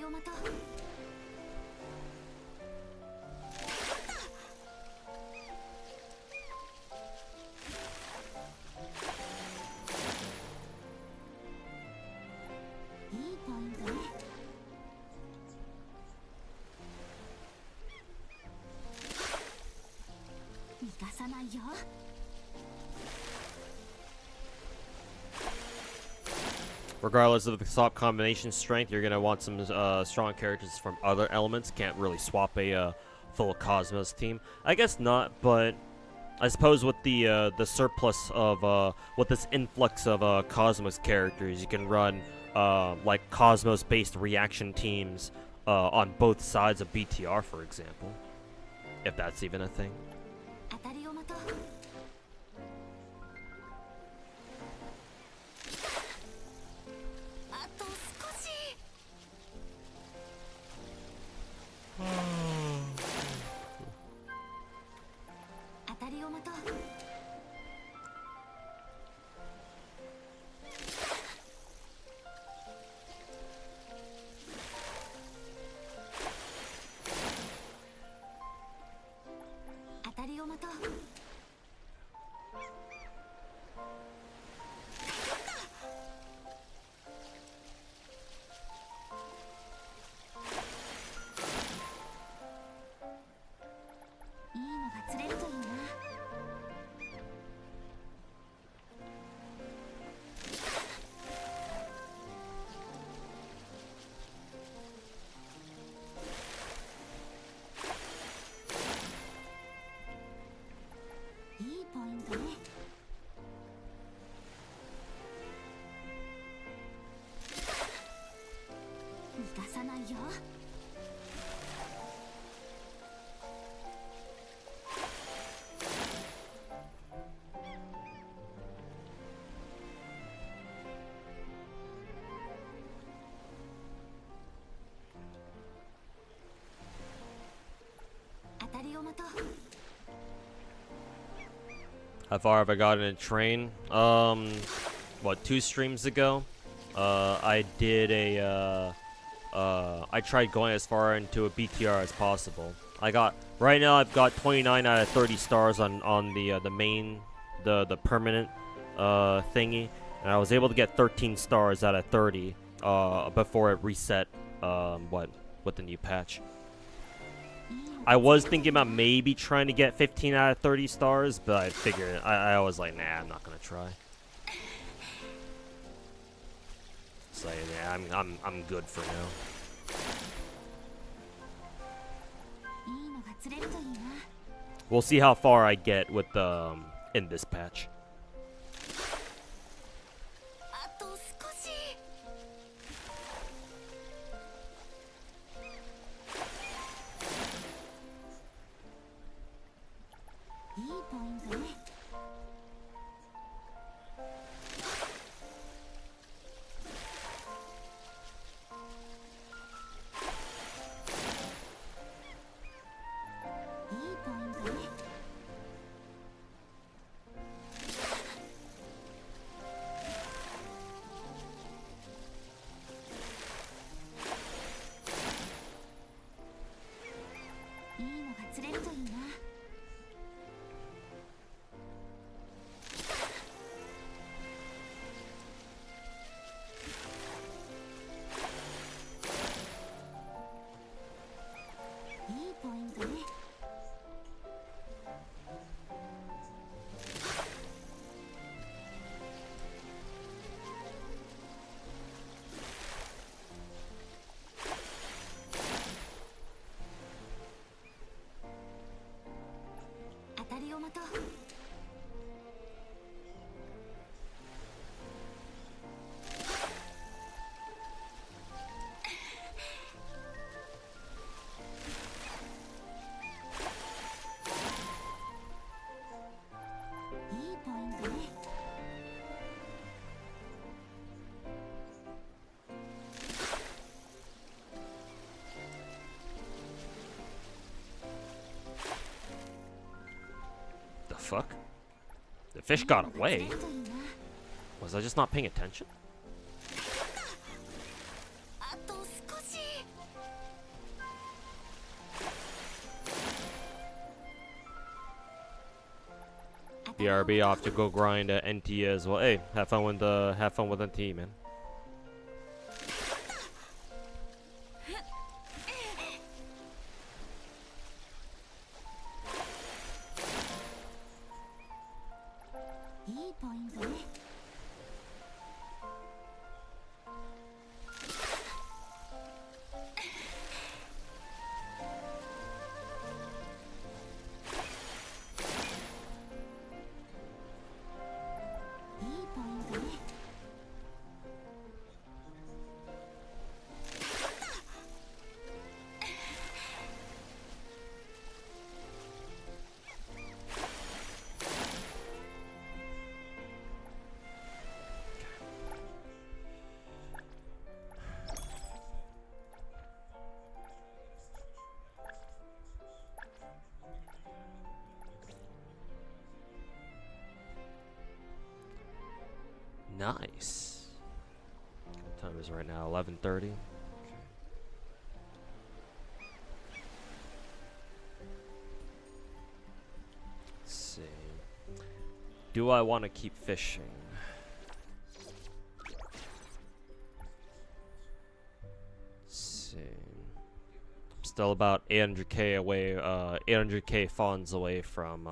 をまとう。いいポイントね。逃がさないよ。Regardless of the top combination strength, you're gonna want some strong characters from other elements. Can't really swap a full Cosmos team. I guess not, but I suppose with the surplus of with this influx of Cosmos characters, you can run like Cosmos-based reaction teams on both sides of BTR, for example, if that's even a thing. 当たりをまとう。あと少し。当たりをまとう。当たりをまとう。いいのが釣れるといいな。いいポイントね。逃がさないよ。当たりをまとう。 How far have I gotten in train? What, 2 streams ago? I did a, I tried going as far into a BTR as possible. Right now I've got 29 out of 30 stars on the main, the permanent, thingy. And I was able to get 13 stars out of 30, before it reset, with the new patch. I was thinking about maybe trying to get 15 out of 30 stars, but I figured I was like, nah, I'm not gonna try. It's like, nah, I'm good for now. いいのが釣れるといいな。 We'll see how far I get with in this patch. あと少し。いいポイントね。いいポイントね。いいのが釣れるといいな。 いいポイントね。当たりをまとう。いいポイントね。 The fuck? The fish got away? Was I just not paying attention? あと少し。BRB off to go grind NTE as well. Hey, have fun with NTE, man. Nice. What time is it right now? 11:30. Let's see. Do I want to keep fishing? Let's see. I'm still about 800k away. 800k Fons away from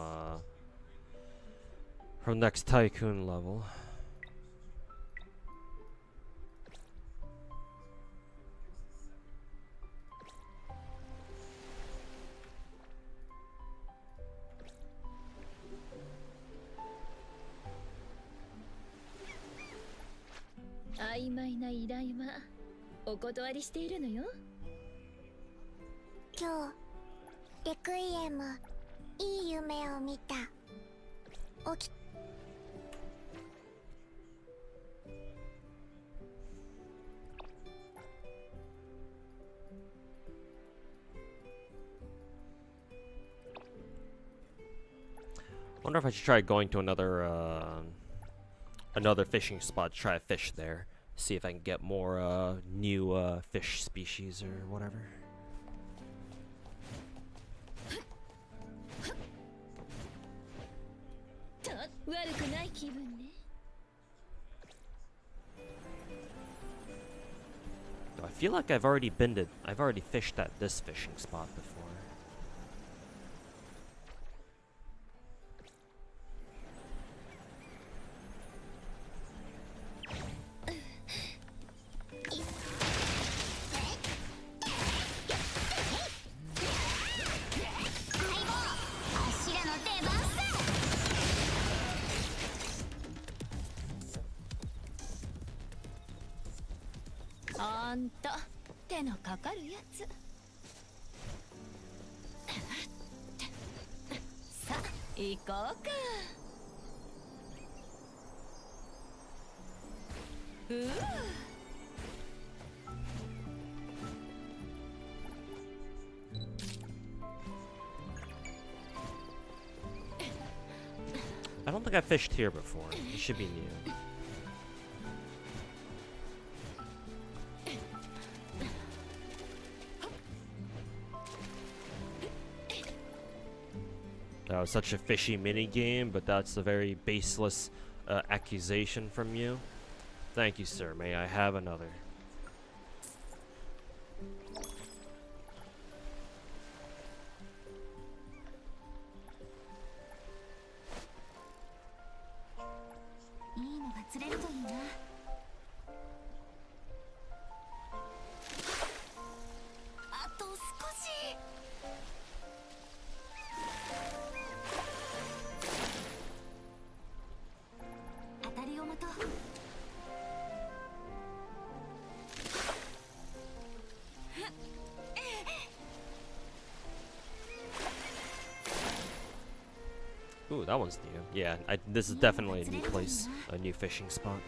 next tycoon level.曖昧な依頼はお断りしているのよ。今日レクイエムいい夢を見た。起きWonder if I should try going to another fishing spot. Try to fish there. See if I can get more new fish species or whatever. I feel like I've already fished at this fishing spot before. I don't think I fished here before. It should be new. That was such a fishy mini game, but that's a very baseless accusation from you. Thank you, sir. May I have another? Ooh, that one's new. Yeah, this is definitely a new place, a new fishing spot.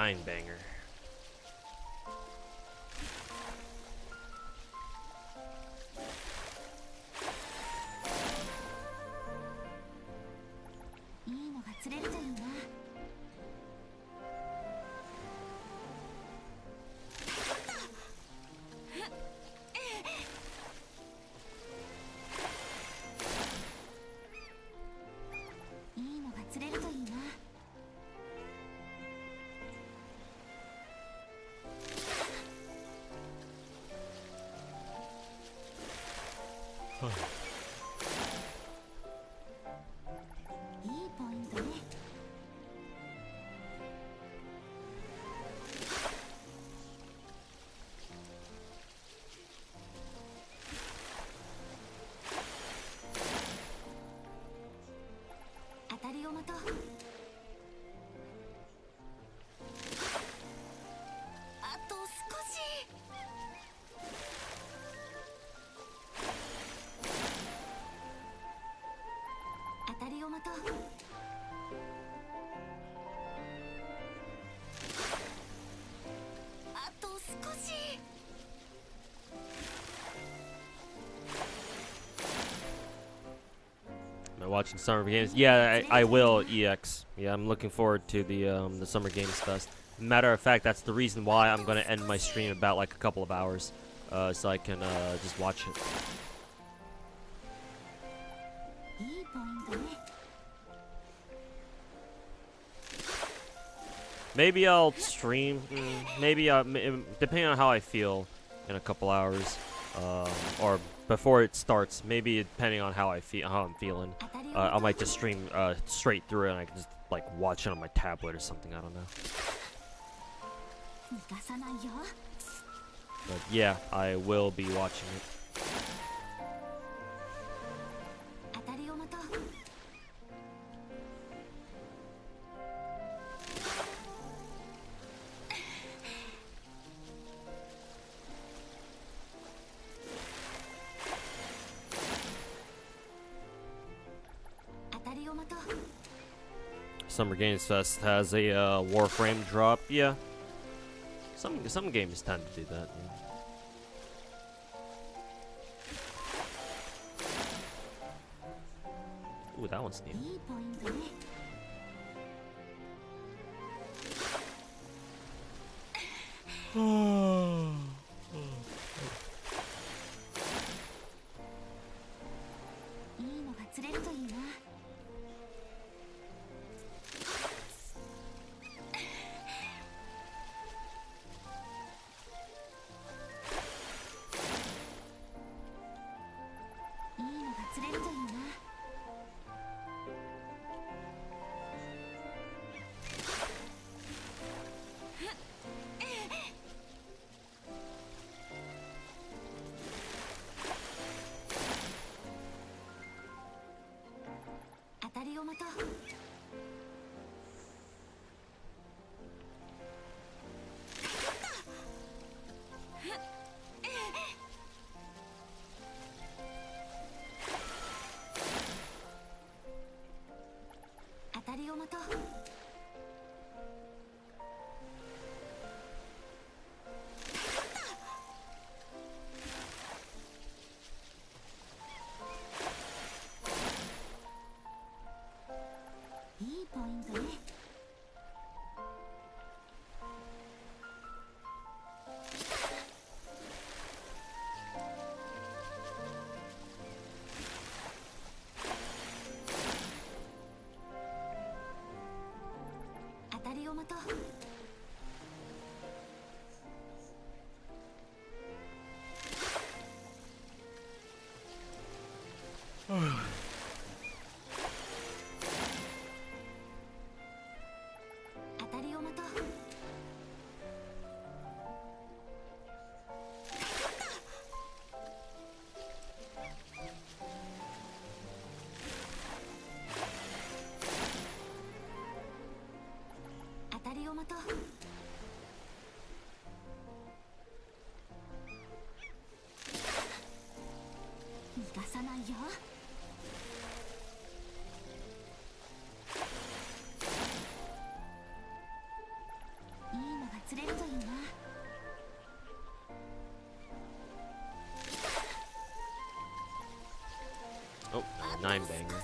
nine banger. Am I watching Summer Games? Yeah, I will, EX. Yeah, I'm looking forward to the Summer Games Fest. Matter of fact, that's the reason why I'm gonna end my stream about like a couple of hours, so I can just watch it. Maybe I'll stream. Maybe depending on how I feel, in a couple hours, or before it starts. Maybe depending on how I'm feeling, I might just stream straight through it, and I can just like watch it on my tablet or something. I don't know. But yeah, I will be watching it. Summer Games Fest has a Warframe drop. Yeah, some games tend to do that. Yeah. Ooh, that one's new. Nine banger.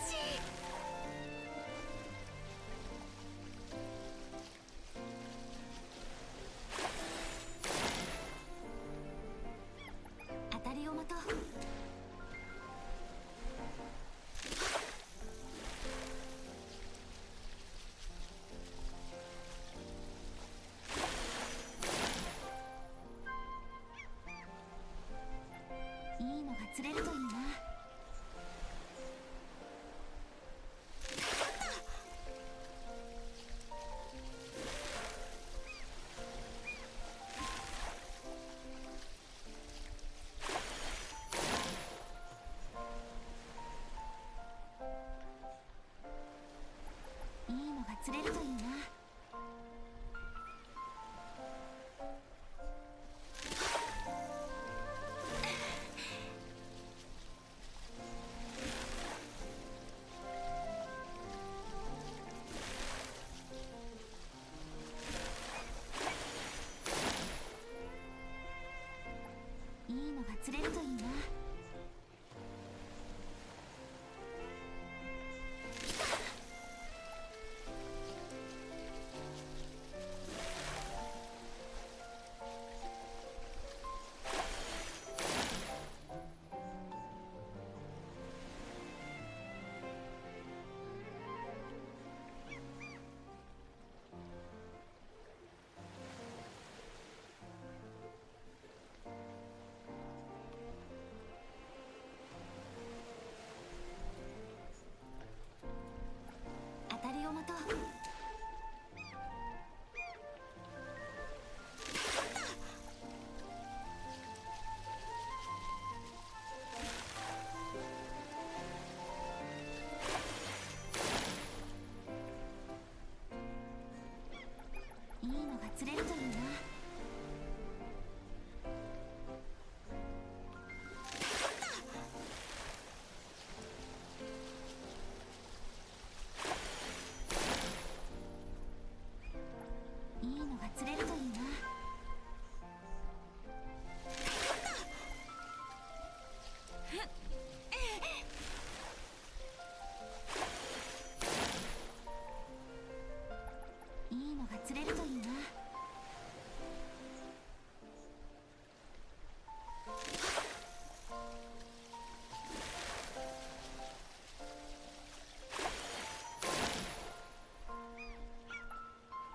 当たりを待とう。いいのが釣れるといいな。いいのが釣れるといいな。いいのが釣れるといいな。当たりを待とう。いいのが釣れるといいな。いいのが釣れるといいな。いいのが釣れるといいな。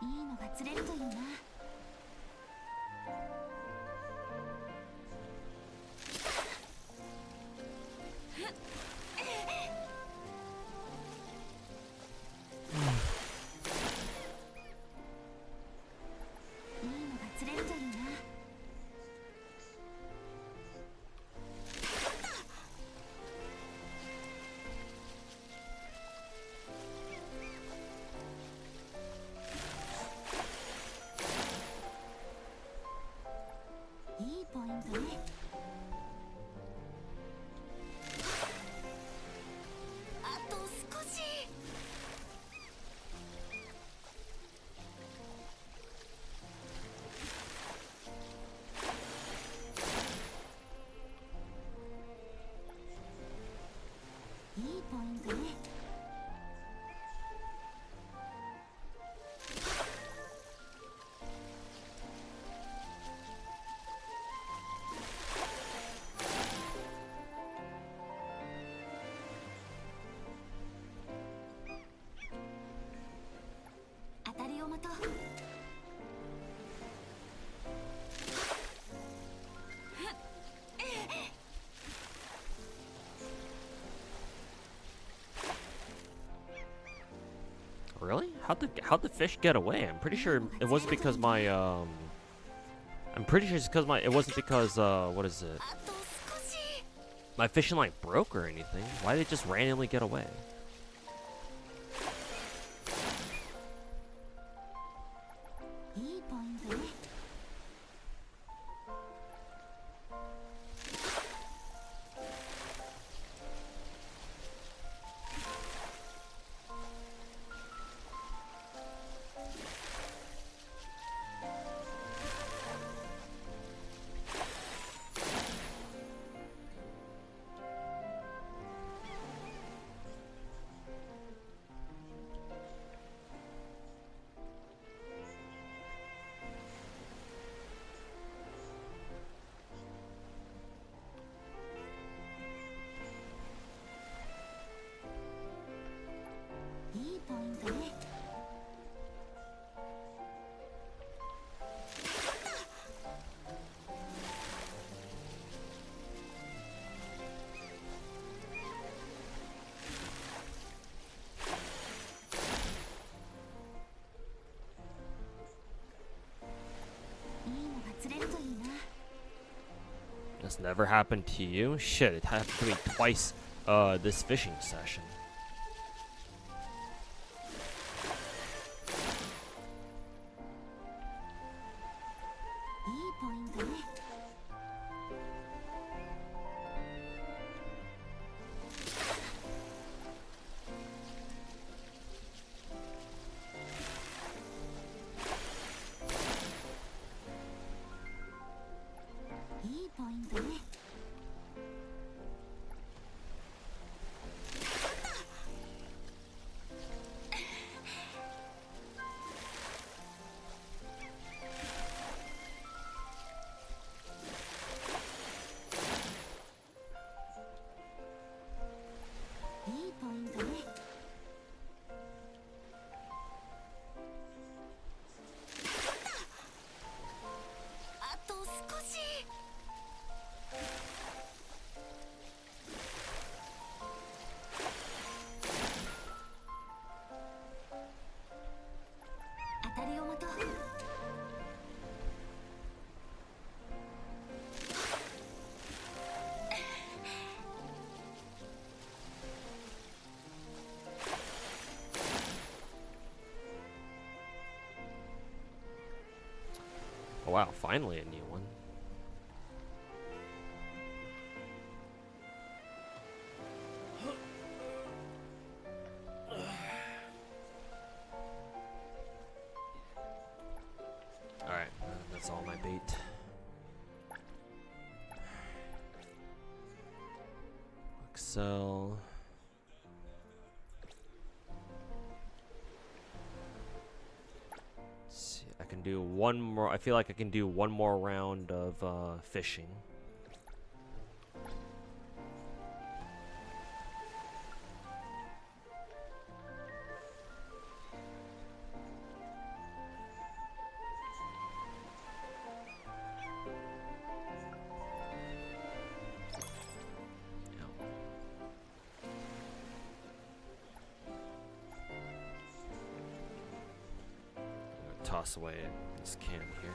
いいのが釣れるといいな。いいのが釣れるといいな。いいポイントね。あと少し。いいポイントね。当たりを待とう。Really? How'd the fish get away? I'm pretty sure it wasn't because my I'm pretty sure it's because it wasn't because what is it? あと少し。My fishing line broke or anything. Why did it just randomly get away? いいポイントね。That's never happened to you? Shit, it happened to me twice this fishing session. Oh wow, finally a new one. Alright, that's all my bait. Excel. I can do one more. I feel like I can do one more round of fishing. Toss away this can here.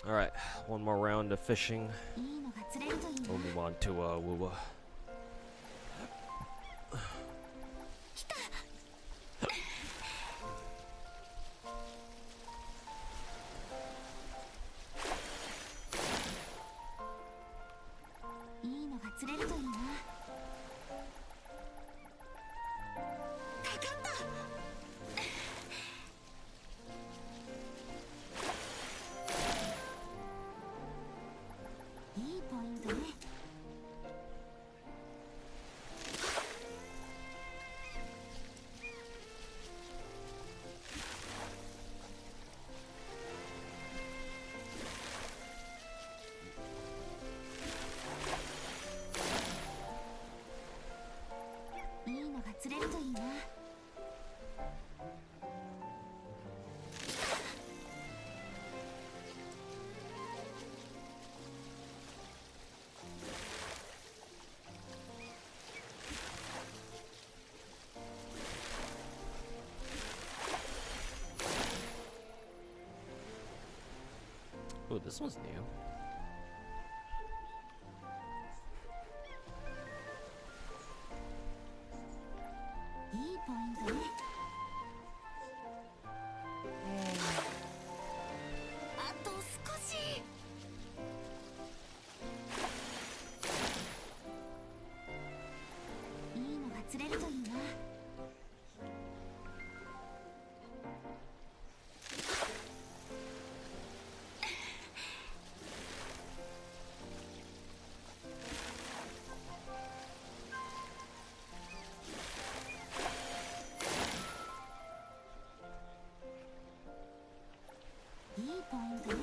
Alright, one more round of fishing. We'll move on to Wuwa. 釣れるといいな。かかった。いいポイントね。いいのが釣れるといいな。Oh, this one's new. いいポイントね。あと少し。いいのが釣れるといいな。いいポイントね。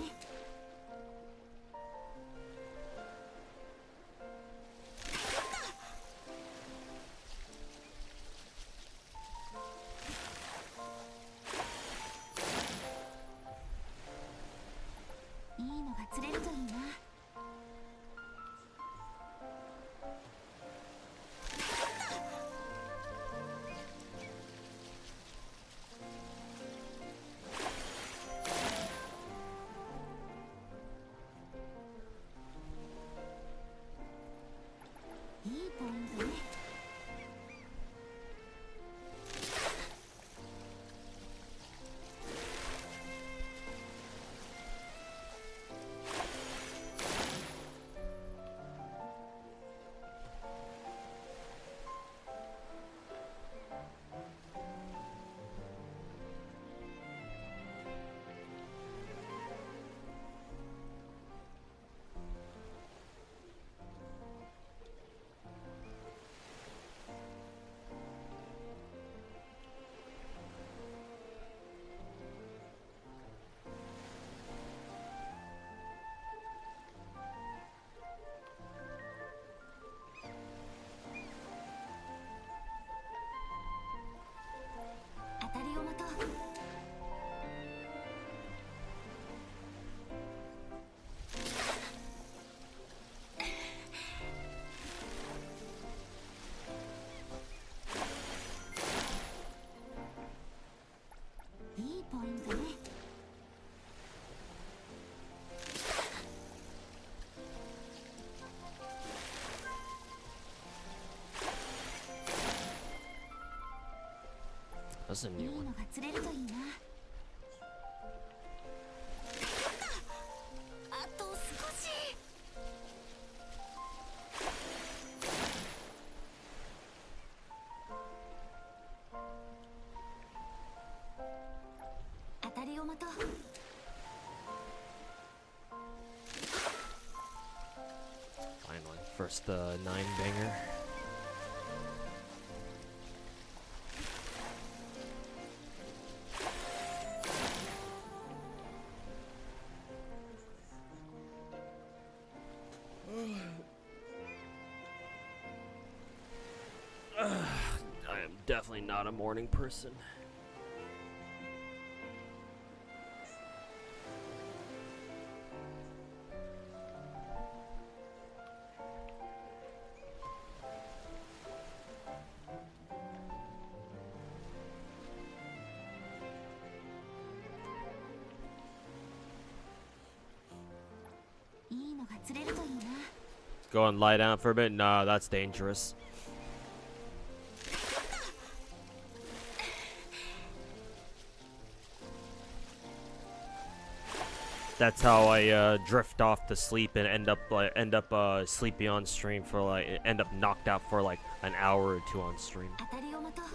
いいのが釣れるといいな。いいポイントね。当たりを待とう。いいポイントね。That's a い new い one. のが釣れるといいな。あと少し。当たりを待とう。Finally, first 9-banger. I am definitely not a morning person. Go and lie down for a bit? Nah, that's dangerous. That's how I drift off to sleep and end up sleepy on stream for like end up knocked out for like an hour or two on stream. 当たりを待とう。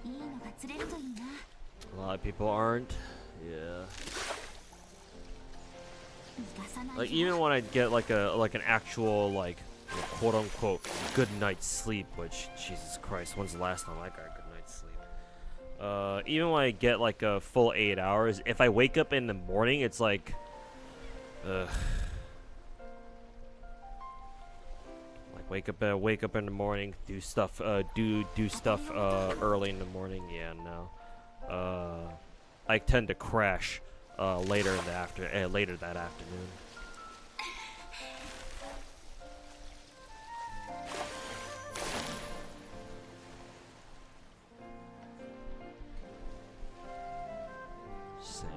いいのが釣れるといいな。 A lot of people aren't. Yeah. 逃がさないよ。 Like even when I get like an actual like quote unquote good night's sleep, which Jesus Christ, when's the last time I got a good night's sleep? Even when I get like a full 8 hours, if I wake up in the morning, it's like, like wake up in the morning, do stuff, do stuff early in the morning. Yeah, no. I tend to crash later that afternoon. Salmon.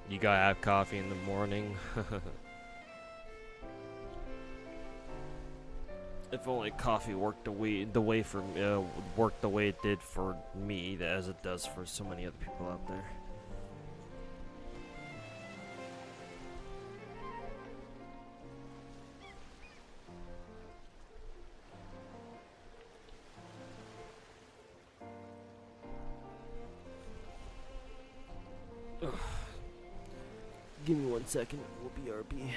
You gotta have coffee in the morning. If only coffee worked worked the way it did for me, as it does for so many other people out there. Ugh. Give me 1 second, we'll be RB.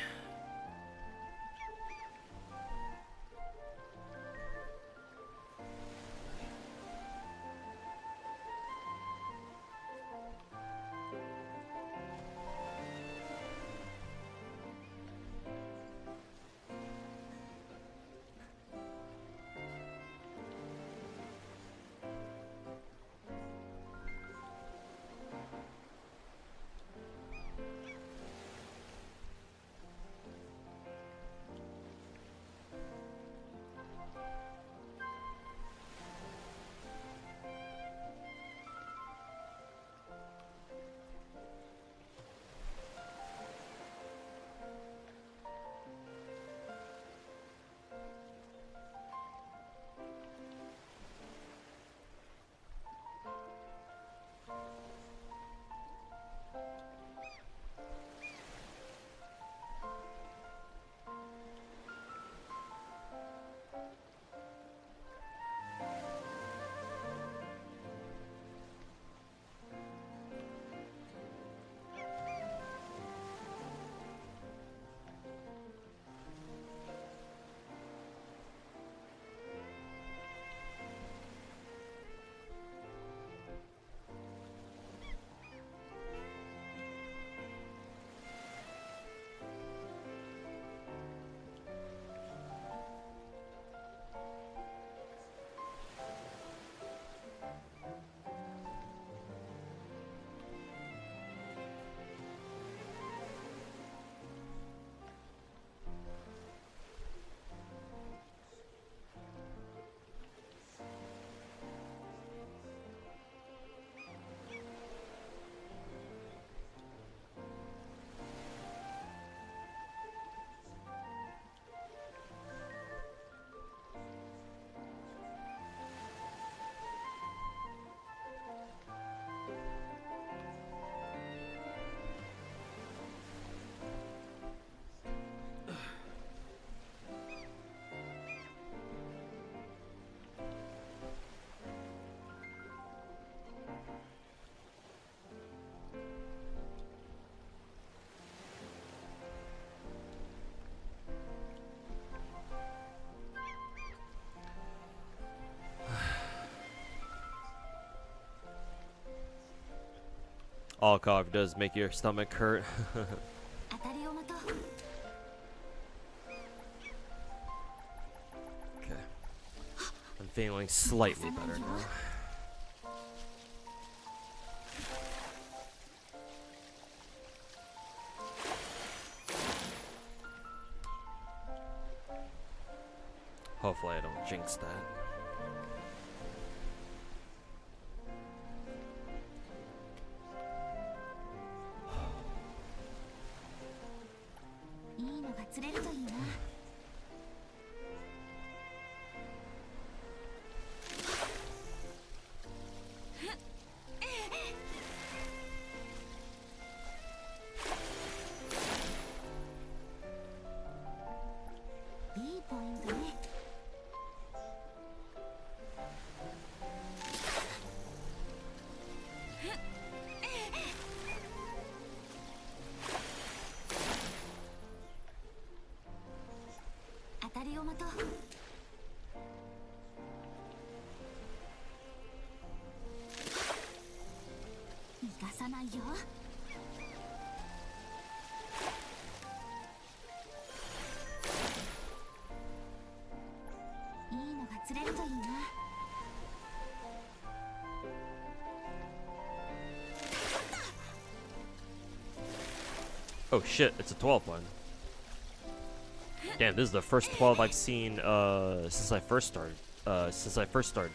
All coffee does make your stomach hurt. 当たりを待とう。 Okay. I'm feeling slightly better now. Hopefully I don't jinx that. いいのが釣れるといいな。 いいポイントね。 当たりを待とう。逃がさないよ。 いいのが釣れるといいな。 Oh shit, it's a 12 one. Damn, this is the first 12 I've seen since I first started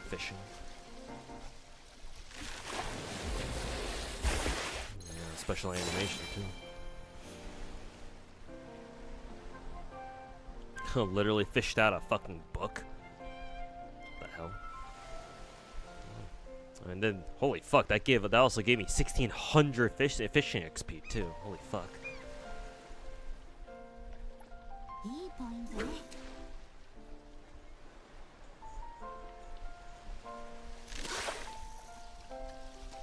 fishing. Yeah, let's special animation too. Literally fished out a fucking book. What the hell? And then, holy fuck, that also gave me 1600 fishing XP too. Holy fuck.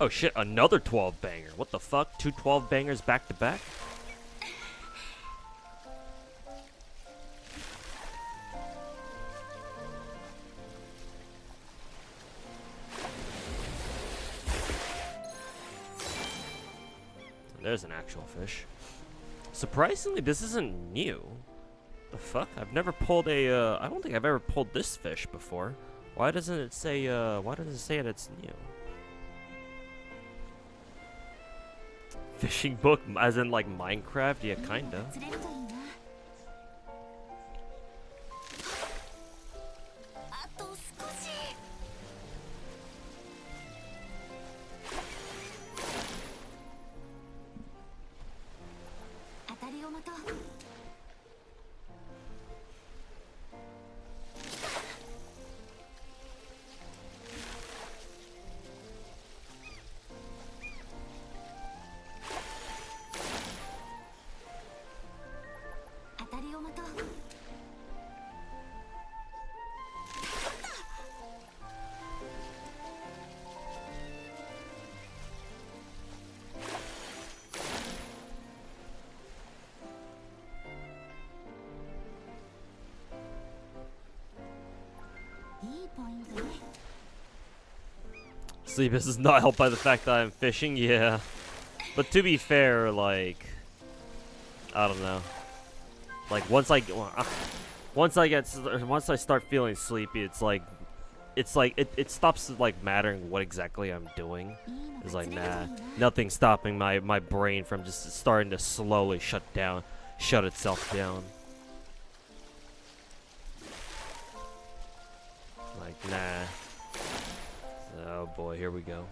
Oh shit, another 12 banger. What the fuck? 2 12 bangers back to back? There's an actual fish. Surprisingly, this isn't new. The fuck? I've never pulled a, I don't think I've ever pulled this fish before. Why doesn't it say, why does it say that it's new? Fishing book, as in like Minecraft? Yeah, kinda. See, this is not helped by the fact that I'm fishing, yeah. But to be fair, like, I don't know. Like once I start feeling sleepy, it's like it stops like mattering what exactly I'm doing. It's like nah, nothing's stopping my brain from just starting to slowly shut itself down. Like nah. Oh boy, here we go.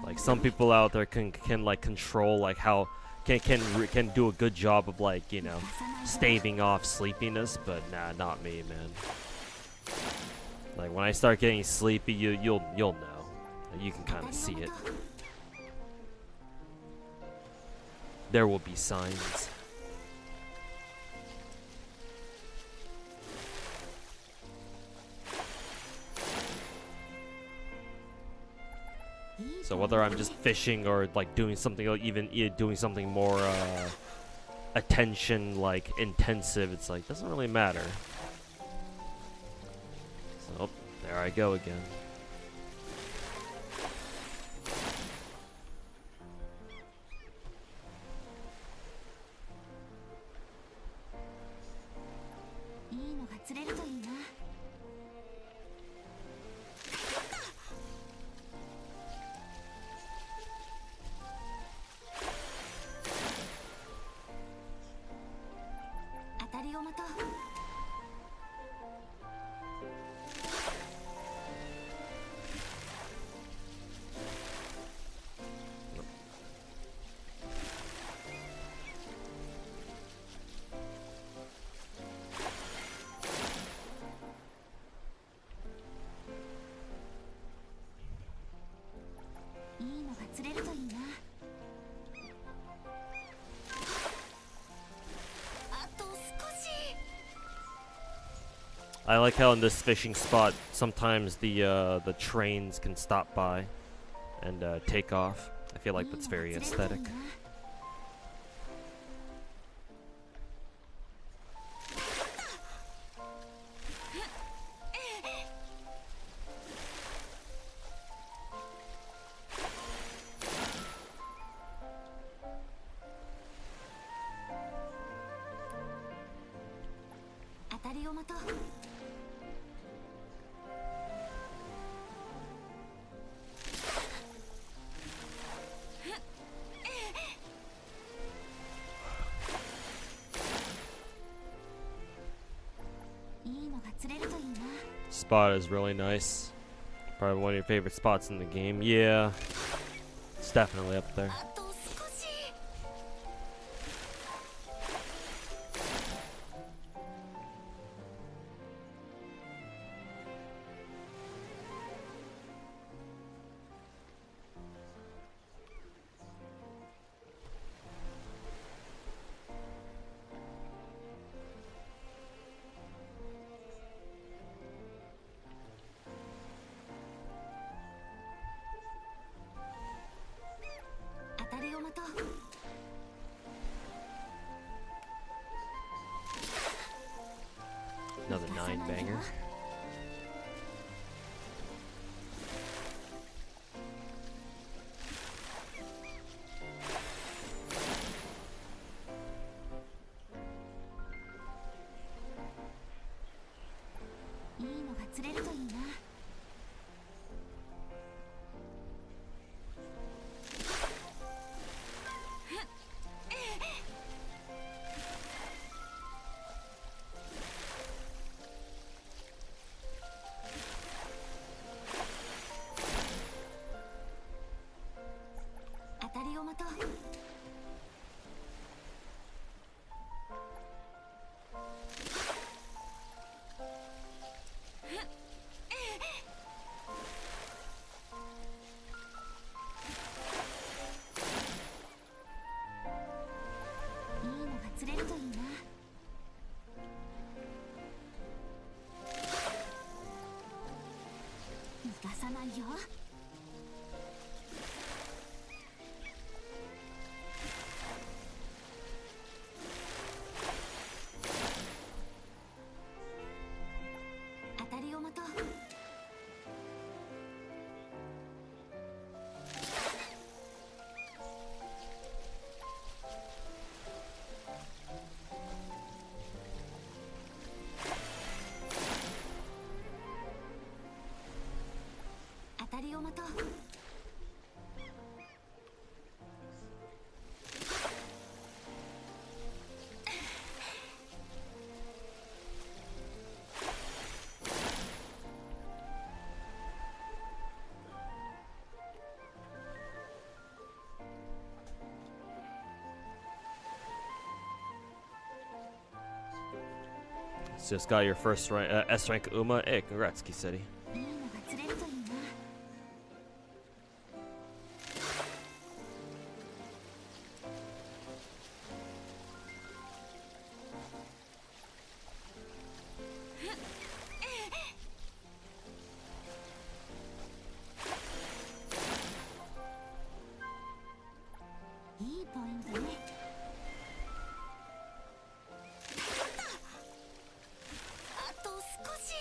Like some people out there can like control like how can do a good job of like, you know, staving off sleepiness, but nah, not me, man. Like when I start getting sleepy, you'll know. You can kind of see it. There will be signs. So whether I'm just fishing or like doing something, or even doing something more attention like intensive, it's like doesn't really matter. So there I go again. I like how in this fishing spot sometimes the trains can stop by and take off. I feel like that's very aesthetic. Spot is really nice. Probably one of your favorite spots in the game. Yeah. It's definitely up there. あと少し。 当たりを待とう。 Another 9 banger. いいのが釣れるといいな。 当たりを待とう。 いいのが釣れるといいな。 逃がさないよ。 当たりを待とう。 当たりを待とう。 Just got your first S rank Uma. Hey, congrats, Kiseti. いいのが釣れるといいな。 いいポイントね。 あと少し。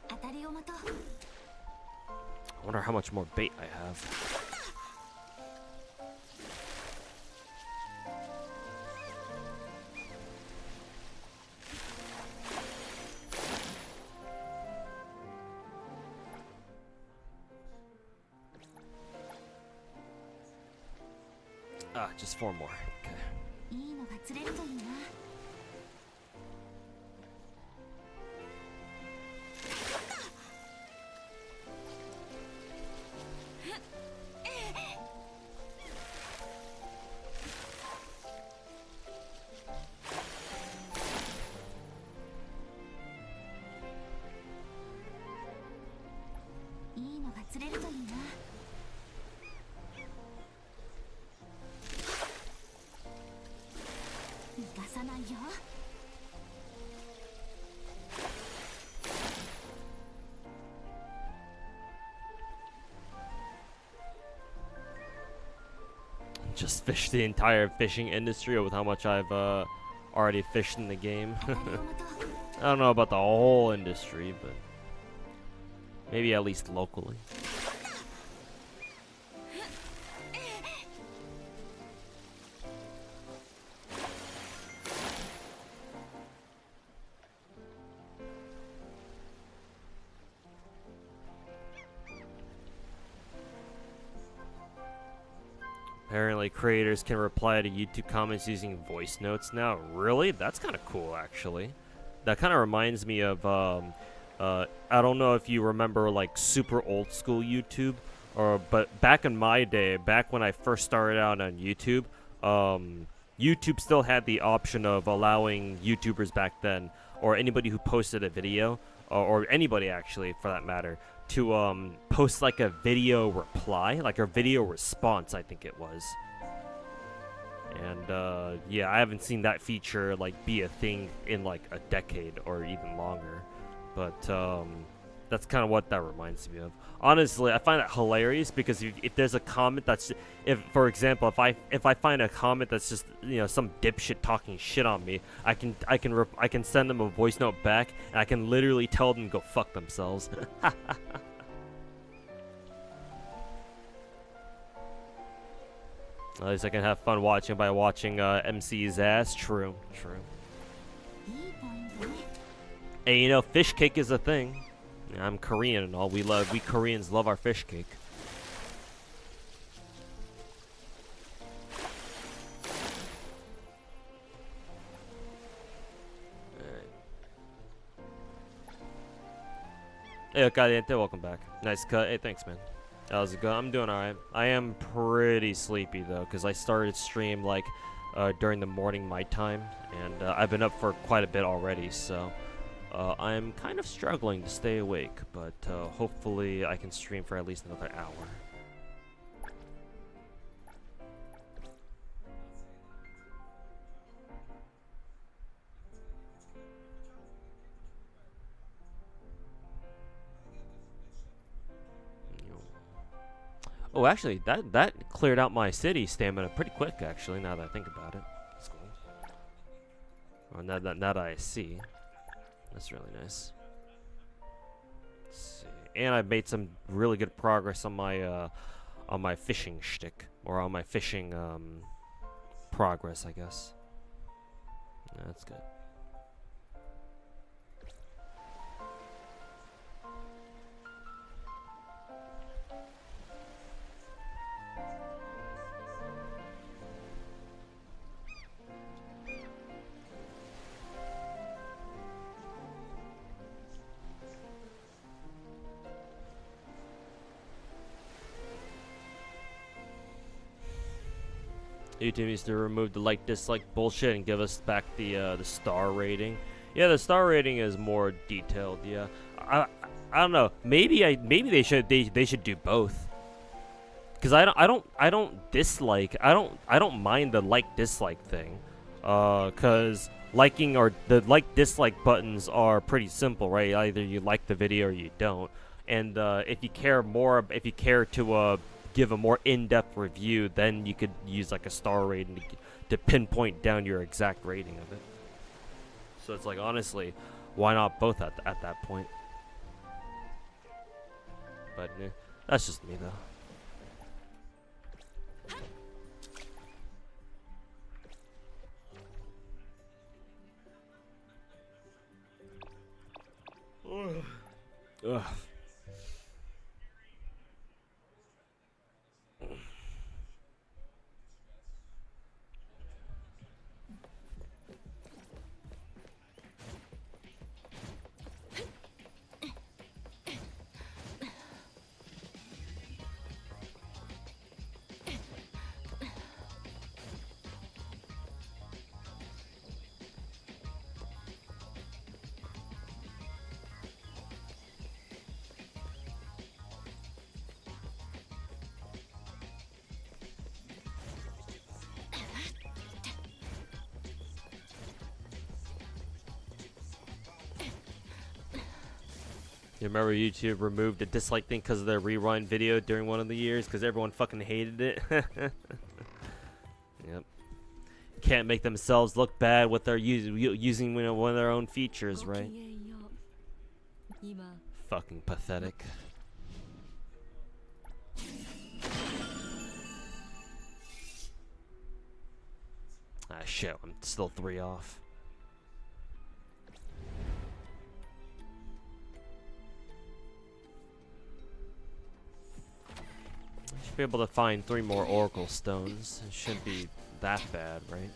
当たりを待とう。 I wonder how much more bait I have. Ah, just 4 more. Okay. いいのが釣れるといいな。 いいのが釣れるといいな。 逃がさないよ。 Just fish the entire fishing industry with how much I've already fished in the game. 当たりを待とう。 I don't know about the whole industry, but maybe at least locally. Apparently, creators can reply to YouTube comments using voice notes now. Really? That's kind of cool, actually. That kind of reminds me of, I don't know if you remember, like, super old school YouTube, but back in my day, back when I first started out on YouTube, YouTube still had the option of allowing YouTubers back then, or anybody who posted a video, or anybody actually, for that matter, to post like a video reply, like a video response, I think it was. And yeah, I haven't seen that feature like be a thing in like a decade or even longer. But that's kind of what that reminds me of. Honestly, I find that hilarious because if there's a comment that's, for example, if I find a comment that's just, you know, some dipshit talking shit on me, I can send them a voice note back, and I can literally tell them to go fuck themselves. At least I can have fun watching by watching MC's ass. True, true. And you know, fish cake is a thing. I'm Korean and all. We Koreans love our fish cake. Hey, Caliente, welcome back. Nice cut. Hey, thanks, man. How's it going? I'm doing alright. I am pretty sleepy though, because I started stream like during the morning my time, and I've been up for quite a bit already, so I'm kind of struggling to stay awake, but hopefully I can stream for at least another hour. Oh, actually, that cleared out my city stamina pretty quick, actually, now that I think about it. That's cool. Or now that I see. That's really nice. Let's see. And I made some really good progress on my fishing shtick, or on my fishing progress, I guess. Yeah, that's good. YouTube needs to remove the like-dislike bullshit and give us back the star rating. Yeah, the star rating is more detailed. Yeah, I don't know. Maybe they should do both. Cause I don't dislike. I don't mind the like-dislike thing. Cause liking or the like-dislike buttons are pretty simple, right? Either you like the video or you don't. And if you care to give a more in-depth review, then you could use like a star rating to pinpoint down your exact rating of it. So it's like, honestly, why not both at that point? But that's just me though. Ugh. You remember YouTube removed the dislike thing because of their rewind video during one of the years because everyone fucking hated it? Yep. Can't make themselves look bad with their using one of their own features, right? Fucking pathetic. Ah shit, I'm still 3 off. Should be able to find 3 more Oracle stones. It shouldn't be that bad, right?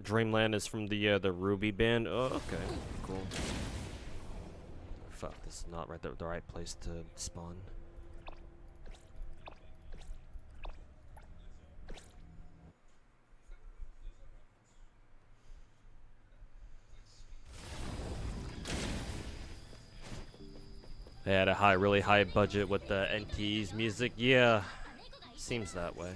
Dreamland is from the Ruby band. Oh, okay, cool. Fuck, this is not the right place to spawn. They had a really high budget with the NTE's music. Yeah, seems that way.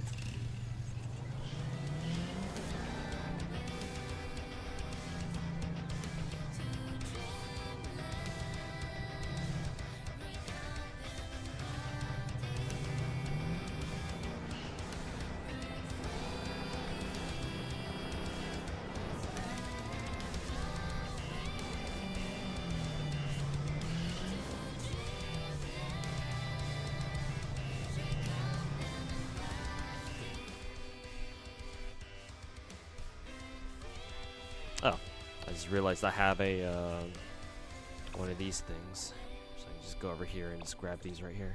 Oh, I just realized I have a one of these things. So I can just go over here and just grab these right here.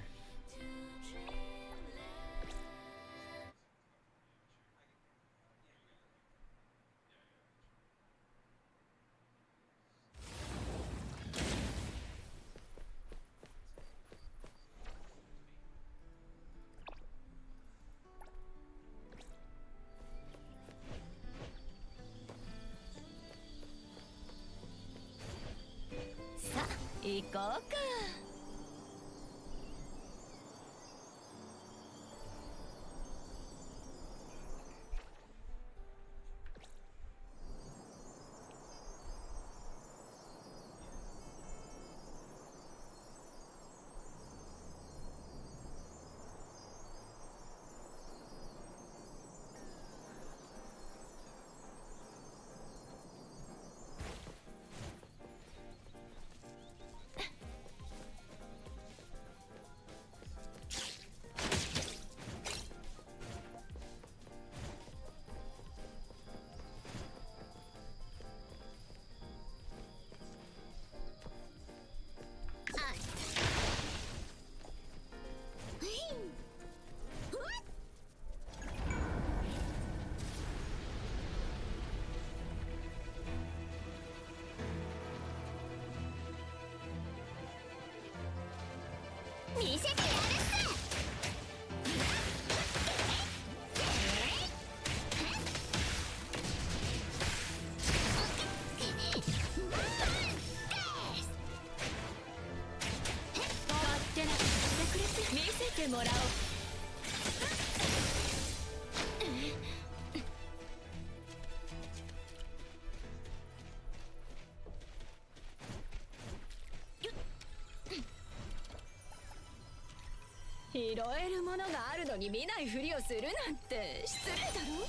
拾えるものがあるのに見ないふりをするなんて失礼だろ。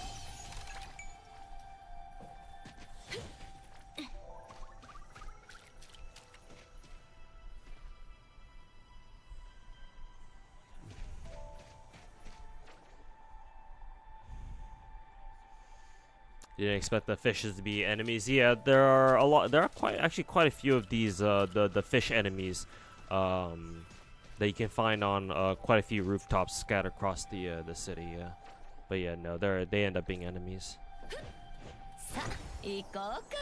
You didn't expect the fishes to be enemies. Yeah, there are a lot. There are quite a few of these the fish enemies that you can find on quite a few rooftops scattered across the city. Yeah, but yeah, no, they end up being enemies. さあ行こうか。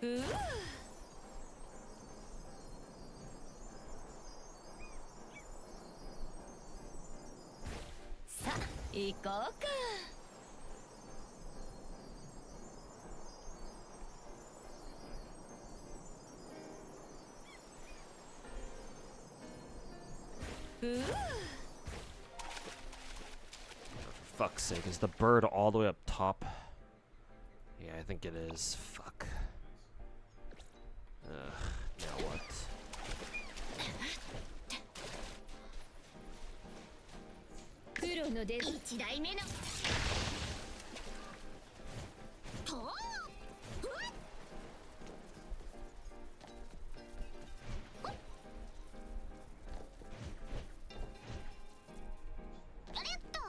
ううさあ行こうか。うう For fuck's sake, is the bird all the way up top? Yeah, I think it is. Fuck. Now what? 黒の出一代目のとうありがとう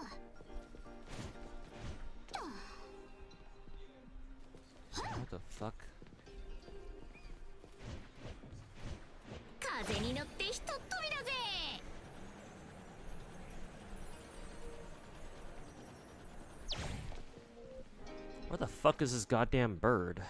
What the fuck? 風に乗ってひとっ飛びだぜ Where the fuck is this goddamn bird?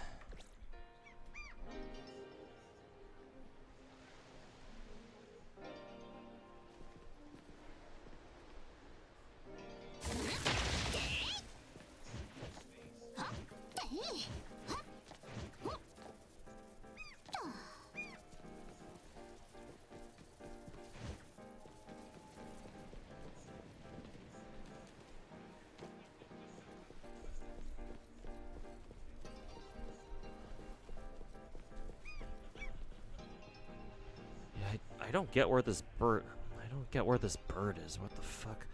I don't get where this bird. I don't get where this bird is. What the fuck?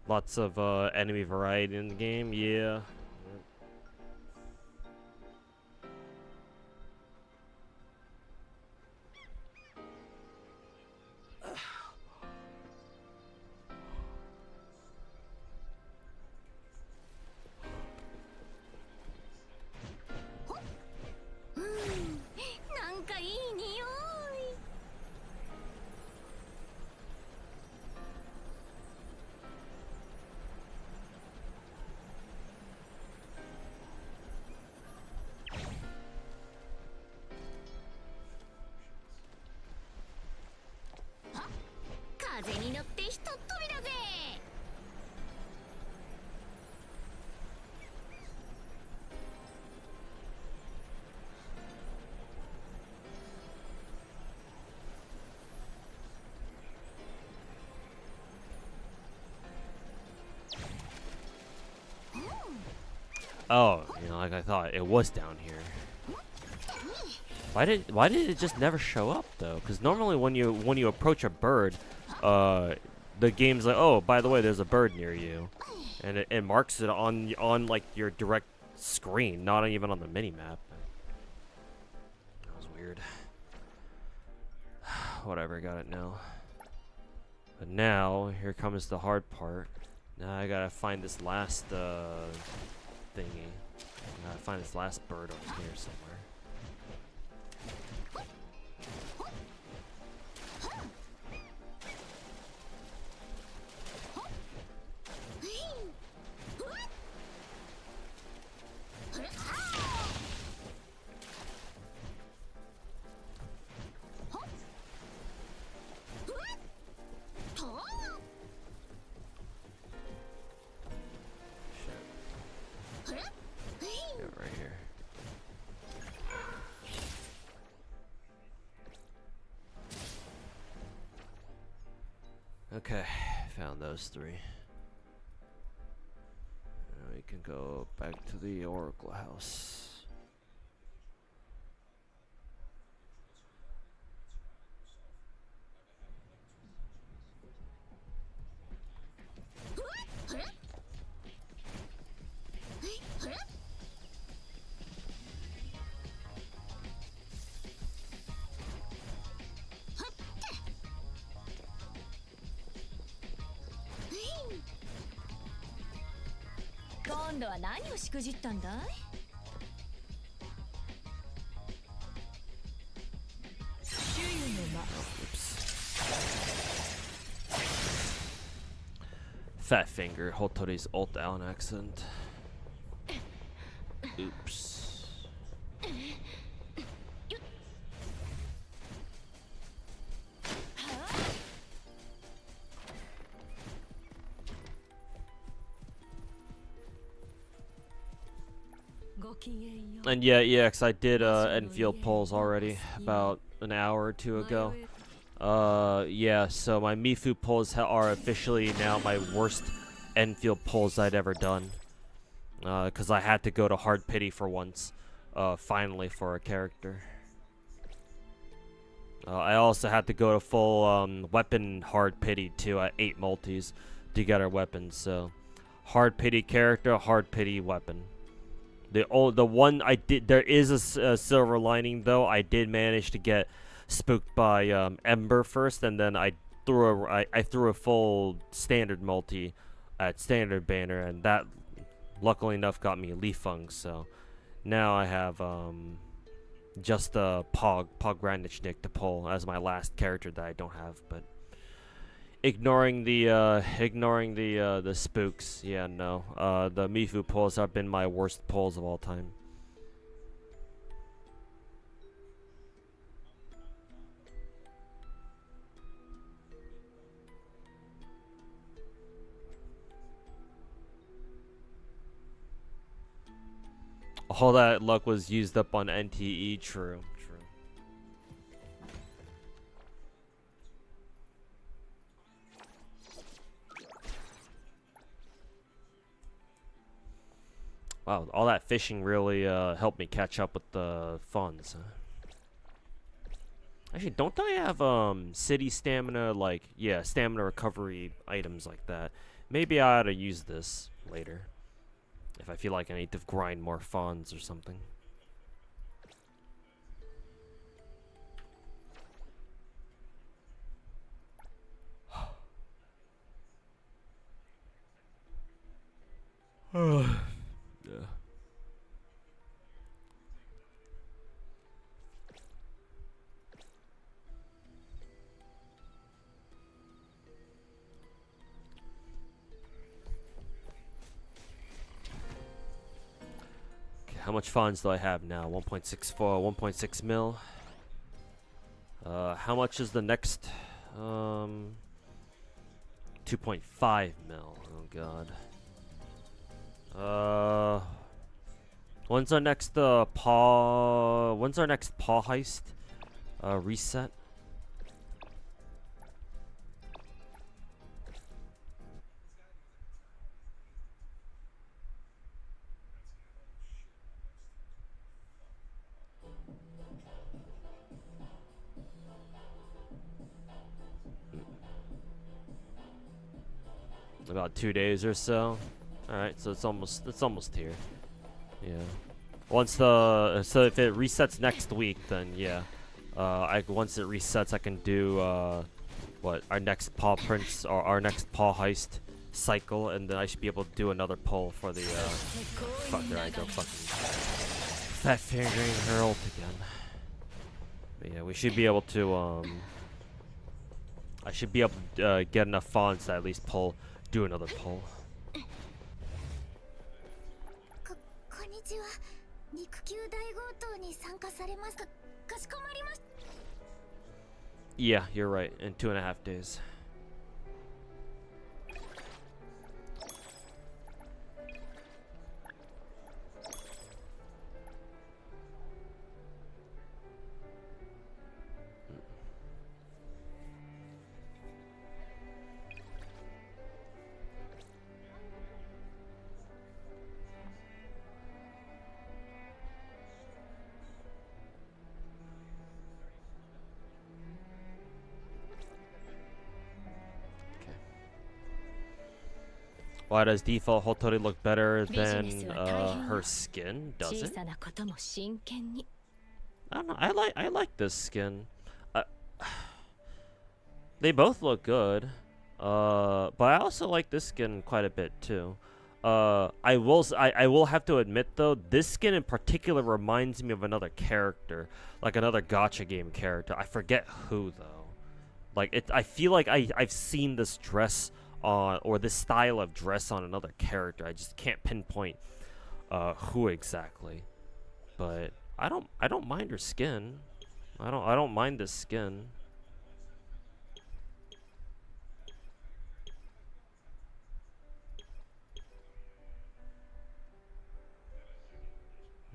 Lots of enemy variety in the game. Yeah. Oh, you know, like I thought, it was down here. Why did it just never show up though? Because normally when you approach a bird, the game's like, oh, by the way, there's a bird near you, and it marks it on like your direct screen, not even on the mini map. That was weird. Whatever, got it now. But now here comes the hard part. Now I gotta find this last thingy. I gotta find this last bird over here somewhere. Okay, found those three. Now we can go back to the Oracle house. 今度は何をしくじったんだい？ Fat finger, Hotori's ult out accent. Oops. And yeah, EX, I did Enfield polls already about an hour or two ago. Yeah, so my Mifu pulls are officially now my worst Enfield pulls I'd ever done. Because I had to go to hard pity for once. Finally for a character. I also had to go to full weapon hard pity too at 8 multis to get our weapons. So hard pity character, hard pity weapon. The one I did, there is a silver lining though. I did manage to get spooked by Ember first, and then I threw a full standard multi at standard banner, and that luckily enough got me Leaf Fung. So now I have just the Pog Granichnik to pull as my last character that I don't have. But ignoring the spooks, yeah, no. The Mifu pulls have been my worst pulls of all time. All that luck was used up on NTE. True. Wow, all that fishing really helped me catch up with the Fons. Actually, don't I have city stamina, like, yeah, stamina recovery items like that? Maybe I ought to use this later. If I feel like I need to grind more Fons or something. Yeah. How much funds do I have now? 1.64, 1.6 mil. How much is the next? 2.5 mil. Oh god. When's our next paw? When's our next paw heist? Reset. About 2 days or so. All right, so it's almost here. Yeah. Once so if it resets next week, then yeah. Once it resets, I can do what our next paw prints or our next paw heist cycle, and then I should be able to do another pull for the fuck, there I go, fucking fat fingering her ult again. But yeah, we should be able to I should be able to get enough Fons to at least do another pull. Yeah, you're right. In 2.5 days. Why does default Hotori look better than her skin? Does it? I don't know. I like this skin. They both look good. But I also like this skin quite a bit too. I will have to admit though, this skin in particular reminds me of another character, like another gacha game character. I forget who though. Like I feel like I've seen this dress on, or this style of dress on another character. I just can't pinpoint who exactly. But I don't mind her skin. I don't mind this skin.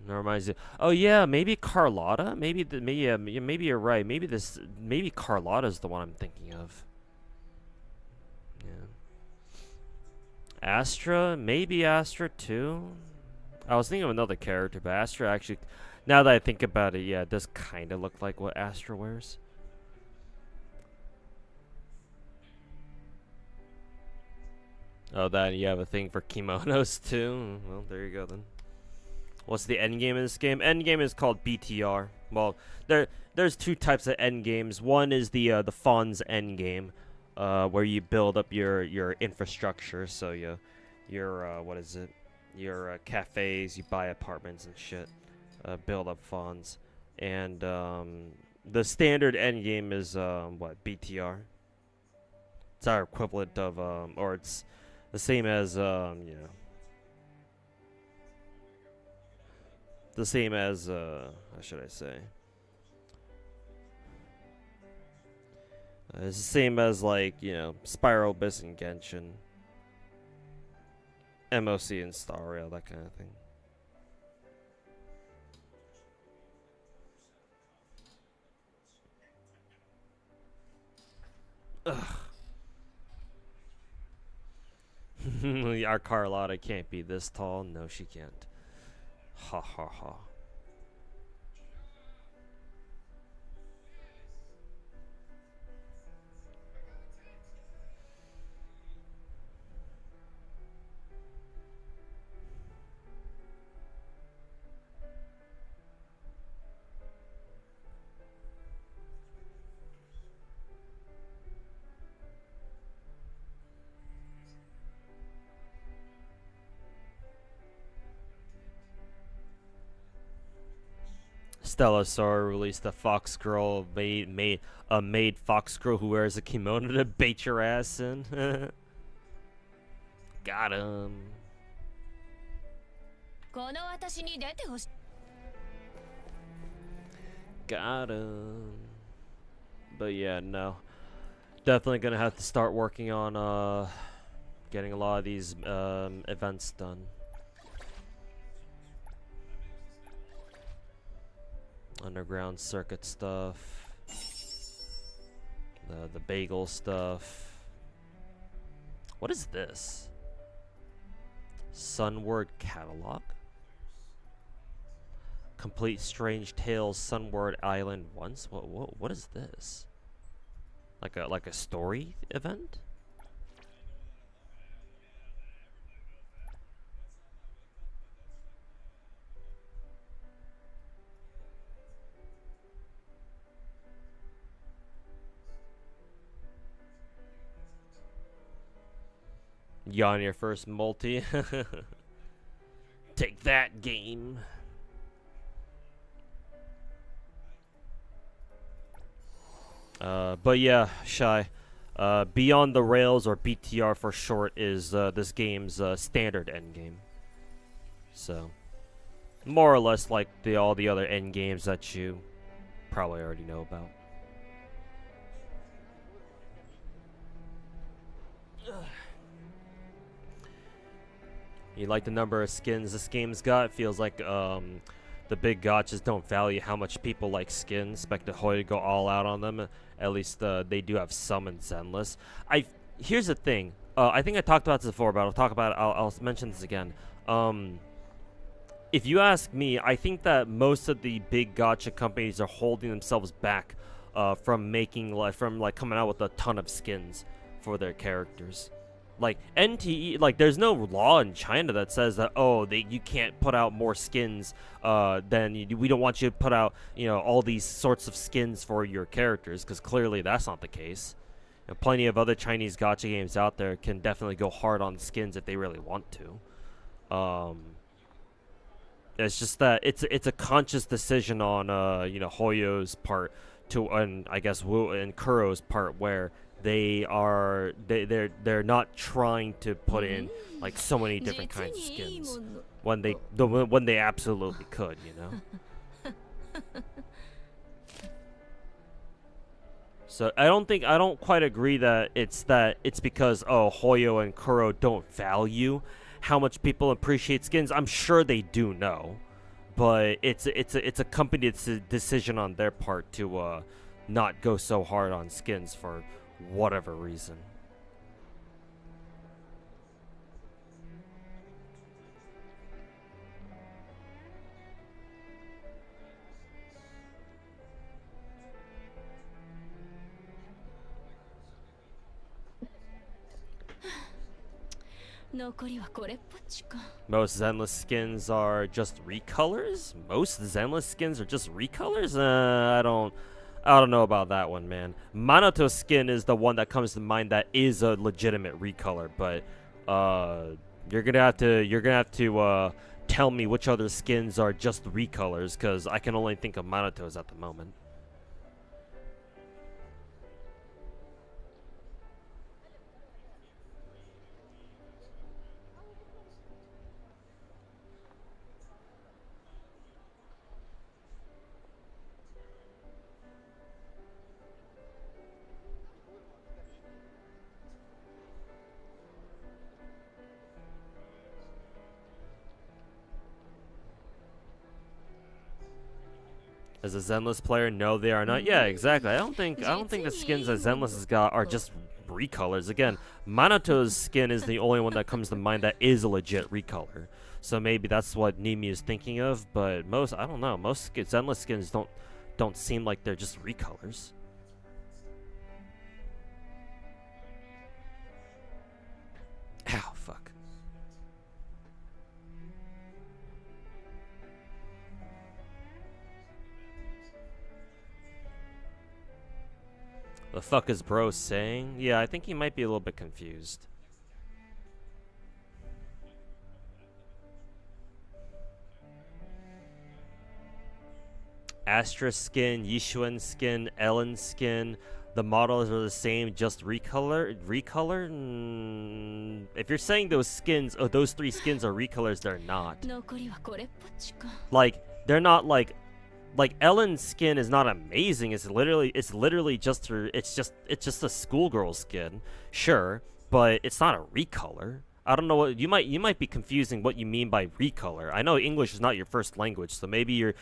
It reminds you. Oh yeah, maybe Carlotta. Maybe maybe you're right. Maybe Carlotta's the one I'm thinking of. Yeah. Astra, maybe Astra too. I was thinking of another character, but Astra actually, now that I think about it, yeah, it does kind of look like what Astra wears. Oh, that you have a thing for kimonos too. Well, there you go then. What's the end game in this game? End game is called BTR. Well, there's two types of end games. One is the Fons end game, where you build up your infrastructure. So your what is it? Your cafes, you buy apartments and shit. Build up Fons, and the standard end game is what, BTR. It's our equivalent of or it's the same as you know. The same as, how should I say? It's the same as, like, you know, Spiral Abyss and Genshin. MOC and Star Rail, that kind of thing. Ugh. Our Carlotta can't be this tall. No, she can't. Ha ha ha. Stella Sora released a fox girl made fox girl who wears a kimono to bait your ass in. Got him. Got him. But yeah, no. Definitely gonna have to start working on getting a lot of these events done. Underground circuit stuff, the bagel stuff. What is this? Sunward catalog. Complete Strange Tales Sunward Island once. What is this? Like a story event? You on your first multi? Take that, game. But yeah, Shy. Beyond the Rails, or BTR for short, is this game's standard endgame. So, more or less like all the other endgames that you probably already know about. You like the number of skins this game's got? It feels like the big gachas don't value how much people like skins. Expect the Hoy to go all out on them. At least they do have some in Zenless. Here's the thing. I think I talked about this before, but I'll talk about it. I'll mention this again. If you ask me, I think that most of the big gacha companies are holding themselves back from coming out with a ton of skins for their characters. Like NTE, like there's no law in China that says that you can't put out more skins we don't want you to put out all these sorts of skins for your characters, because clearly that's not the case. Plenty of other Chinese gacha games out there can definitely go hard on skins if they really want to. It's just that it's a conscious decision on you know, Hoyo's part to, and I guess Wu and Kuro's part, where they're not trying to put in like so many different kinds of skins when they absolutely could, you know. So I don't quite agree that it's because, oh, Hoyo and Kuro don't value how much people appreciate skins. I'm sure they do know, but it's a company decision on their part to not go so hard on skins for whatever reason. Most Zenless skins are just recolors? Most Zenless skins are just recolors? I don't know about that one, man. Manoto skin is the one that comes to mind that is a legitimate recolor, but you're gonna have to tell me which other skins are just recolors, because I can only think of Manoto's at the moment. As a Zenless player, no, they are not. Yeah, exactly. I don't think the skins that Zenless has got are just recolors. Again, Manoto's skin is the only one that comes to mind that is a legit recolor. So maybe that's what Nimi is thinking of. But I don't know. Most Zenless skins don't seem like they're just recolors. Ow, fuck. The fuck is bro saying? Yeah, I think he might be a little bit confused. Astra skin, Yishuan skin, Ellen skin. The models are the same, just recolor? If you're saying those skins, those three skins are recolors, they're not. Like, they're not like Ellen's skin is not amazing. It's literally just her. It's just a schoolgirl skin, sure, but it's not a recolor. I don't know what you might be confusing what you mean by recolor. I know English is not your first language, so maybe your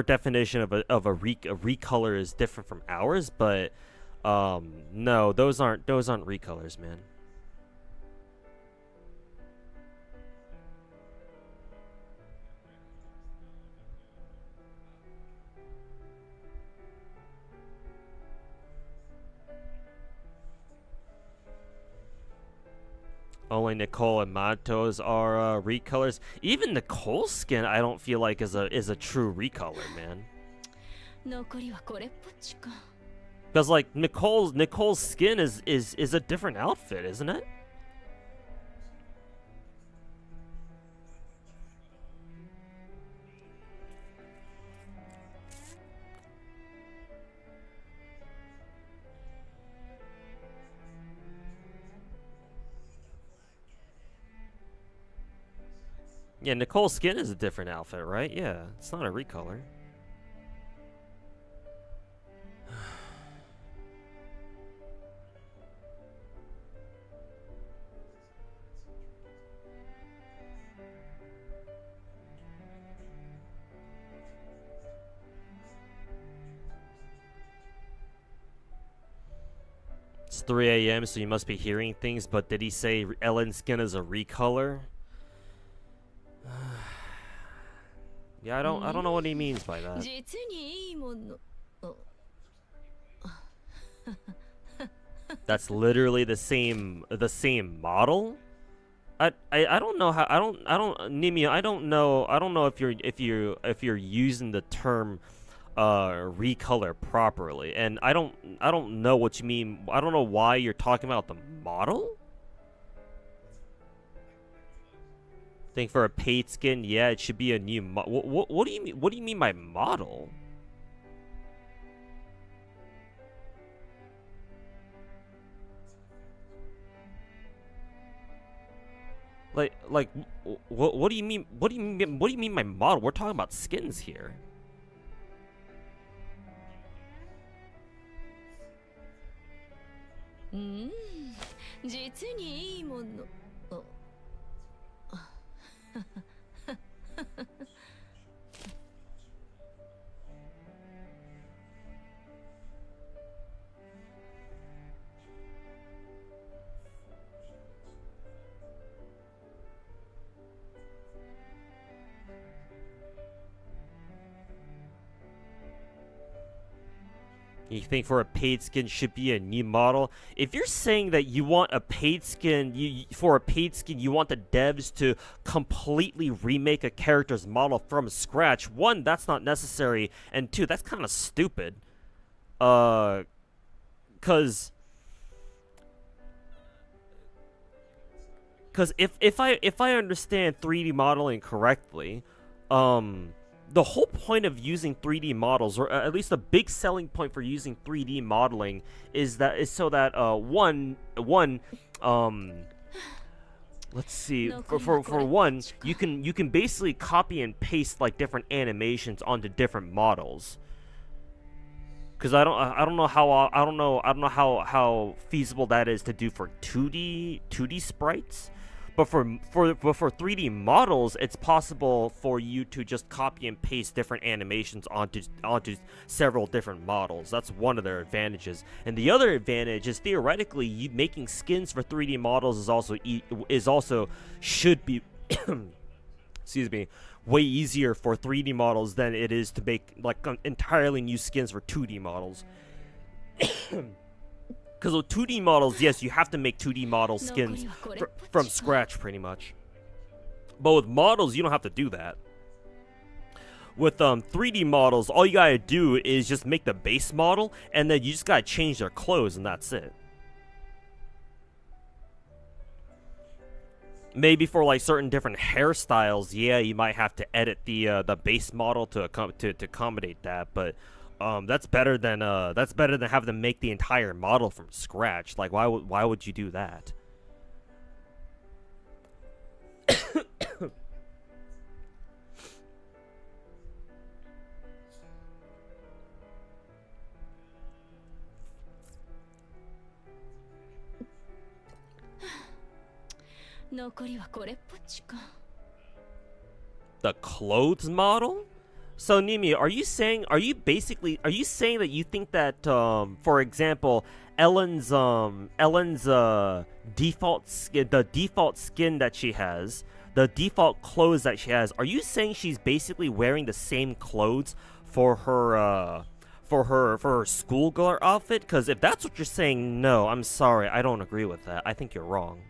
definition of a recolor is different from ours. But no, those aren't recolors, man. Only Nicole and Mato's are recolors. Even Nicole's skin, I don't feel like is a true recolor, man. Because like Nicole's skin is a different outfit, isn't it? Yeah, Nicole's skin is a different outfit, right? Yeah, it's not a recolor. It's 3 a.m., so you must be hearing things, but did he say Ellen's skin is a recolor? Yeah, I don't know what he means by that. That's literally the same model. I don't know how Nimi, I don't know if you're using the term recolor properly, and I don't know what you mean. I don't know why you're talking about the model. Think for a paid skin, yeah, it should be a new what do you mean? What do you mean by model? Like, what do you mean? What do you mean? What do you mean by model? We're talking about skins here. Mm, 実にいいもの。You think for a paid skin should be a new model? If you're saying that you want a paid skin, for a paid skin, you want the devs to completely remake a character's model from scratch. One, that's not necessary, and two, that's kind of stupid. Cause if I understand 3D modeling correctly, the whole point of using 3D models, or at least the big selling point for using 3D modeling, is so that let's see, for one, you can basically copy and paste like different animations onto different models. Because I don't know how feasible that is to do for 2D sprites. But for 3D models, it's possible for you to just copy and paste different animations onto several different models. That's one of their advantages. And the other advantage is theoretically, making skins for 3D models is also should be excuse me, way easier for 3D models than it is to make like entirely new skins for 2D models. Because with 2D models, yes, you have to make 2D model skins from scratch, pretty much. But with models, you don't have to do that. With 3D models, all you gotta do is just make the base model, and then you just gotta change their clothes, and that's it. Maybe for like certain different hairstyles, yeah, you might have to edit the base model to accommodate that, but that's better than having to make the entire model from scratch. Like, why would you do that? The clothes model? So Nimi, are you saying that you think that for example, Ellen's default skin that she has, the default clothes that she has, are you saying she's basically wearing the same clothes for her schoolgirl outfit? Because if that's what you're saying, no, I'm sorry, I don't agree with that. I think you're wrong.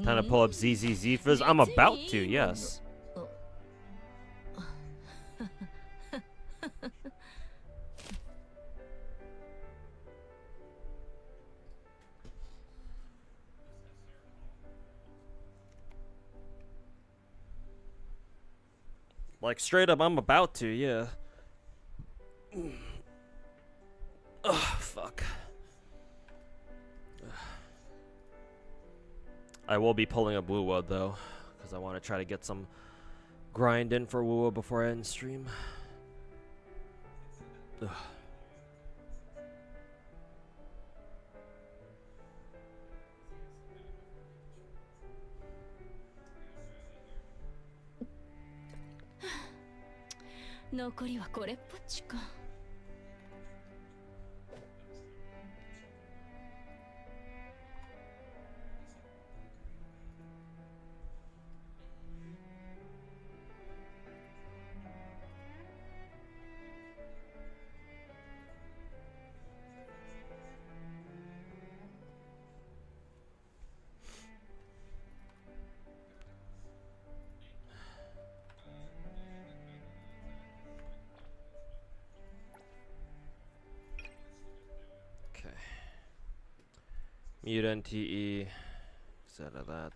Time to pull up ZZZ Fizz. I'm about to, yes. Like, straight up, I'm about to, yeah. Ugh, fuck. I will be pulling up Wuwa though, because I want to try to get some grind in for Wuwa before I end stream. Ugh. Mute NTE. Instead of that.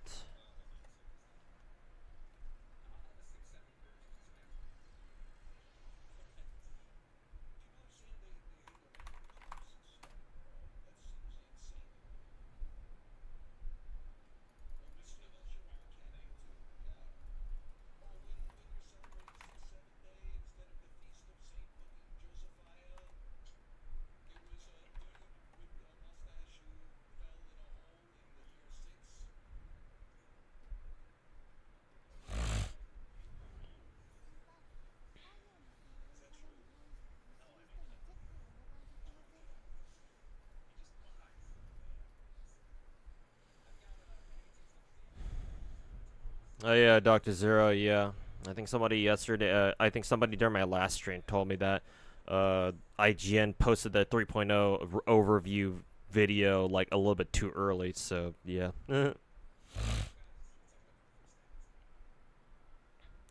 Oh yeah, Dr. Zero, yeah. I think somebody yesterday, I think somebody during my last stream told me that IGN posted the 3.0 overview video like a little bit too early, so yeah.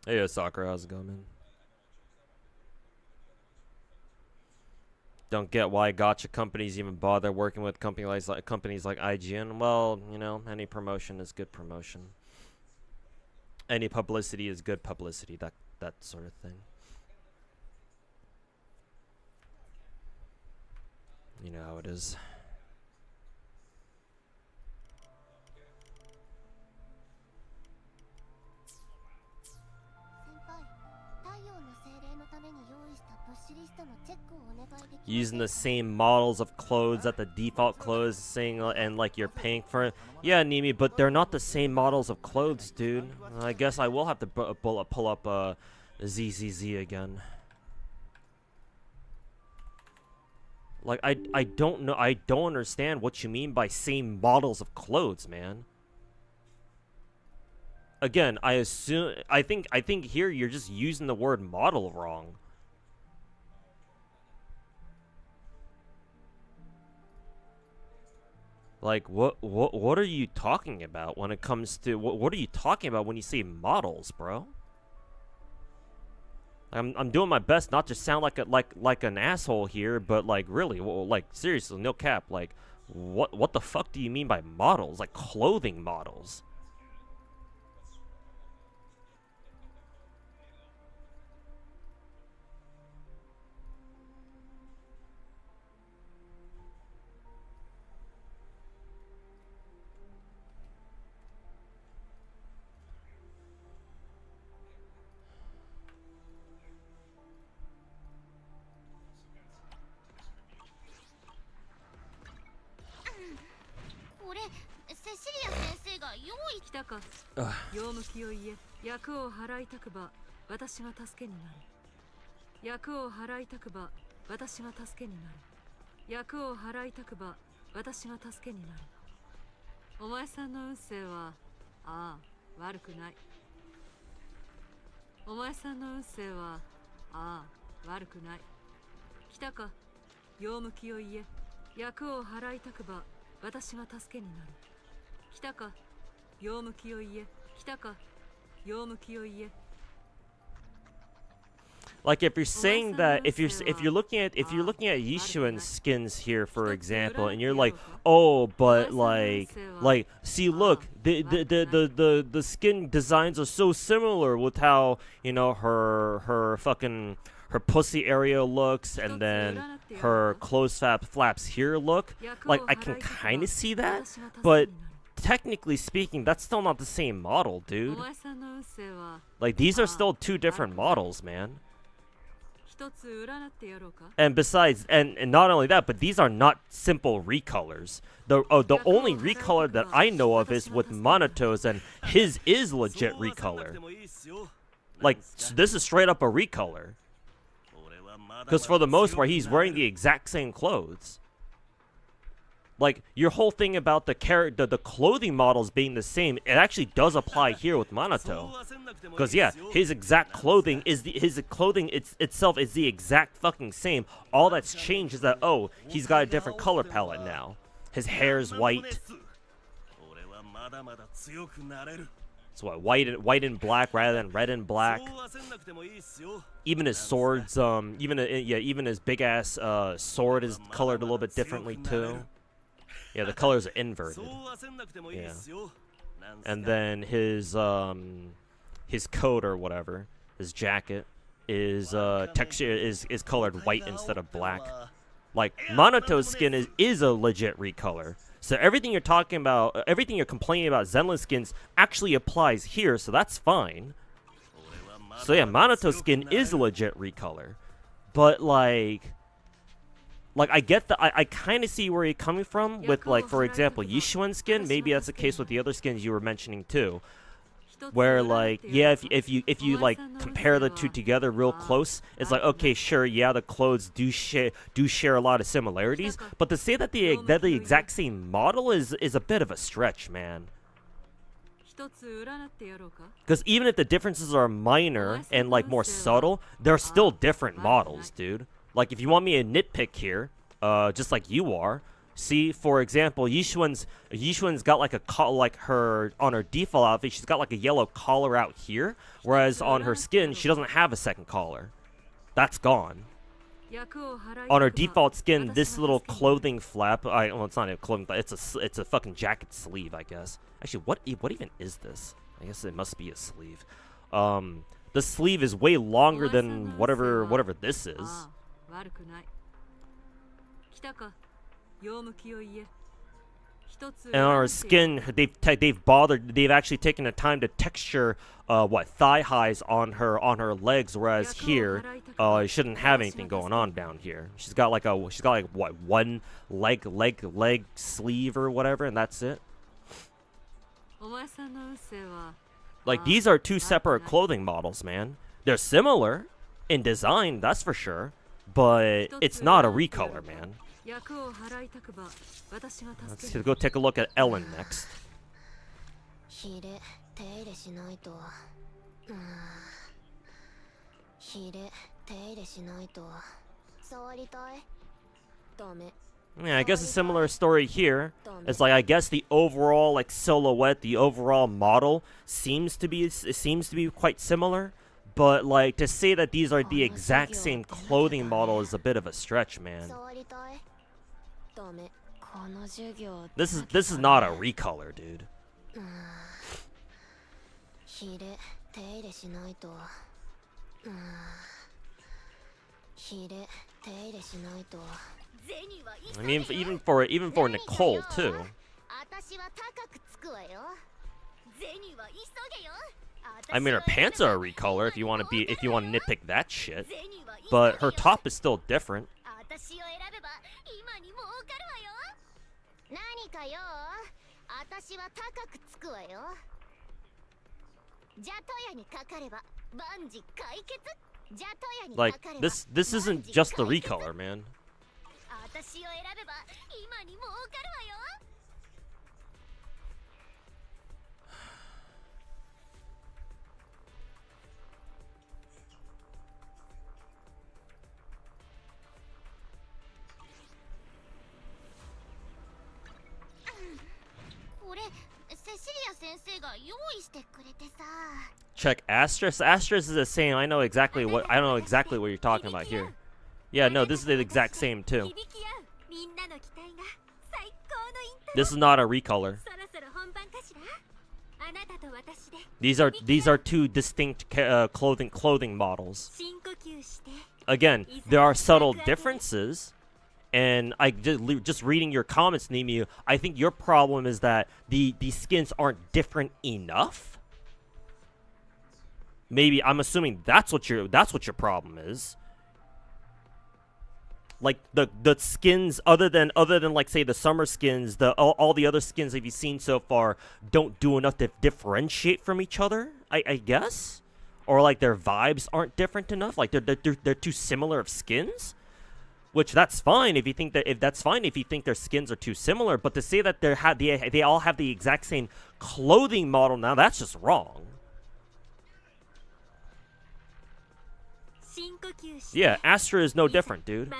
Hey, Sakura, how's it going, man? Don't get why gacha companies even bother working with companies like IGN. Well, you know, any promotion is good promotion. Any publicity is good publicity, that sort of thing. You know how it is. Using the same models of clothes at the default clothes, saying and like you're paying for it. Yeah, Nimi, but they're not the same models of clothes, dude. I guess I will have to pull up ZZZ again. Like I don't know. I don't understand what you mean by same models of clothes, man. Again, I think here you're just using the word model wrong. Like what are you talking about when it comes to what are you talking about when you say models, bro? I'm doing my best not to sound like an asshole here, but like really, like seriously, no cap. Like what the fuck do you mean by models? Like clothing models? Like if you're saying that if you're looking at Yishuan's skins here, for example, and you're like, oh, but like see, look, the skin designs are so similar with how, you know, her pussy area looks, and then her clothes flaps here look. Like I can kind of see that, but technically speaking, that's still not the same model, dude. Like these are still two different models, man. And besides, and not only that, but these are not simple recolors. The only recolor that I know of is with Monoto's, and his is legit recolor. Like this is straight up a recolor. Because for the most part, he's wearing the exact same clothes. Like your whole thing about the clothing models being the same, it actually does apply here with Monoto. Because yeah, his exact clothing is itself is the exact fucking same. All that's changed is that, oh, he's got a different color palette now. His hair's white. It's what, white and black rather than red and black. Even his swords, even his big ass sword is colored a little bit differently too. Yeah, the colors are inverted. そう焦んなくてもいいですよ。なんすか And then his coat or whatever, his jacket is texture is colored white instead of black. Like Monato's skin is a legit recolor. So everything you're talking about, everything you're complaining about Zenless skins actually applies here, so that's fine. So yeah, Monato's skin is a legit recolor. But like I get I kind of see where you're coming from with, like, for example, Yishuan's skin. Maybe that's the case with the other skins you were mentioning too. Where, like, yeah, if you like compare the two together real close, it's like, okay, sure, yeah, the clothes do share a lot of similarities, but to say that the exact same model is a bit of a stretch, man. Because even if the differences are minor and like more subtle, they're still different models, dude. Like, if you want me to nitpick here, just like you are. See, for example, Yishuan's got like on her default outfit, she's got like a yellow collar out here, whereas on her skin, she doesn't have a second collar. That's gone. On her default skin, this little clothing flap, well, it's not a clothing flap, it's a fucking jacket sleeve, I guess. Actually, what even is this? I guess it must be a sleeve. The sleeve is way longer than whatever this is. And on her skin, they've actually taken the time to texture thigh highs on her legs, whereas here you shouldn't have anything going on down here. She's got like one leg sleeve or whatever, and that's it. Like, these are two separate clothing models, man. They're similar in design, that's for sure, but it's not a recolor, man. Let's go take a look at Ellen next. Yeah, I guess a similar story here. It's like, I guess the overall like silhouette, the overall model seems to be quite similar, but like to say that these are the exact same clothing model is a bit of a stretch, man. This is not a recolor, dude. I mean, even for Nicole too. I mean, her pants are a recolor if you want to nitpick that shit, but her top is still different. Like, this isn't just the recolor, man. Check Asterisk. Asterisk is the same. I know exactly what you're talking about here. Yeah, no, this is the exact same too. This is not a recolor. These are two distinct clothing models. Again, there are subtle differences, and just reading your comments, Nemu, I think your problem is that the skins aren't different enough. Maybe I'm assuming that's what your problem is. Like the skins other than like, say, the summer skins, all the other skins that you've seen so far don't do enough to differentiate from each other, I guess, or like their vibes aren't different enough. Like they're too similar of skins, which that's fine if you think their skins are too similar. But to say that they all have the exact same clothing model, now that's just wrong. Yeah, Astra is no different, dude.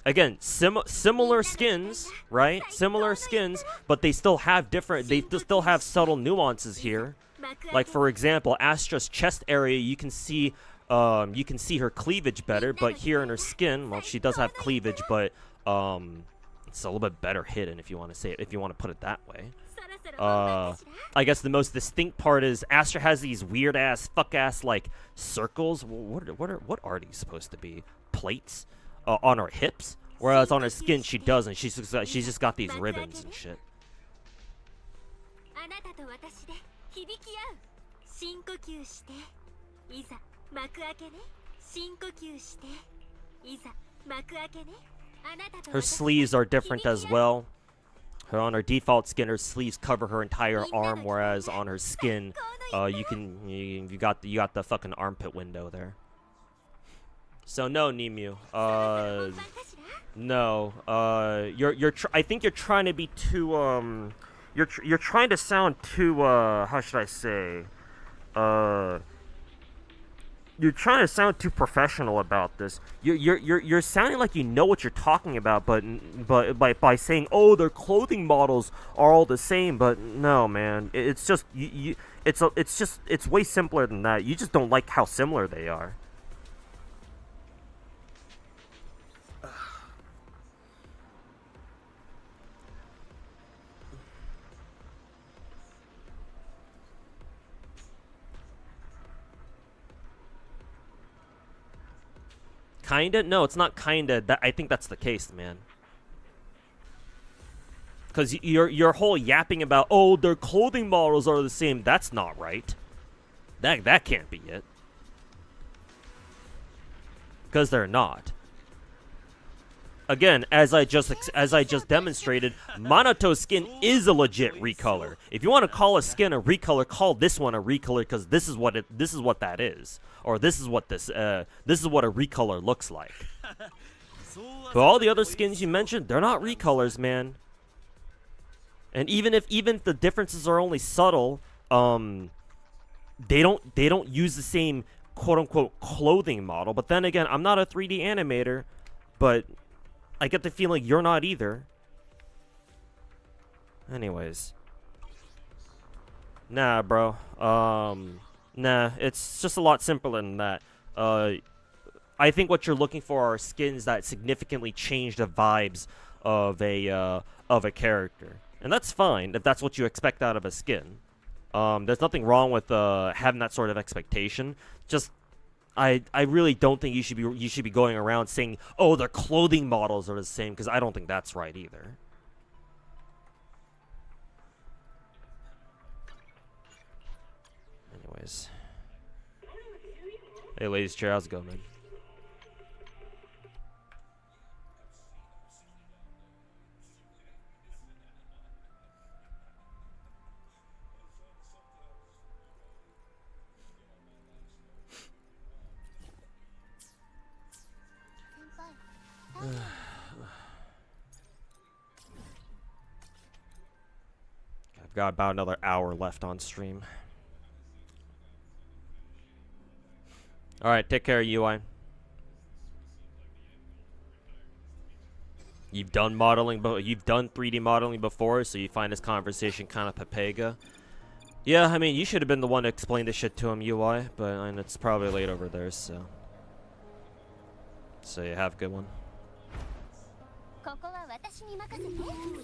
Again, similar skins, right? Similar skins, but they still have still have subtle nuances here. Like, for example, Astra's chest area, you can see her cleavage better, but here in her skin, well, she does have cleavage, but It's a little bit better hidden if you want to say it, if you want to put it that way. そろそろ本番かしら I guess the most distinct part is Aster has these weird ass, fuck ass like circles. What are these supposed to be? Plates on her hips, whereas on her skin she doesn't. She's just got these ribbons and shit. あなたと私で響き合う。深呼吸して、いざ幕開けね。深呼吸して、いざ幕開けね。あなたと Her 私で sleeves are different 響き合う as well. On her default skin, her sleeves cover her entire arm, whereas on her skin, you got the fucking armpit window there. So no, Nemu. そろそろ本番かしら No. I think you're trying to be too you're trying to sound too how should I say? You're trying to sound too professional about this. You're sounding like you know what you're talking about, but by saying, oh, their clothing models are all the same. But no, man, it's just it's way simpler than that. You just don't like how similar they are. Kinda? No, it's not kinda. I think that's the case, man. Because your whole yapping about, oh, their clothing models are the same. That's not right. That can't be it. Because they're not. Again, as I just demonstrated, Monato's skin is a legit recolor. If you want to call a skin a recolor, call this one a recolor because this is what that is, or this is what a recolor looks like. But all the other skins you mentioned, they're not recolors, man. And even if the differences are only subtle, they don't use the same quote unquote clothing model. But then again, I'm not a 3D animator, but I get the feeling you're not either. Anyways. Nah, bro. Nah, it's just a lot simpler than that. I think what you're looking for are skins that significantly change the vibes of a character. And that's fine if that's what you expect out of a skin. There's nothing wrong with having that sort of expectation. Just I really don't think you should be going around saying, oh, their clothing models are the same, because I don't think that's right either. Anyways. Hey, ladies chair, how's it going, man? I've got about another hour left on stream. Alright, take care, UI. You've done modeling, but you've done 3D modeling before, so you find this conversation kind of papega. Yeah, I mean, you should have been the one to explain this shit to him, UI, but and it's probably late over there, so. So you have a good one. ここは私に任せて。さ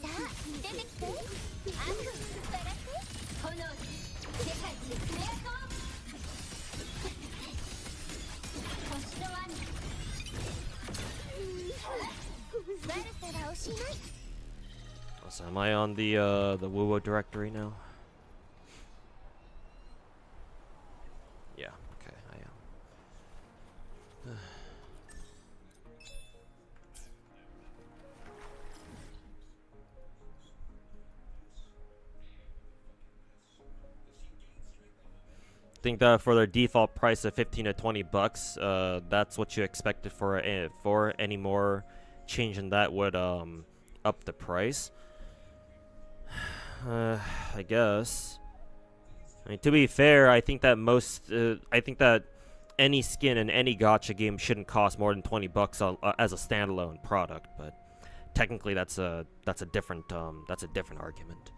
あ、出てきて。悪を笑って炎で世界につめやこう。星の雨。悪さはおしまい。 So am I on the Wuwa directory now? Yeah, okay, I am. Think that for their default price of 15 to 20 bucks, that's what you expected for any more change in that would up the price. I guess. I mean, to be fair, I think that any skin in any gacha game shouldn't cost more than 20 bucks as a standalone product, but technically that's a different argument.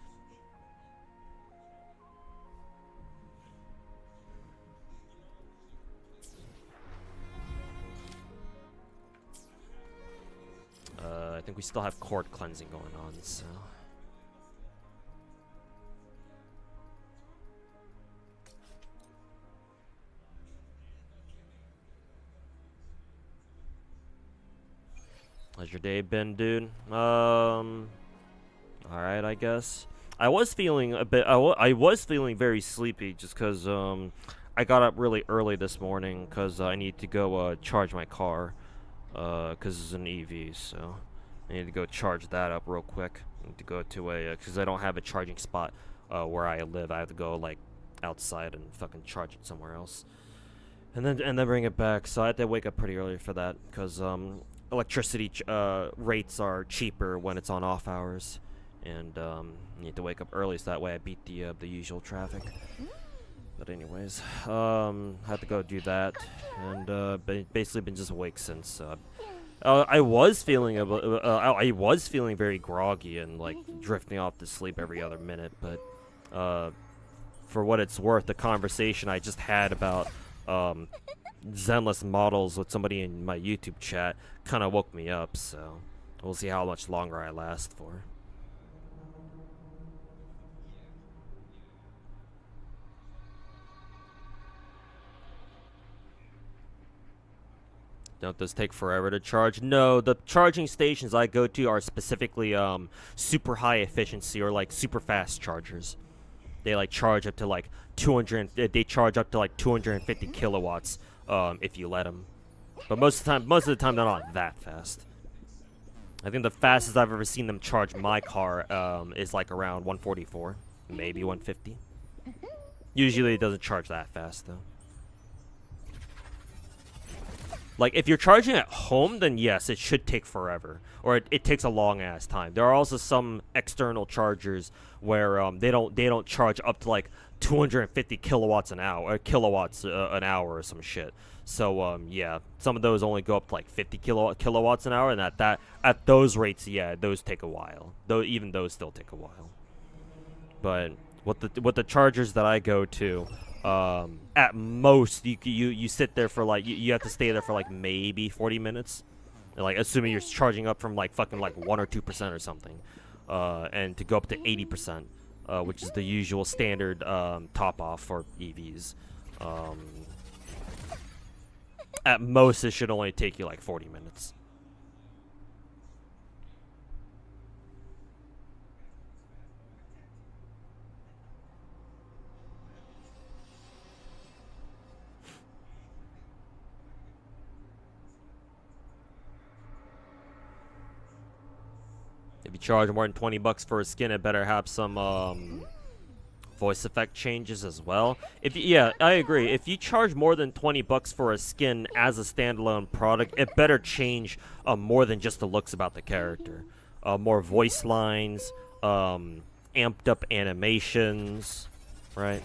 I think we still have cord cleansing going on, so. How's your day been, dude? Alright, I guess. I was feeling a bit, I was feeling very sleepy just because, I got up really early this morning because I need to go, charge my car, because it's an EV, so I need to go charge that up real quick. I need to go to a, because I don't have a charging spot, where I live. I have to go, like, outside and fucking charge it somewhere else. And then bring it back, so I had to wake up pretty early for that, because, electricity rates are cheaper when it's on off hours, and you need to wake up early so that way I beat the usual traffic. But anyways, had to go do that, and basically been just awake since. I was feeling I was feeling very groggy and like drifting off to sleep every other minute, but for what it's worth, the conversation I just had about Zenless models with somebody in my YouTube chat kind of woke me up, so we'll see how much longer I last for. Don't those take forever to charge? No, the charging stations I go to are specifically super high efficiency or like super fast chargers. They like charge up to like 250 kilowatts if you let them. But most of the time they're not that fast. I think the fastest I've ever seen them charge my car is like around 144, maybe 150. Usually it doesn't charge that fast though. Like, if you're charging at home, then yes, it should take forever. Or it takes a long-ass time. There are also some external chargers where they don't charge up to, like, 250 kilowatts an hour, or kilowatts an hour or some shit. So, yeah, some of those only go up to, like, 50 kilowatts an hour, and at those rates, yeah, those take a while. Though even those still take a while. But what the chargers that I go to, at most you sit there for like you have to stay there for like maybe 40 minutes, and, like assuming you're charging up from like fucking like 1 or 2% or something, and to go up to 80%, which is the usual standard top off for EVs. At most it should only take you like 40 minutes. If you charge more than 20 bucks for a skin, it better have some voice effect changes as well. Yeah, I agree. If you charge more than 20 bucks for a skin as a standalone product, it better change more than just the looks about the character. More voice lines, amped up animations, right?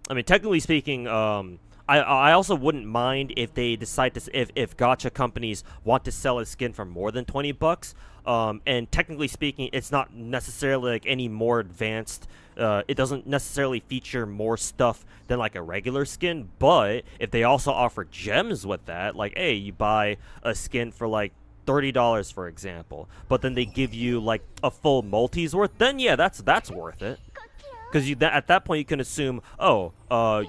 I mean, technically speaking, I also wouldn't mind if they decide to if gacha companies want to sell a skin for more than 20 bucks. And technically speaking, it's not necessarily like any more advanced. It doesn't necessarily feature more stuff than like a regular skin. But if they also offer gems with that, like hey, you buy a skin for like $30 for example, but then they give you like a full multi's worth, then yeah, that's worth it. Because at that point you can assume, oh,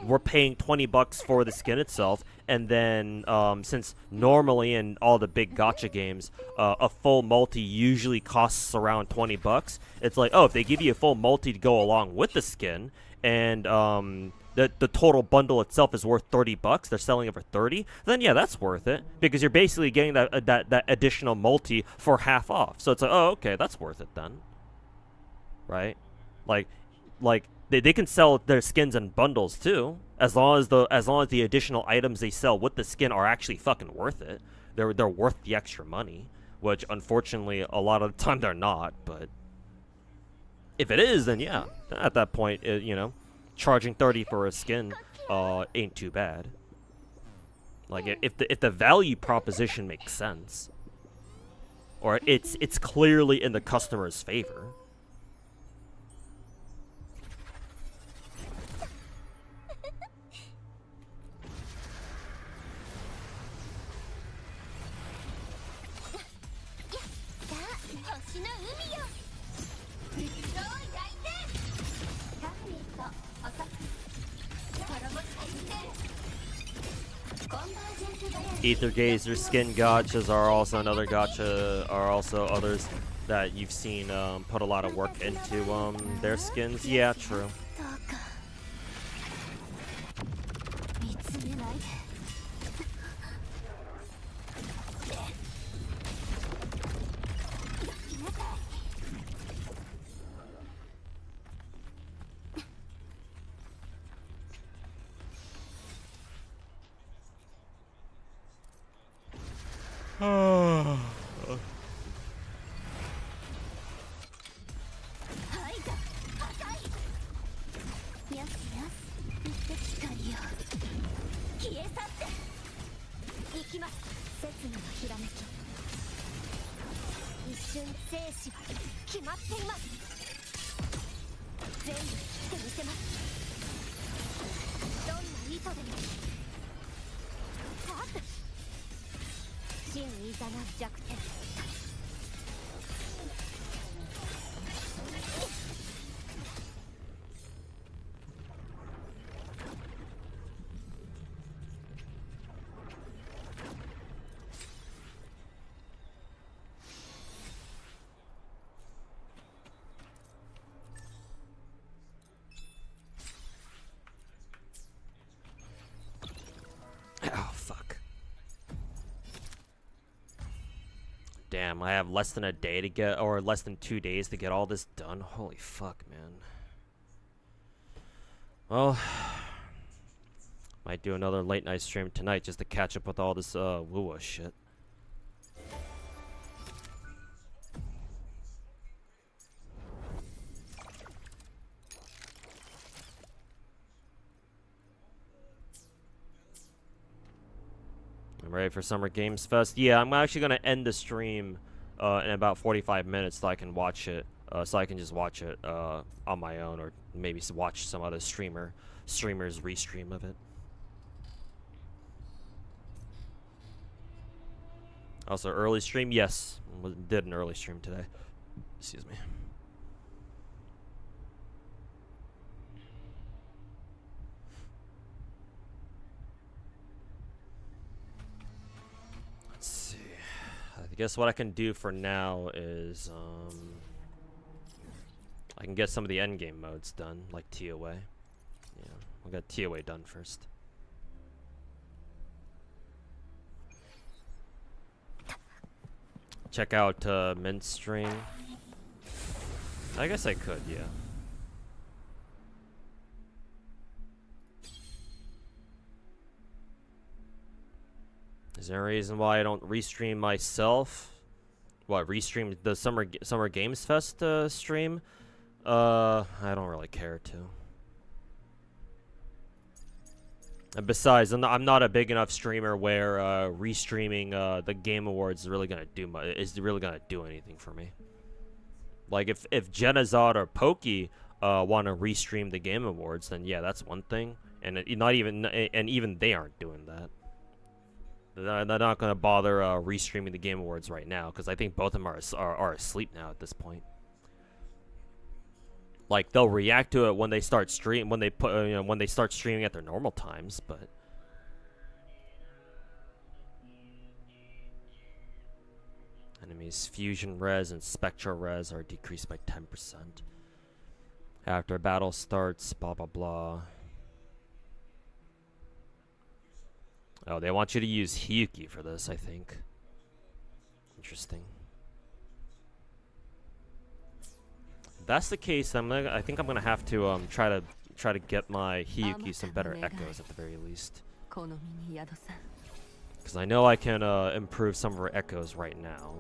we're paying 20 bucks for the skin itself, and then since normally in all the big gacha games, a full multi usually costs around 20 bucks. It's like, oh, if they give you a full multi to go along with the skin, and the total bundle itself is worth 30 bucks, they're selling it for 30, then yeah, that's worth it, because you're basically getting that additional multi for half off. So it's like, oh, okay, that's worth it then, right? Like they can sell their skins in bundles too, as long as the additional items they sell with the skin are actually fucking worth it. They're worth the extra money, which unfortunately a lot of the time they're not. But if it is, then yeah, at that point, you know, charging 30 for a skin ain't too bad. Like if the value proposition makes sense, or it's clearly in the customer's favor. Ether Gazer skin gachas are also another gacha. Are also others that you've seen put a lot of work into their skins. Yeah, true. どうか見つめないで よしよし一滴光よ消え去って行きます説明のひらめき一瞬生死は決まっています全部切ってみせますどんな意図でもはっ真いざな弱点 Oh, fuck. Damn, I have less than a day to get, or less than 2 days to get all this done. Holy fuck, man. Well, might do another late night stream tonight just to catch up with all this Wuwa shit. I'm ready for Summer Games Fest. Yeah, I'm actually gonna end the stream in about 45 minutes so I can watch it. So I can just watch it on my own, or maybe watch some other streamer's restream of it. Also, early stream, yes, did an early stream today. Excuse me. Let's see. I guess what I can do for now is I can get some of the endgame modes done, like TOA. Yeah, we'll get TOA done first. Check out Mint's stream. I guess I could, yeah. Is there a reason why I don't restream myself? What, restream the Summer Games Fest stream? I don't really care to. And besides, I'm not a big enough streamer where restreaming the Game Awards is really gonna do anything for me. Like if Genazad or Pokey want to restream the Game Awards, then yeah, that's one thing. And even they aren't doing that. They're not gonna bother restreaming the Game Awards right now because I think both of them are asleep now at this point. Like they'll react to it when they start when they start streaming at their normal times, but enemies fusion res and spectral res are decreased by 10% after a battle starts. Blah blah blah. Oh, they want you to use Hiyuki for this, I think. Interesting. If that's the case, I think I'm gonna have to try to get my Hiyuki some better echoes at the very least. Because I know I can improve some of her echoes right now.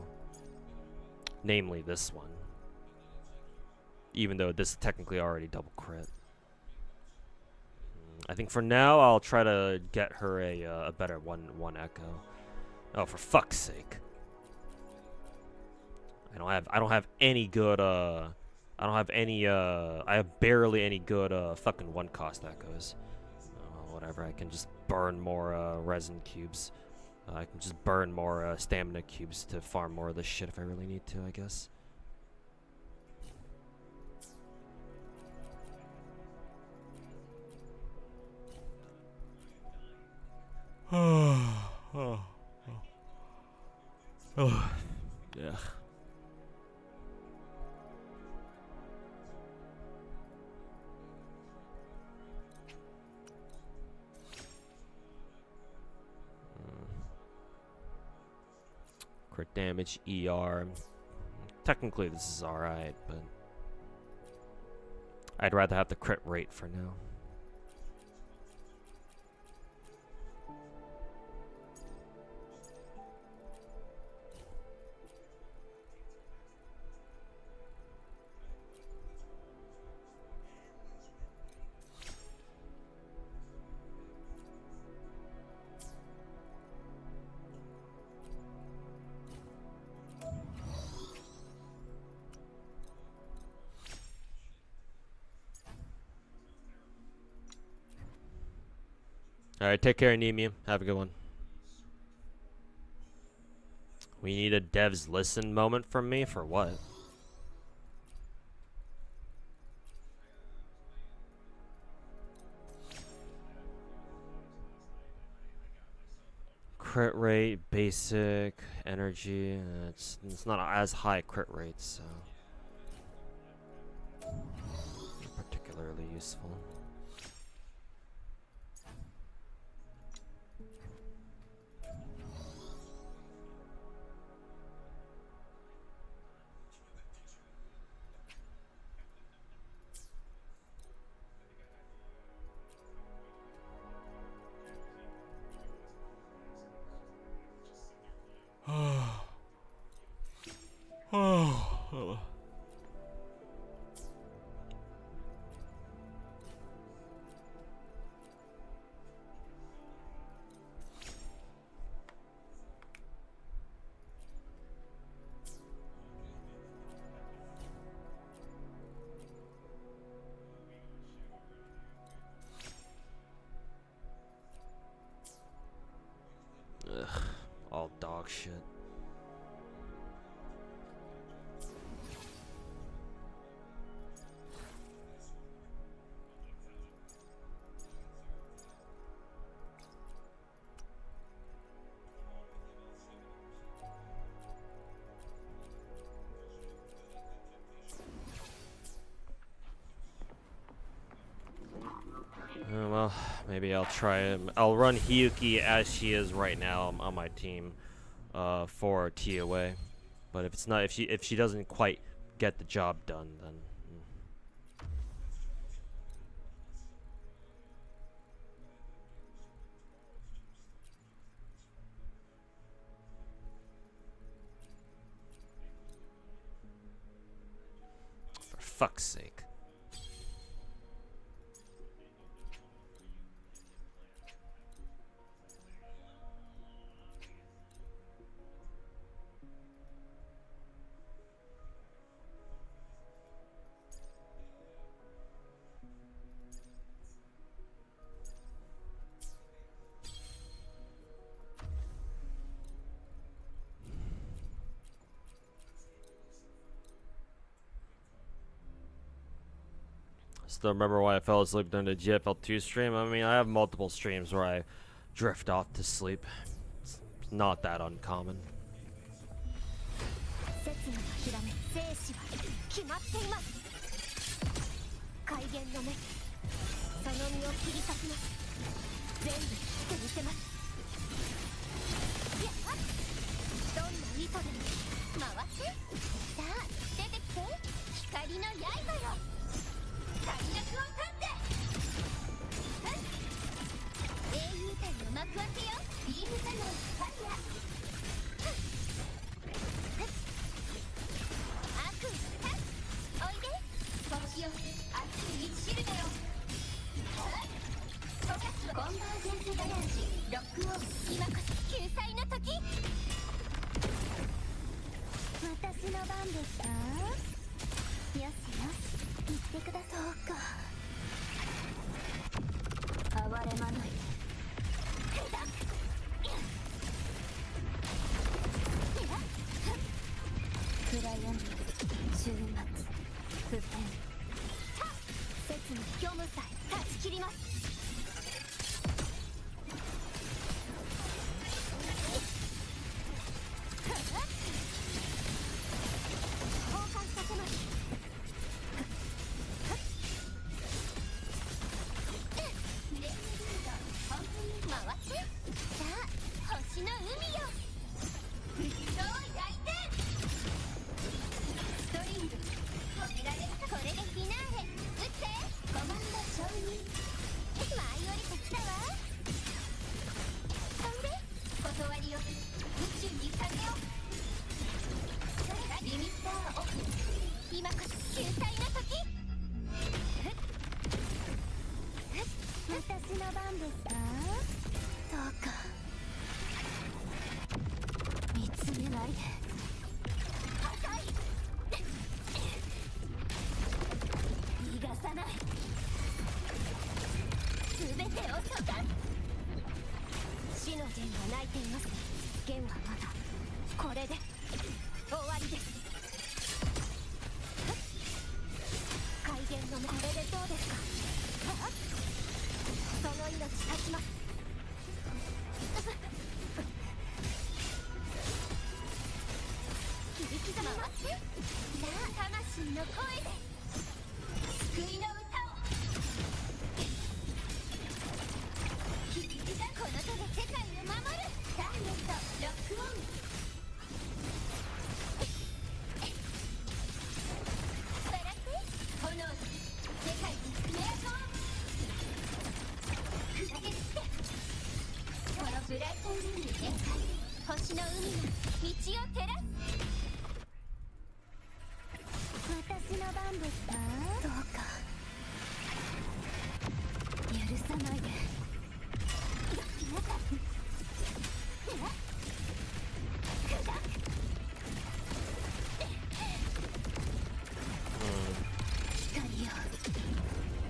Namely this one. Even though this is technically already double crit. I think for now I'll try to get her a better one echo. Oh, for fuck's sake! I don't have any good I have barely any good fucking one cost echoes. Whatever. I can just burn more resin cubes. I can just burn more stamina cubes to farm more of this shit if I really need to, I guess. Oh. Oh, yeah. Crit damage, ER. Technically, this is alright, but I'd rather have the crit rate for now. Alright, take care, Nemu. Have a good one. We need a devs listen moment from me? For what? Crit rate, basic, energy. It's not as high crit rates, so not particularly useful. Oh. Ugh, all dog shit. Well, maybe I'll try it. I'll run Hiyuki as she is right now on my team for TOA. But if it's not, if she doesn't quite get the job done, then for fuck's sake. Still remember why I fell asleep during the GFL2 stream? I mean, I have multiple streams where I drift off to sleep. It's not that uncommon. 星の海よ不死鳥大天ストリングこれでフィナーレ撃ってコマンド承認舞い降りてきたわそんで断りよ宇宙に下げよリミッターオフ今こそ救済の時私の番ですかどうか見つめないで破壊逃がさない全てを溶かす死の弦が鳴いています弦はまだこれで終わりです改元のこれでどうですかその命絶ちます切り刻みますさあ魂の声で救いの歌を切り刻この手で世界を守るターゲットロックオンバラク炎で世界にスネアコン砕け散ってこのブライトウルーに展開星の海の道を照らす私の番ですかどうか許さないで光よ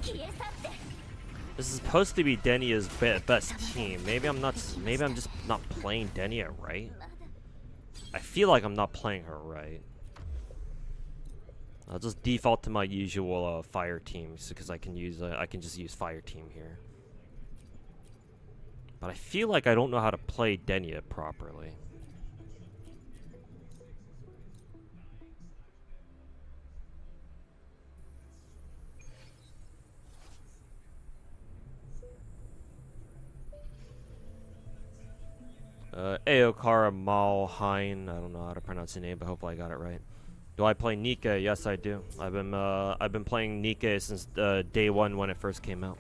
消え去って This is supposed to be Denia's best team. Maybe I'm just not playing Denia right. I feel like I'm not playing her right. I'll just default to my usual fire teams because I can just use fire team here. But I feel like I don't know how to play Denia properly. Aokara Malheim. I don't know how to pronounce the name, but hopefully I got it right. Do I play Nikke? Yes, I do. I've been playing Nikke since day one when it first came out.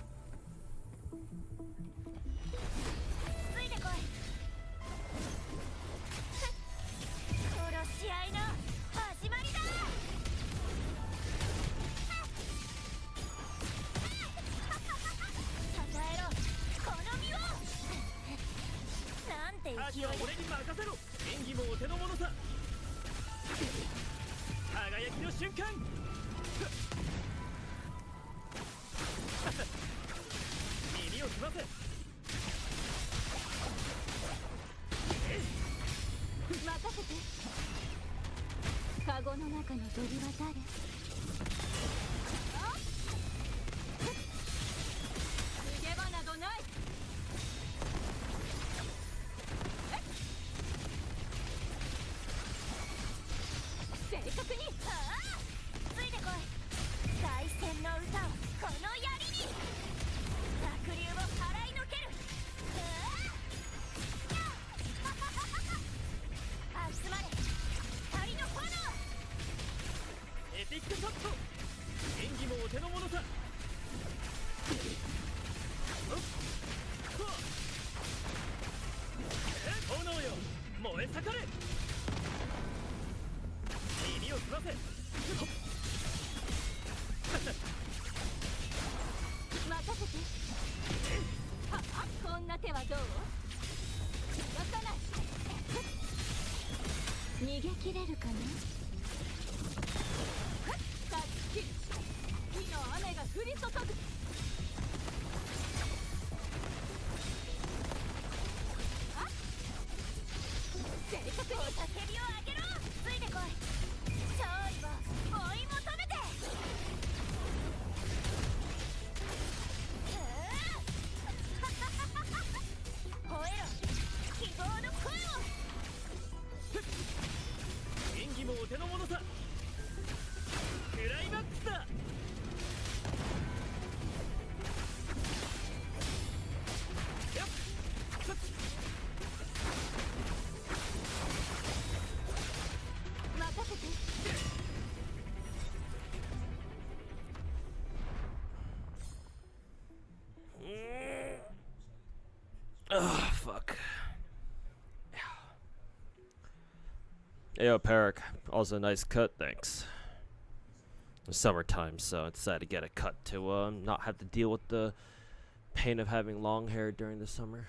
Ayo, Peric. Also, nice cut, thanks. It's summertime, so I decided to get a cut to not have to deal with the pain of having long hair during the summer.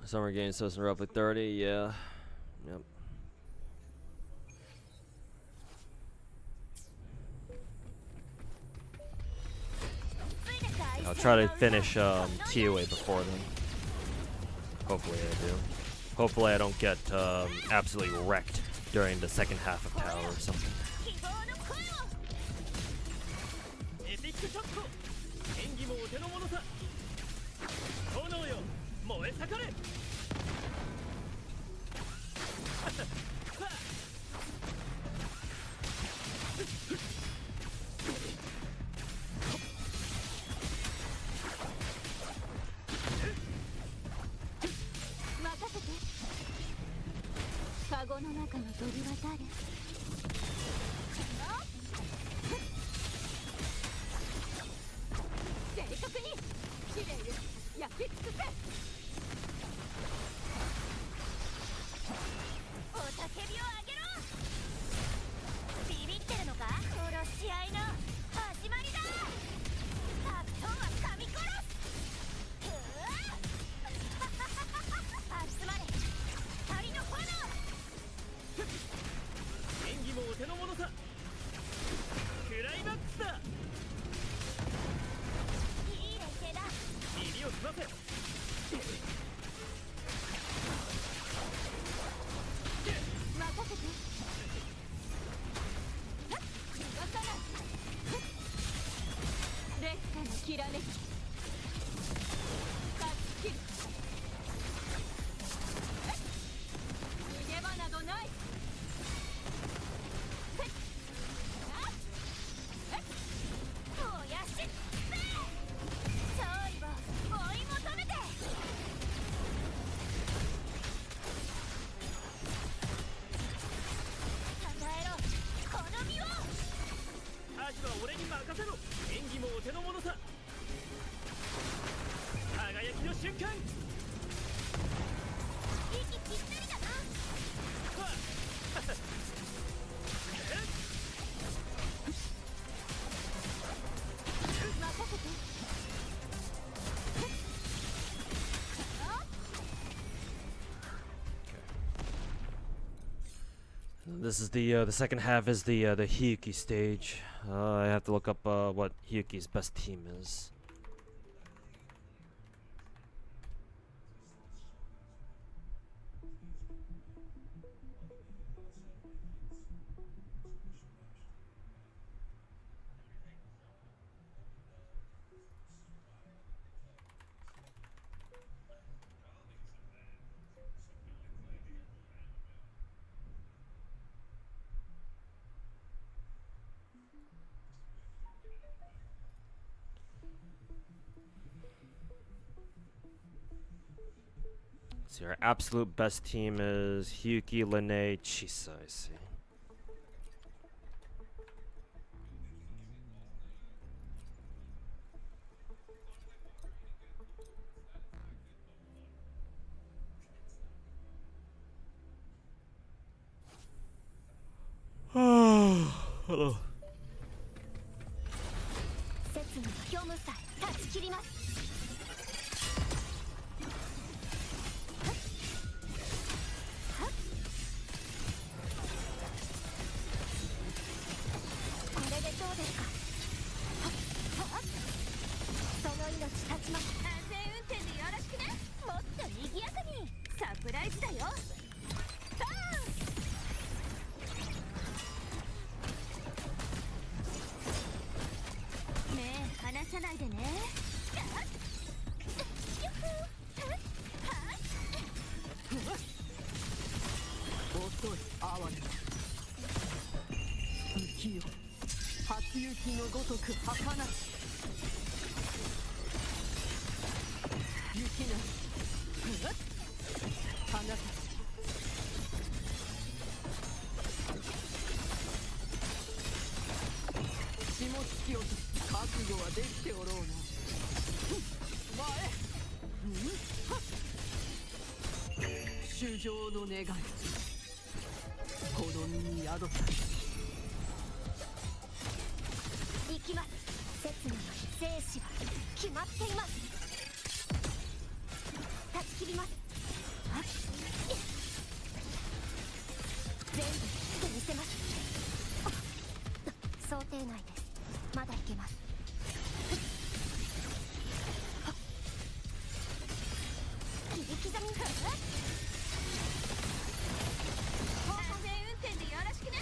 Summer games so it's roughly 30, yeah. Yep. I'll try to finish TOA before then. Hopefully I do. Hopefully I don't get absolutely wrecked during the second half of Tower or something. エピックショット演技もお手の物さ炎よ燃え盛れ任せてカゴの中の鳥は誰正確にきれいに焼き尽くせおたけびをあげろビビってるのか殺し合いの始まりだ悪党は噛み殺す集まれ光の炎演技もお手の物さクライマックスだいい連携だ耳を澄ませ任せて逃がさない劣化のきらめき勝ち切る逃げ場などない燃やしつけ勝利を追い求めて与えろこの身をアジは俺に任せろ演技もお手の物さ輝きの瞬間息ぴったりだなはっ任せて This is the second half is the Hiyuki stage. I have to look up what Hiyuki's best team is. So our absolute best team is Hiyuki, Lene, Chisa, I see. Hello. 説の虚無さえ断ち切りますこれでどうですかその命立ちます安全運転でよろしくねもっと賑やかにサプライズだよ目離さないでね遅い哀れ浮世初雪のごとく儚しきな花たち血も突き落とす覚悟はできておろうな。前主情の願いこの身に宿さ行きます。刹那の生死は決まっています。断ち切ります。全部切ってみせます。想定内です。まだいけます。切り刻み安全運転でよろしくね。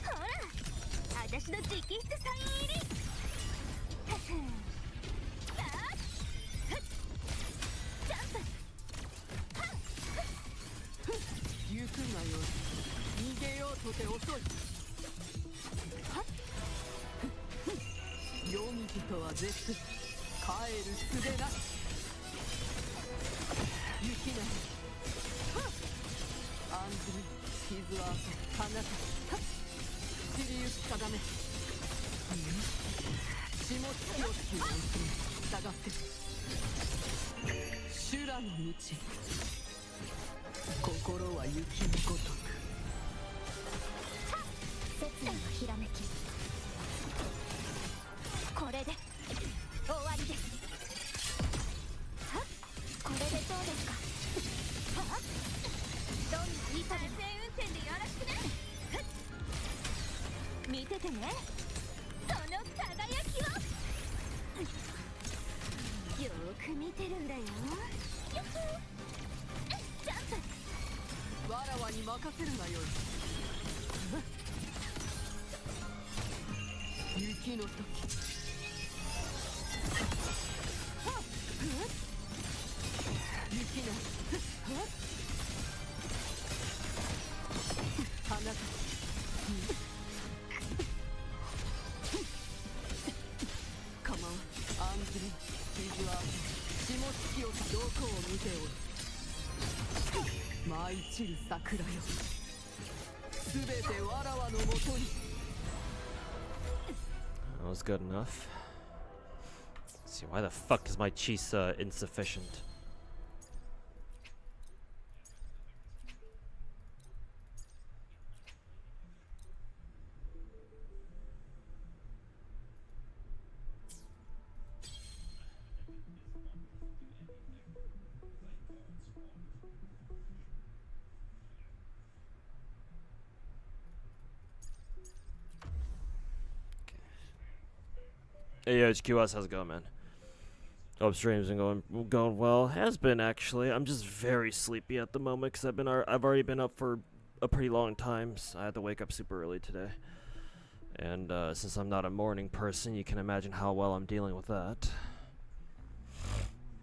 ほら私の直筆サイン入り。ジャンプ。行くがよい。逃げようとて遅い。夜道とは絶帰る術なし。雪な案ずる傷は放た散りゆく定め血も突き落ちる安心従って修羅の道心は雪のごとく刹那のひらめき。これで終わりです。これでどうですか。どんな意図で安全運転でよろしくね。見ててねその輝きを。よーく見てるんだよ。ジャンプ。わらわに任せるがよい。雪の時雪な花たち構わん案ずる傷は血も突き落ちどこを見ておる。舞い散る桜よすべてわらわのもとに。 That was good enough. Let's see, why the fuck is my cheese insufficient? Hey, HQS, how's it going, man? Hope stream's been going well. Has been actually. I'm just very sleepy at the moment because I've already been up for a pretty long time. So I had to wake up super early today, and since I'm not a morning person, you can imagine how well I'm dealing with that.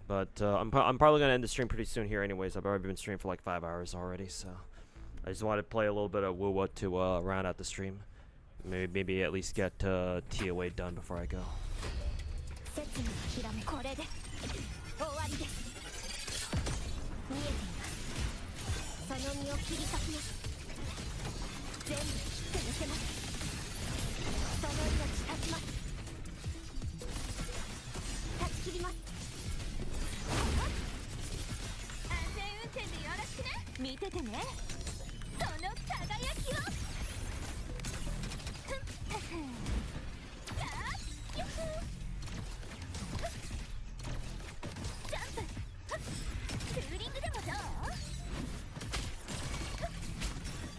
But I'm probably gonna end the stream pretty soon here, anyways. I've already been streaming for like 5 hours already, so I just wanted to play a little bit of Wuwa to round out the stream. Maybe at least get TOA done before I go. 刹那のひらめこれで終わりです。見えています。その身を切り裂きます。全部切ってみせます。その命断ちます。断ち切ります。安全運転でよろしくね。見ててねその輝きを。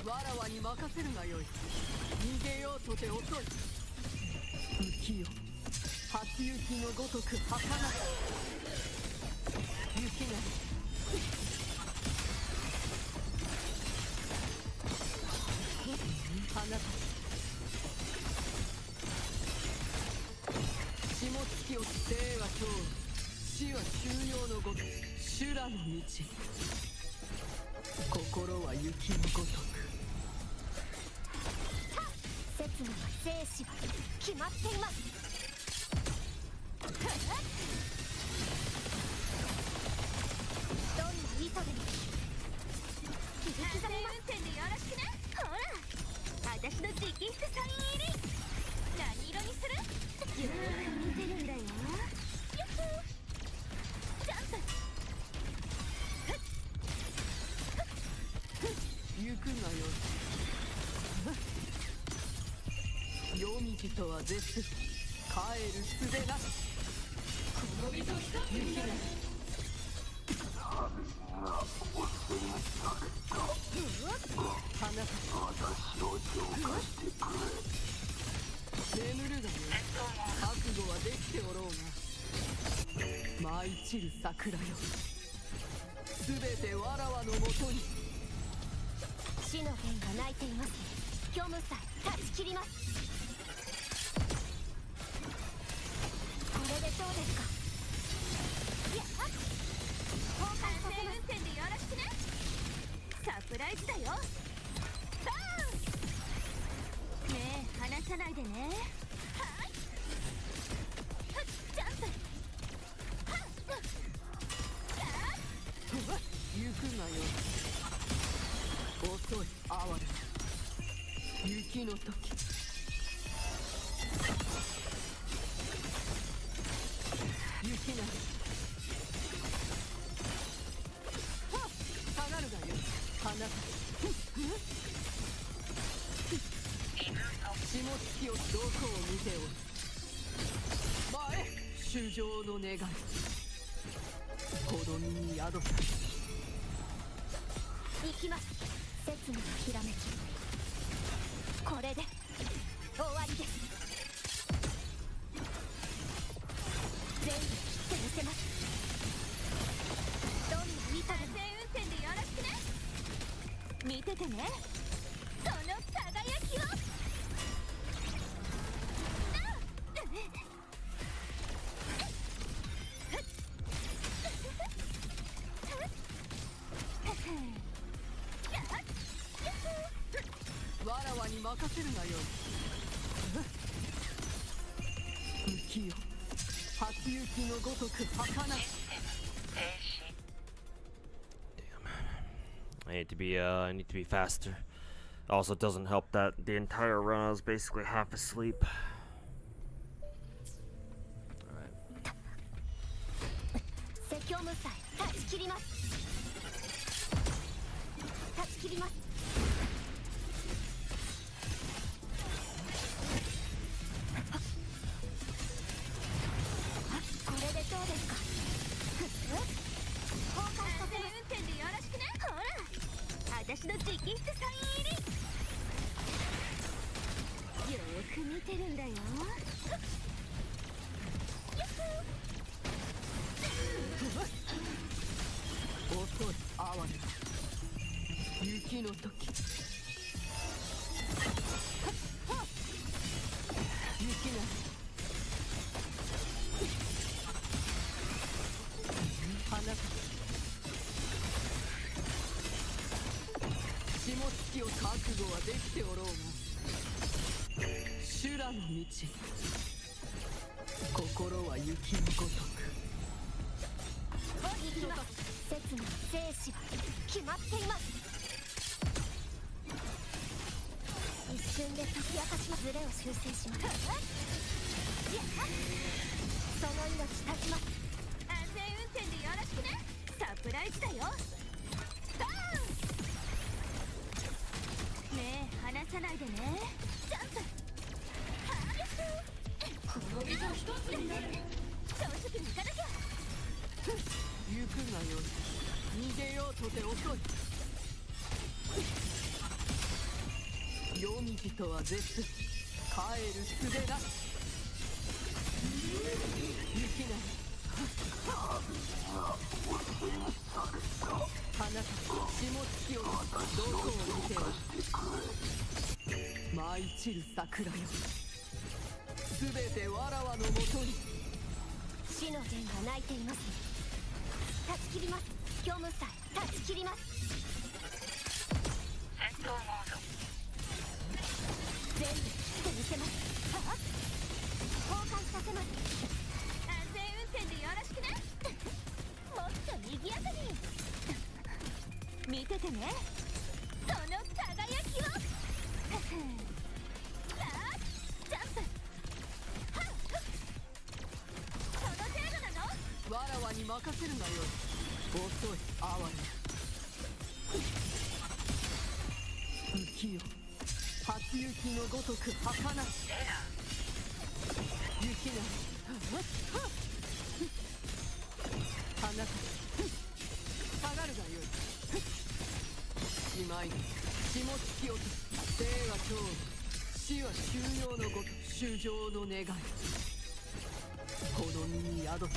わらわに任せるがよい。逃げようとて遅い。浮世初雪のごとく儚く雪な花たち血も突き落ち生は今日死は収容のごとく修羅の道心は雪のごとく刹那の生死は決まっています。急ぐに切り刻みます。運転でよろしくね。ほら私の直筆サイン入り。何色にする？よーく見てるんだよ。ヤッホージャンプ。行くがよい。夜道とは絶す。帰る術なし。雪が花咲眠るがよ。覚悟はできておろうが。舞い散る桜よ。すべてわらわのもとに。死の剣が泣いています。虚無さえ断ち切ります。これでどうですか。やっ崩壊させます。運転でよろしくね。サプライズだよ。バーン。ねえ離さないでね。はいジャンプ。行くがよ。遅い哀れ。雪の時。雪が下がるがよ。花咲下月をどこを見ておる。前衆生の願い子供に宿さ。行きます。切なひらめき。これで終わりです。全部切ってみせます。どんな意図でも。安全運転でよろしくね。見ててねその輝きを。わらわに任せるがよい。浮世初雪のごとく儚し。I need to be faster. Also, it doesn't help that the entire run I was basically half asleep. Alright. 説教無罪断ち切ります。断ち切ります。これでどうですか。崩壊させます。運転でよろしくね。ほら私の直筆サイン入り。よーく見てるんだよ。遅い哀れ。雪の時。雪が花咲下月を覚悟はできておろうが。修羅の道心は雪のごとく。行きます。切な生死は決まっています。一瞬で解き明かします。ズレを修正します。その命絶ちます。安全運転でよろしくね。サプライズだよ。バーン。ねえ離さないでね。ジャンプ。この水を一つになる。正直に行かなきゃ。行くがよい。逃げようとて遅い。夜道とは絶す。帰る術なし。雪が花咲下月をどこを見ておる。舞い散る桜よ。すべてわらわのもとに。死の弦が鳴いています。断ち切ります。虚無さえ断ち切ります。戦闘モード。全部切ってみせます。崩壊させます。安全運転でよろしくね。もっと賑やかに。ねその輝きをさあジャンプその程度なのわらわに任せるがよい。遅い哀れ。浮世初雪のごとく儚し雪な花か下がるがよい。しまい下突き落と生は今日死は収容のごと衆生の願いこの身に宿さ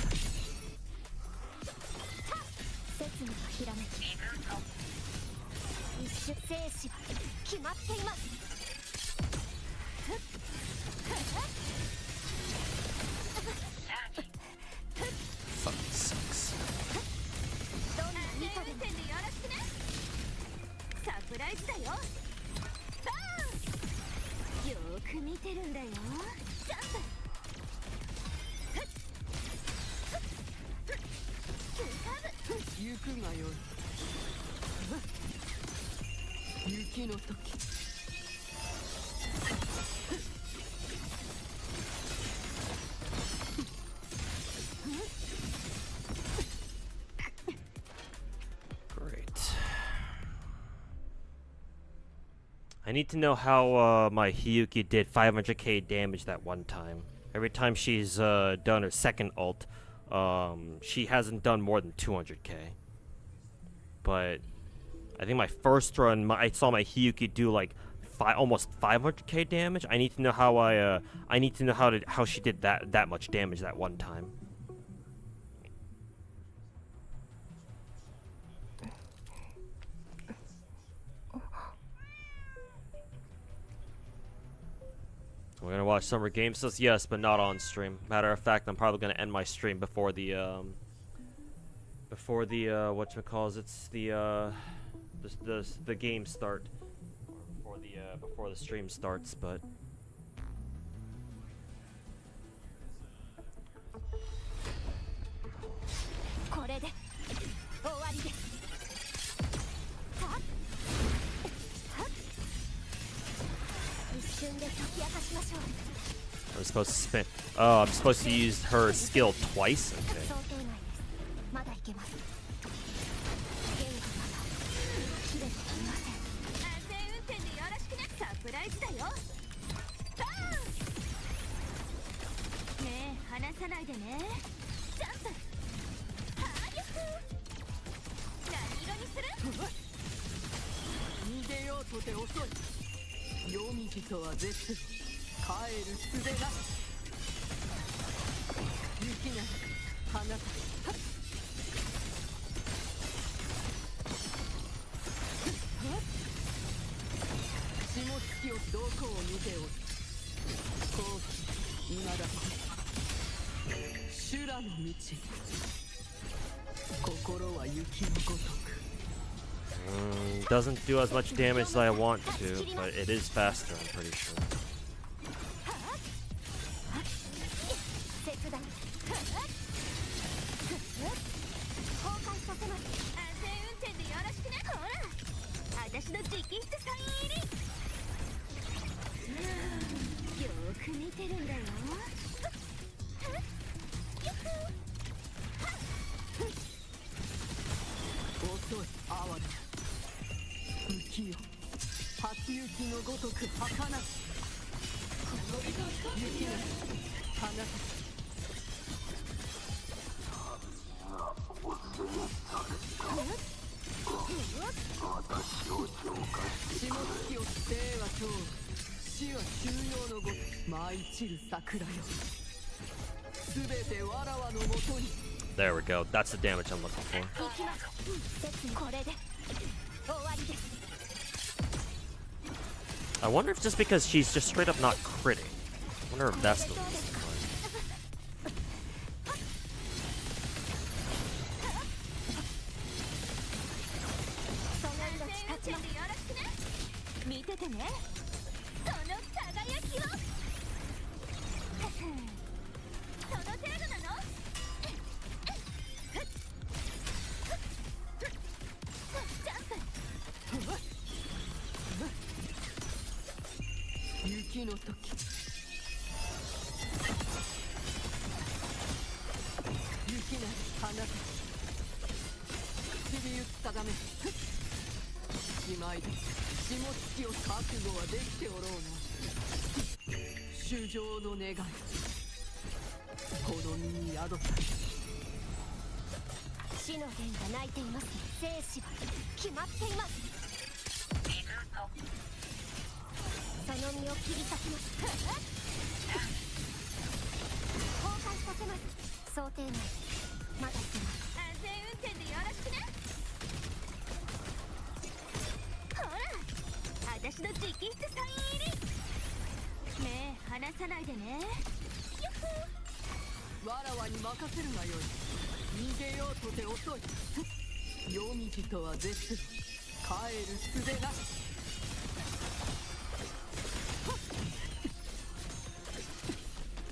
切にとひらめき一瞬生死は決まっていますどんな意図でよろしくねサプライズだよバーンよーく見てるんだよジャンプ行くがよい。雪の時Great. I need to know how my Hiyuki did 500k damage that one time. Every time she's done her second ult, she hasn't done more than 200k. But I think my first run, I saw my Hiyuki do like almost 500k damage. I need to know how I need to know how she did that much damage that one time. We're gonna watch Summer Games. Yes, but not on stream. Matter of fact, I'm probably gonna end my stream before the whatchamacalls, it's the game start, or before the stream starts. But I'm supposed to spin. Oh, I'm supposed to use her skill twice. Okay. Doesn't do as much damage as I want to, but it is faster, I'm pretty sure. There we go. That's the damage I'm looking for. I wonder if just because she's just straight up not critting. I wonder if that's the reason why. 雪の時雪なき花たちちびゆっただめしまいで下月を覚悟はできておろうな衆生の願いこの身に宿さ死の弦が鳴いていますね。生死は決まっています。その身を切り裂きます。崩壊させます。想定内。まだ行けます。安全運転でよろしくね。ほら私の直筆サイン入り。目離さないでね。わらわに任せるがよい。逃げようとて遅い。夜道とは絶する。帰る術なし。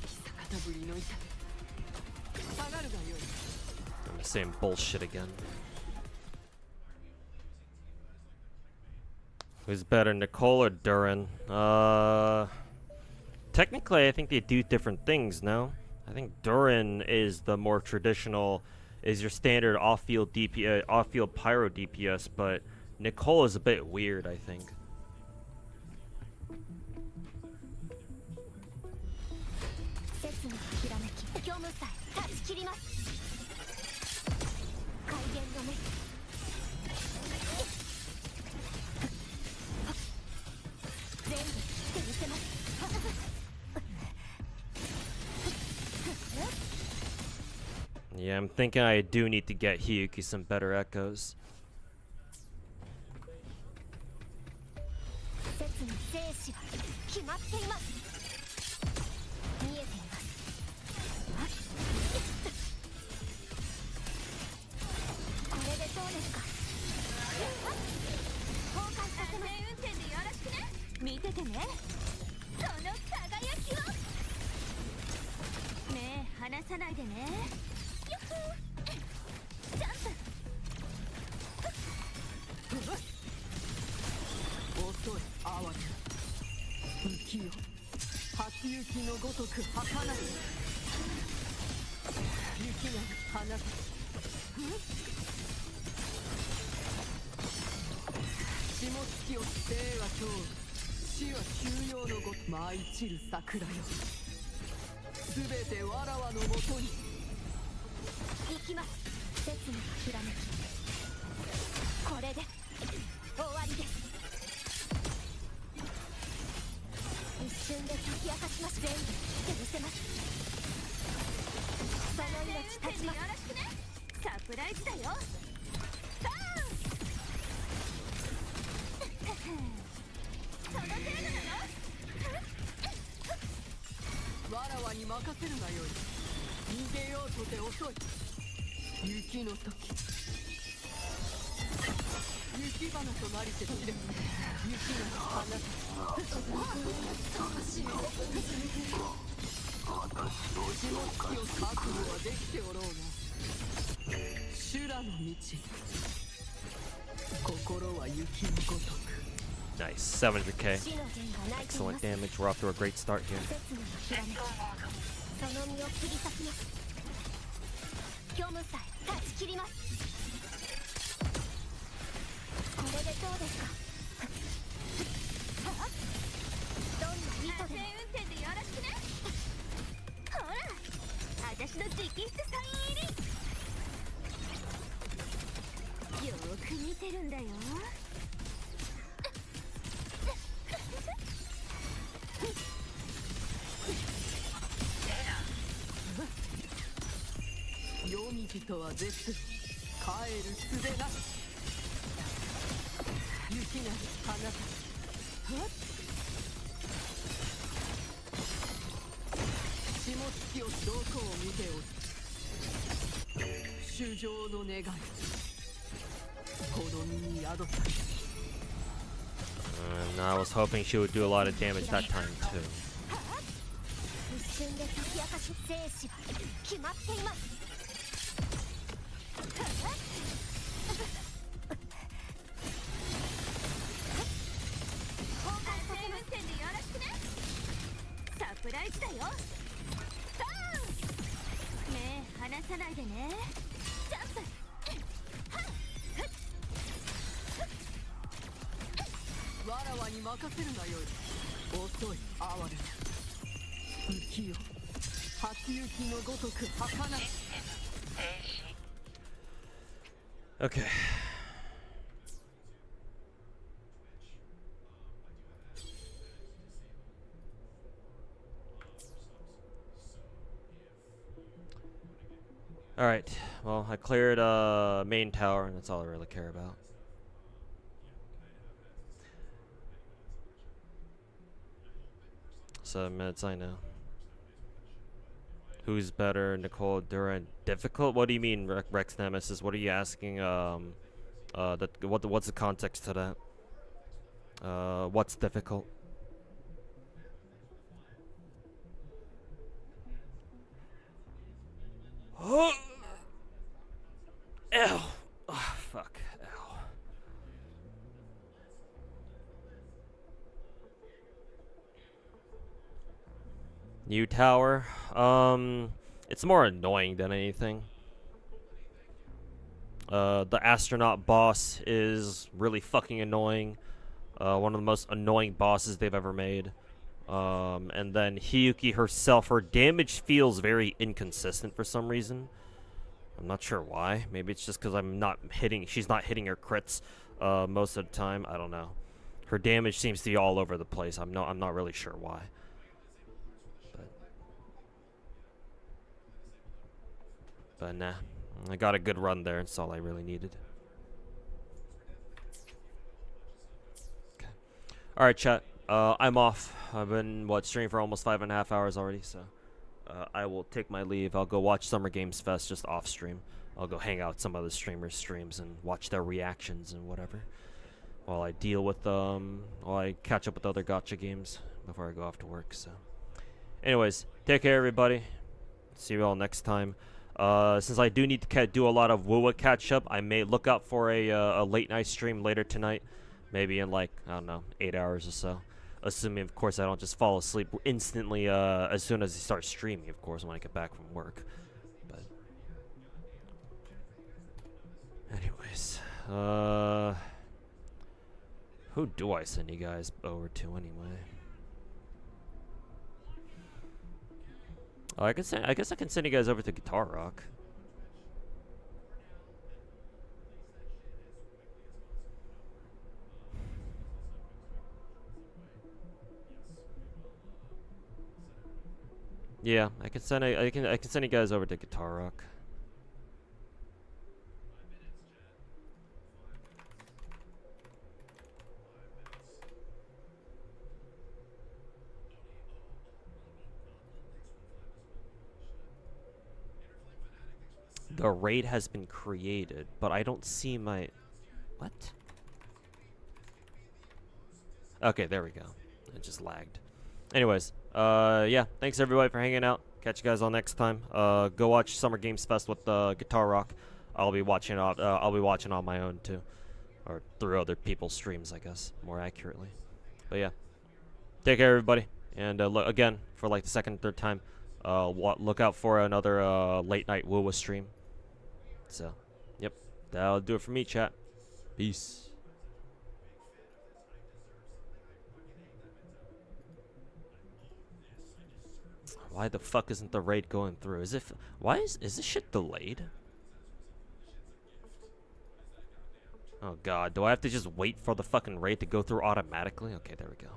久方ぶりの痛み。下がるがよい。 I'm saying bullshit again. Who's better, Nicole or Durin? Technically, I think they do different things, no? I think Durin is the more traditional, is your standard off-field DPS, off-field pyro DPS, but Nicole is a bit weird, I think. 'Yeah, I'm thinking I do need to get Hiyuki some better echoes. 説の生死は決まっています。見えています。これでどうですか。崩壊させます。安全運転でよろしくね。見ててね。その輝きを。目離さないでね。ジャンプ。遅い哀れ浮世初雪のごとく儚い雪なる花たち下月を生は今日死は休養のごと舞い散る桜よすべてわらわのもとに行きます。説のひらめき。これで終わりです。一瞬で解き明かします。全部切ってみせます。その命立ちます。よろしくね。サプライズだよ。さあその程度なの。わらわに任せるがよい逃げようとて遅い雪の時雪花となりて知れ雪の花たち下月を覚悟はできておろうな修羅の道心は雪のごとく Nice, 700k. Excellent damage. We're off to a great start here. その身を切り裂きます。虚無さえ断ち切ります。これでどうですか。どんな意図でも。安全運転でよろしくね。ほら私の直筆サイン入り。よーく見てるんだよ。夜道とは絶する帰る術なし雪なる花たち下月をどこを見ておる衆生の願いこの身に宿さ And I was hoping she would do a lot of damage that time too. 一瞬で解き明かし生死は決まっています。安全運転でよろしくね。大事だよ。目離さないでね。ジャンプ。わらわに任せるがよい。遅い哀れ。浮世初雪のごとく儚き。Okay. Alright, well, I cleared main tower, and that's all I really care about. Seven minutes, I know. Who's better, Nicole Durant? Difficult? What do you mean, Rex Nemesis? What are you asking? What's the context to that? What's difficult? Ew. Oh, fuck. Ow. New tower. It's more annoying than anything. The astronaut boss is really fucking annoying. One of the most annoying bosses they've ever made. And then Hiyuki herself, her damage feels very inconsistent for some reason. I'm not sure why. Maybe it's just because she's not hitting her crits most of the time. I don't know. Her damage seems to be all over the place. I'm not really sure why. But nah. I got a good run there. That's all I really needed. Okay. Alright, chat. I'm off. I've been, streaming for almost 5.5 hours already, so I will take my leave. I'll go watch Summer Games Fest just off stream. I'll go hang out with some other streamers' streams and watch their reactions and whatever. While I deal with, while I catch up with other gacha games before I go off to work, so. Anyways, take care, everybody. See you all next time. Since I do need to do a lot of Wuwa catch-up, I may look out for a late-night stream later tonight. Maybe in, like, I don't know, 8 hours or so. Assuming, of course, I don't just fall asleep instantly as soon as I start streaming, of course, when I get back from work. But anyways, who do I send you guys over to anyway? Oh, I guess I can send you guys over to Guitar Rock. Yeah, I can send you guys over to Guitar Rock. The raid has been created, but I don't see my... What? Okay, there we go. It just lagged. Anyways, yeah, thanks everybody for hanging out. Catch you guys all next time. Go watch Summer Games Fest with Guitar Rock. I'll be watching on my own too, or through other people's streams, I guess, more accurately. But yeah, take care everybody, and look again for like the second, third time. Look out for another late night Wuwa stream. So, yep, that'll do it for me, chat. Peace. Why the fuck isn't the raid going through? Is this shit delayed? Oh god, do I have to just wait for the fucking raid to go through automatically? Okay, there we go.